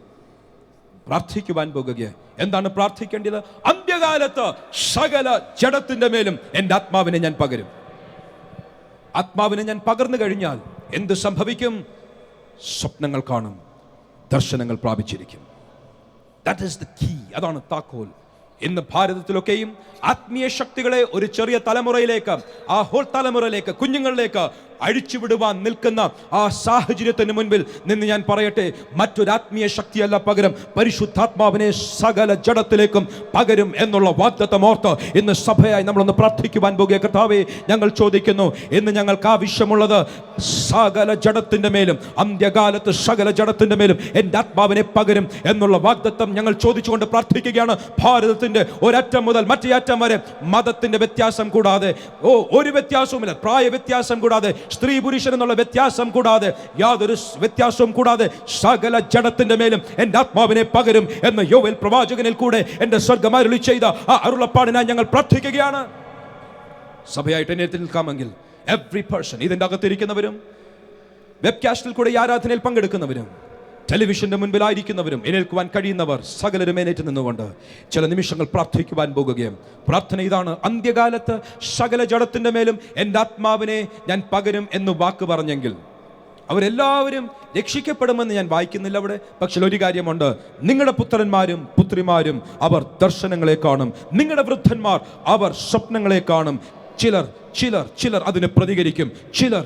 പ്രാർത്ഥിക്കുവാൻ പോകുക. എന്താണ് പ്രാർത്ഥിക്കേണ്ടത്? അന്ത്യകാലത്ത് സകല ജഡത്തിന്റെ മേലും എന്റെ ആത്മാവിനെ ഞാൻ പകരും. ആത്മാവിനെ ഞാൻ പകർന്നു കഴിഞ്ഞാൽ എന്ത് സംഭവിക്കും? സ്വപ്നങ്ങൾ കാണും, ദർശനങ്ങൾ പ്രാപിച്ചിരിക്കും. That is the key. അതാണ് താക്കോൽ. ഇന്ന് ഭാരതത്തിലൊക്കെയും ആത്മീയ ശക്തികളെ ഒരു ചെറിയ തലമുറയിലേക്ക്, ആ ഹോൾ തലമുറയിലേക്ക്, കുഞ്ഞുങ്ങളിലേക്ക് അഴിച്ചുവിടുവാൻ നിൽക്കുന്ന ആ സാഹചര്യത്തിന് മുൻപിൽ നിന്ന് ഞാൻ പറയട്ടെ, മറ്റൊരു ആത്മീയ ശക്തിയല്ല പകരം പരിശുദ്ധാത്മാവിനെ സകല ജഡത്തിലേക്കും പകരും എന്നുള്ള വാഗ്ദത്തം ഓർത്ത് ഇന്ന് സഭയായി നമ്മളൊന്ന് പ്രാർത്ഥിക്കുവാൻ പോകുക. കർത്താവേ, ഞങ്ങൾ ചോദിക്കുന്നു, ഇന്ന് ഞങ്ങൾക്ക് ആവശ്യമുള്ളത് സകല ജഡത്തിന്റെ മേലും, അന്ത്യകാലത്ത് സകല ജഡത്തിന്റെ മേലും എൻ്റെ ആത്മാവിനെ പകരും എന്നുള്ള വാഗ്ദത്തം ഞങ്ങൾ ചോദിച്ചുകൊണ്ട് പ്രാർത്ഥിക്കുകയാണ്. ഭാരതത്തിന്റെ ഒരറ്റം മുതൽ മറ്റേ അറ്റം വരെ മതത്തിന്റെ വ്യത്യാസം കൂടാതെ, ഒരു വ്യത്യാസവുമില്ല, പ്രായ വ്യത്യാസം കൂടാതെ, സ്ത്രീ പുരുഷൻ എന്നുള്ള വ്യത്യാസം കൂടാതെ, യാതൊരു വ്യത്യാസവും കൂടാതെ സകല ജഡത്തിന്റെ മേലും എൻ്റെ ആത്മാവിനെ പകരും എന്ന് യോവേൽ പ്രവാചകനിൽ കൂടെ എൻ്റെ സ്വർഗ്ഗം അരുളി ചെയ്ത ആ അരുളപ്പാടിനായി ഞങ്ങൾ പ്രാർത്ഥിക്കുകയാണ്. സഭയായിട്ട് എന്നെ നിൽക്കാമെങ്കിൽ എവ്രി പേഴ്സൺ, ഇതിൻ്റെ അകത്തിരിക്കുന്നവരും വെബ്കാസ്റ്റിൽ കൂടെ ഈ ആരാധനയിൽ പങ്കെടുക്കുന്നവരും ടെലിവിഷന്റെ മുൻപിലായിരിക്കുന്നവരും എഴുന്നേൽക്കുവാൻ കഴിയുന്നവർ സകലരും എഴുന്നേറ്റ് നിന്നുകൊണ്ട് ചില നിമിഷങ്ങൾ പ്രാർത്ഥിക്കുവാൻ പോകുകയും. പ്രാർത്ഥന ഇതാണ്: അന്ത്യകാലത്ത് സകല ജഡത്തിന്റെ മേലും എൻ്റെ ആത്മാവിനെ ഞാൻ പകരും എന്ന് വാക്ക് പറഞ്ഞെങ്കിൽ അവരെല്ലാവരും രക്ഷിക്കപ്പെടുമെന്ന് ഞാൻ വായിക്കുന്നില്ല അവിടെ. പക്ഷെ ഒരു കാര്യമുണ്ട്, നിങ്ങളുടെ പുത്രന്മാരും പുത്രിമാരും അവർ ദർശനങ്ങളെ കാണും, നിങ്ങളുടെ വൃദ്ധന്മാർ അവർ സ്വപ്നങ്ങളെ കാണും. ചിലർ അതിന് പ്രതികരിക്കും, ചിലർ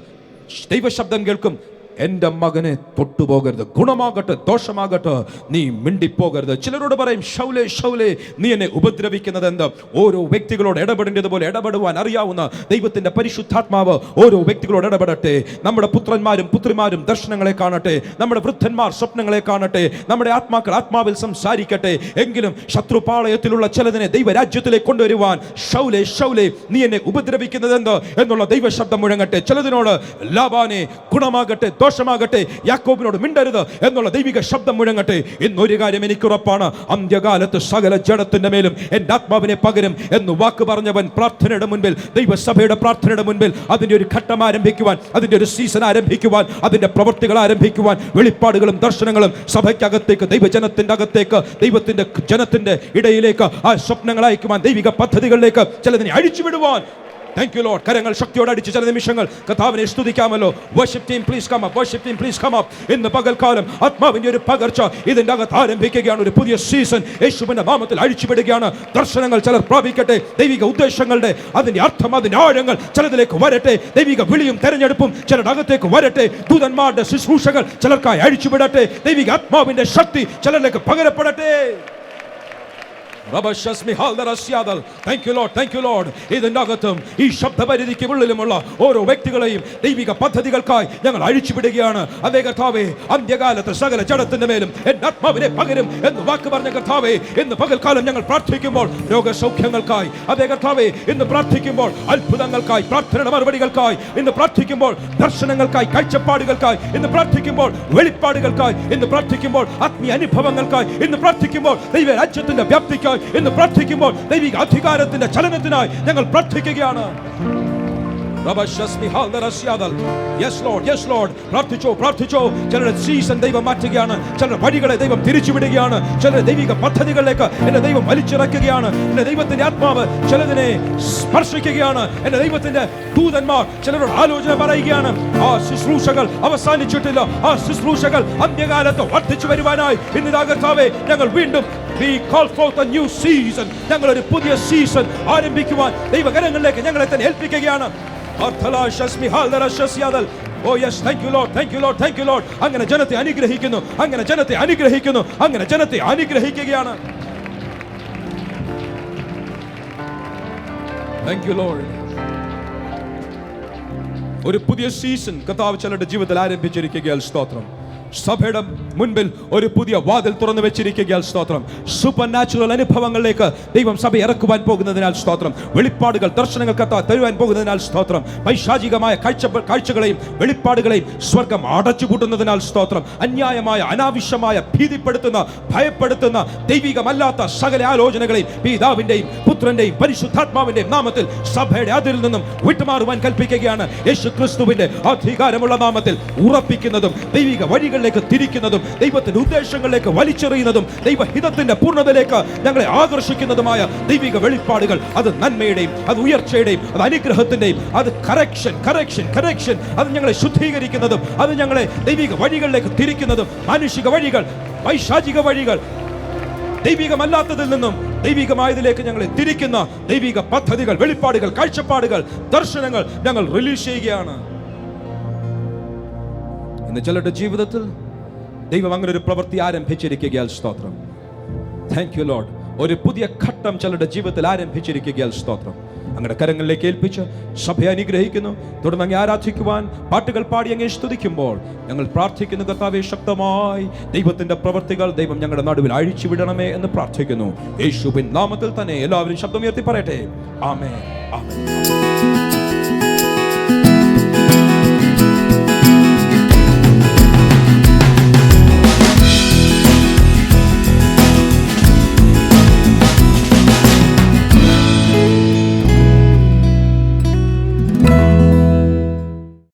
ദൈവശബ്ദം കേൾക്കും. എൻ്റെ മകനെ തൊട്ടുപോകരുത്, ഗുണമാകട്ടെ ദോഷമാകട്ടെ നീ മിണ്ടിപ്പോകരുത്. ചിലരോട് പറയും, ശൗലേ ശൗലേ നീ എന്നെ ഉപദ്രവിക്കുന്നത് എന്ത്? ഓരോ വ്യക്തികളോട് ഇടപെടേണ്ടതുപോലെ ഇടപെടുവാൻ അറിയാവുന്ന ദൈവത്തിന്റെ പരിശുദ്ധാത്മാവ് ഓരോ വ്യക്തികളോട് ഇടപെടട്ടെ. നമ്മുടെ പുത്രന്മാരും പുത്രിമാരും ദർശനങ്ങളെ കാണട്ടെ, നമ്മുടെ വൃദ്ധന്മാർ സ്വപ്നങ്ങളെ കാണട്ടെ, നമ്മുടെ ആത്മാക്കൾ ആത്മാവിൽ സംസാരിക്കട്ടെ. എങ്കിലും ശത്രുപാളയത്തിലുള്ള ചിലതിനെ ദൈവരാജ്യത്തിലേക്ക് കൊണ്ടുവരുവാൻ ശൗലേ ശൗലേ നീ എന്നെ ഉപദ്രവിക്കുന്നത് എന്ത് എന്നുള്ള ദൈവശബ്ദം മുഴങ്ങട്ടെ. ചിലതിനോട് ലാബാനെ ഗുണമാകട്ടെ ദോഷമാകട്ടെ യാക്കോബിനോട് മിണ്ടരുത് എന്നുള്ള ദൈവിക ശബ്ദം മുഴങ്ങട്ടെ. ഇന്നൊരു കാര്യം എനിക്ക് ഉറപ്പാണ്, അന്ത്യകാലത്ത് സകല ജഡത്തിന്റെ മേലും എൻ്റെ ആത്മാവിനെ പകരും എന്ന് വാക്ക് പറഞ്ഞവൻ പ്രാർത്ഥനയുടെ മുൻപിൽ, ദൈവസഭയുടെ പ്രാർത്ഥനയുടെ മുൻപിൽ അതിൻ്റെ ഒരു ഘട്ടം ആരംഭിക്കുവാൻ, അതിൻ്റെ ഒരു സീസൺ ആരംഭിക്കുവാൻ, അതിൻ്റെ പ്രവൃത്തികൾ ആരംഭിക്കുവാൻ, വെളിപ്പാടുകളും ദർശനങ്ങളും സഭയ്ക്കകത്തേക്ക്, ദൈവജനത്തിൻ്റെ അകത്തേക്ക്, ദൈവത്തിൻ്റെ ജനത്തിൻ്റെ ഇടയിലേക്ക് ആ സ്വപ്നങ്ങൾ അയക്കുവാൻ, ദൈവിക പദ്ധതികളിലേക്ക് ചിലതിനെ അഴിച്ചുവിടുവാൻ. Thank you Lord. കരങ്ങൾ ശക്തിയോടെ അടിച്ച് ചില നിമിഷങ്ങൾ കർത്താവിനെ സ്തുതിക്കാമല്ലോ. Worship team please come up. Worship team please come up. ഇന്ന് പകൽക്കാലം ആത്മാവിന്റെ ഒരു പകർച്ച ഇതിന്റെ അകത്ത് ആരംഭിക്കുകയാണ്. ഒരു പുതിയ സീസൺ യേശുവിന്റെ നാമത്തിൽ അഴിച്ചുവിടുകയാണ്. ദർശനങ്ങൾ ചിലർ പ്രാപിക്കട്ടെ, ദൈവിക ഉദ്ദേശങ്ങളുടെ അതിന്റെ അർത്ഥം, അതിന്റെ ആഴങ്ങൾ ചിലതിലേക്ക് വരട്ടെ. ദൈവിക വിളിയും തെരഞ്ഞെടുപ്പും ചിലരുടെ അകത്തേക്ക് വരട്ടെ. ദൂതന്മാരുടെ ശുശ്രൂഷകൾ ചിലർക്കായി അഴിച്ചുവിടട്ടെ. ദൈവിക ആത്മാവിന്റെ ശക്തി ചിലരിലേക്ക് പകരപ്പെടട്ടെ. Thank you Lord. ഇതിന്റെ അകത്തും ഈ ശബ്ദപരിധിക്ക് ഉള്ളിലുമുള്ള ഓരോ വ്യക്തികളെയും ദൈവിക പദ്ധതികൾക്കായി ഞങ്ങൾ അഴിച്ചുവിടുകയാണ്. അതേ കർത്താവേ, അന്ത്യകാലത്ത് സകല ജഡത്തിന്റെ മേലും എൻ്റെ ആത്മാവിനെ പകരും എന്ന് വാക്ക് പറഞ്ഞ കർത്താവേ, ഇന്ന് പകൽക്കാലം ഞങ്ങൾ പ്രാർത്ഥിക്കുമ്പോൾ രോഗസൗഖ്യങ്ങൾക്കായി, അതേ കർത്താവേ, ഇന്ന് പ്രാർത്ഥിക്കുമ്പോൾ അത്ഭുതങ്ങൾക്കായി, പ്രാർത്ഥനയുടെ മറുപടികൾക്കായി, ഇന്ന് പ്രാർത്ഥിക്കുമ്പോൾ ദർശനങ്ങൾക്കായി, കാഴ്ചപ്പാടുകൾക്കായി, ഇന്ന് പ്രാർത്ഥിക്കുമ്പോൾ വെളിപ്പാടുകൾക്കായി, ഇന്ന് പ്രാർത്ഥിക്കുമ്പോൾ ആത്മീയ അനുഭവങ്ങൾക്കായി, ഇന്ന് പ്രാർത്ഥിക്കുമ്പോൾ ദൈവ രാജ്യത്തിന്റെ വ്യാപ്തിക്കായി, ദൈവത്തിനായി, എന്ന് പ്രാർത്ഥിക്കുമ്പോൾ ദൈവിക അധികാരത്തിന്റെ ചലനത്തിനായി ഞങ്ങൾ പ്രാർത്ഥിക്കുകയാണ്. Yes Lord, yes Lord. പ്രാർത്ഥിച്ചോ. ചിലരുടെ സീസൺ ദൈവം മാറ്റുകയാണ്, ചിലരുടെ വഴികളെ ദൈവം തിരിച്ചുവിടുകയാണ്, ചിലരുടെ ദൈവിക പദ്ധതികളിലേക്ക് എന്റെ ദൈവം വലിച്ചിറക്കുകയാണ്. എന്റെ ദൈവത്തിന്റെ ആത്മാവ് ചിലതിനെ സ്പർശിക്കുകയാണ്. എന്റെ ദൈവത്തിന്റെ ദൂതന്മാർ ചിലരോട് ആലോചന പറയുകയാണ്. ആ ശുശ്രൂഷകൾ അവസാനിച്ചിട്ടില്ല, ആ ശുശ്രൂഷകൾ അന്ത്യകാലത്ത് വർദ്ധിച്ചു വരുവാനായി ഇന്ന് കർത്താവേ ഞങ്ങൾ വീണ്ടും we call forth a new season. ഞങ്ങൾ ഒരു പുതിയ സീസൺ ആരംഭിക്കുവാൻ ദൈവകരങ്ങളിലേക്ക് ഞങ്ങളെ തന്നെ ഏൽപ്പിക്കുകയാണ്. Oh yes, thank you Lord, thank you Lord, thank you Lord. അങ്ങനെ ജനത്തെ അനുഗ്രഹിക്കുന്നു, അങ്ങനെ ജനത്തെ അനുഗ്രഹിക്കുകയാണ്. Thank you Lord. ഒരു പുതിയ സീസൺ കർത്താവ് ചിലരുടെ ജീവിതത്തിൽ ആരംഭിച്ചിരിക്കുകയാൽ സ്തോത്രം. സഭയുടെ മുൻപിൽ ഒരു പുതിയ വാതിൽ തുറന്നു വെച്ചിരിക്കുകയാൽ സ്തോത്രം. സൂപ്പർ നാച്ചുറൽ അനുഭവങ്ങളിലേക്ക് ദൈവം സഭ ഇറക്കുവാൻ പോകുന്നതിനാൽ സ്തോത്രം. വെളിപ്പാടുകൾ, ദർശനങ്ങൾ കർത്താവ് തരുവാൻ പോകുന്നതിനാൽ സ്തോത്രം. പൈശാചികമായ കാഴ്ചകളെയും വെളിപ്പാടുകളെയും സ്വർഗം അടച്ചുപൂട്ടുന്നതിനാൽ സ്തോത്രം. അന്യായമായ, അനാവശ്യമായ, ഭീതിപ്പെടുത്തുന്ന, ഭയപ്പെടുത്തുന്ന, ദൈവികമല്ലാത്ത സകല ആലോചനകളെയും പിതാവിന്റെയും പുത്രന്റെയും പരിശുദ്ധാത്മാവിന്റെയും നാമത്തിൽ സഭയുടെ അതിൽ നിന്നും വിട്ടുമാറുവാൻ കൽപ്പിക്കുകയാണ്. യേശു ക്രിസ്തുവിന്റെ അധികാരമുള്ള നാമത്തിൽ ഉറപ്പിക്കുന്നതും ദൈവിക വഴികളിലേക്ക് തിരിക്കുന്നതും ദൈവത്തിന്റെ ഉദ്ദേശങ്ങളിലേക്ക് വലിച്ചെറിയുന്നതും ദൈവഹിതത്തിന്റെ പൂർണ്ണതയിലേക്ക് ഞങ്ങളെ ആകർഷിക്കുന്നതുമായ ദൈവിക വെളിപ്പാടുകൾ, അത് നന്മയുടെയും, അത് ഉയർച്ചയുടെയും, അത് അനുഗ്രഹത്തിന്റെയും, അത് കറക്ഷൻ, അത് ഞങ്ങളെ ശുദ്ധീകരിക്കുന്നതും, അത് ഞങ്ങളെ ദൈവിക വഴികളിലേക്ക് തിരിക്കുന്നതും, മാനുഷിക വഴികൾ, പൈശാചിക വഴികൾ, ദൈവികമല്ലാത്തതിൽ നിന്നും ദൈവികമായതിലേക്ക് ഞങ്ങളെ തിരിക്കുന്ന ദൈവിക പദ്ധതികൾ, വെളിപ്പാടുകൾ, കാഴ്ചപ്പാടുകൾ, ദർശനങ്ങൾ ഞങ്ങൾ റിലീസ് ചെയ്യുകയാണ്. ഇന്ന് ചിലരുടെ ജീവിതത്തിൽ ദൈവം അങ്ങനെ ഒരു പ്രവൃത്തി ആരംഭിച്ചിരിക്കുകയാൽ സ്തോത്രം. Thank you Lord. ഒരു പുതിയ ഘട്ടം ചിലരുടെ ജീവിതത്തിൽ ആരംഭിച്ചിരിക്കുകയാൽ സ്തോത്രം. അങ്ങനെ കരങ്ങളിലേക്ക് ഏൽപ്പിച്ച് സഭയെ അനുഗ്രഹിക്കുന്നു. തുടർന്ന് അങ്ങ് ആരാധിക്കുവാൻ പാട്ടുകൾ പാടി അങ്ങ് സ്തുതിക്കുമ്പോൾ ഞങ്ങൾ പ്രാർത്ഥിക്കുന്നു, കർത്താവേ, ശക്തമായി ദൈവത്തിന്റെ പ്രവൃത്തികൾ ദൈവം ഞങ്ങളുടെ നടുവിൽ അഴിച്ചു വിടണമേ എന്ന് പ്രാർത്ഥിക്കുന്നു. യേശുവിൻ നാമത്തിൽ തന്നെ എല്ലാവരും ശബ്ദം ഉയർത്തി പറയട്ടെ. ആമേൻ, ആമേൻ.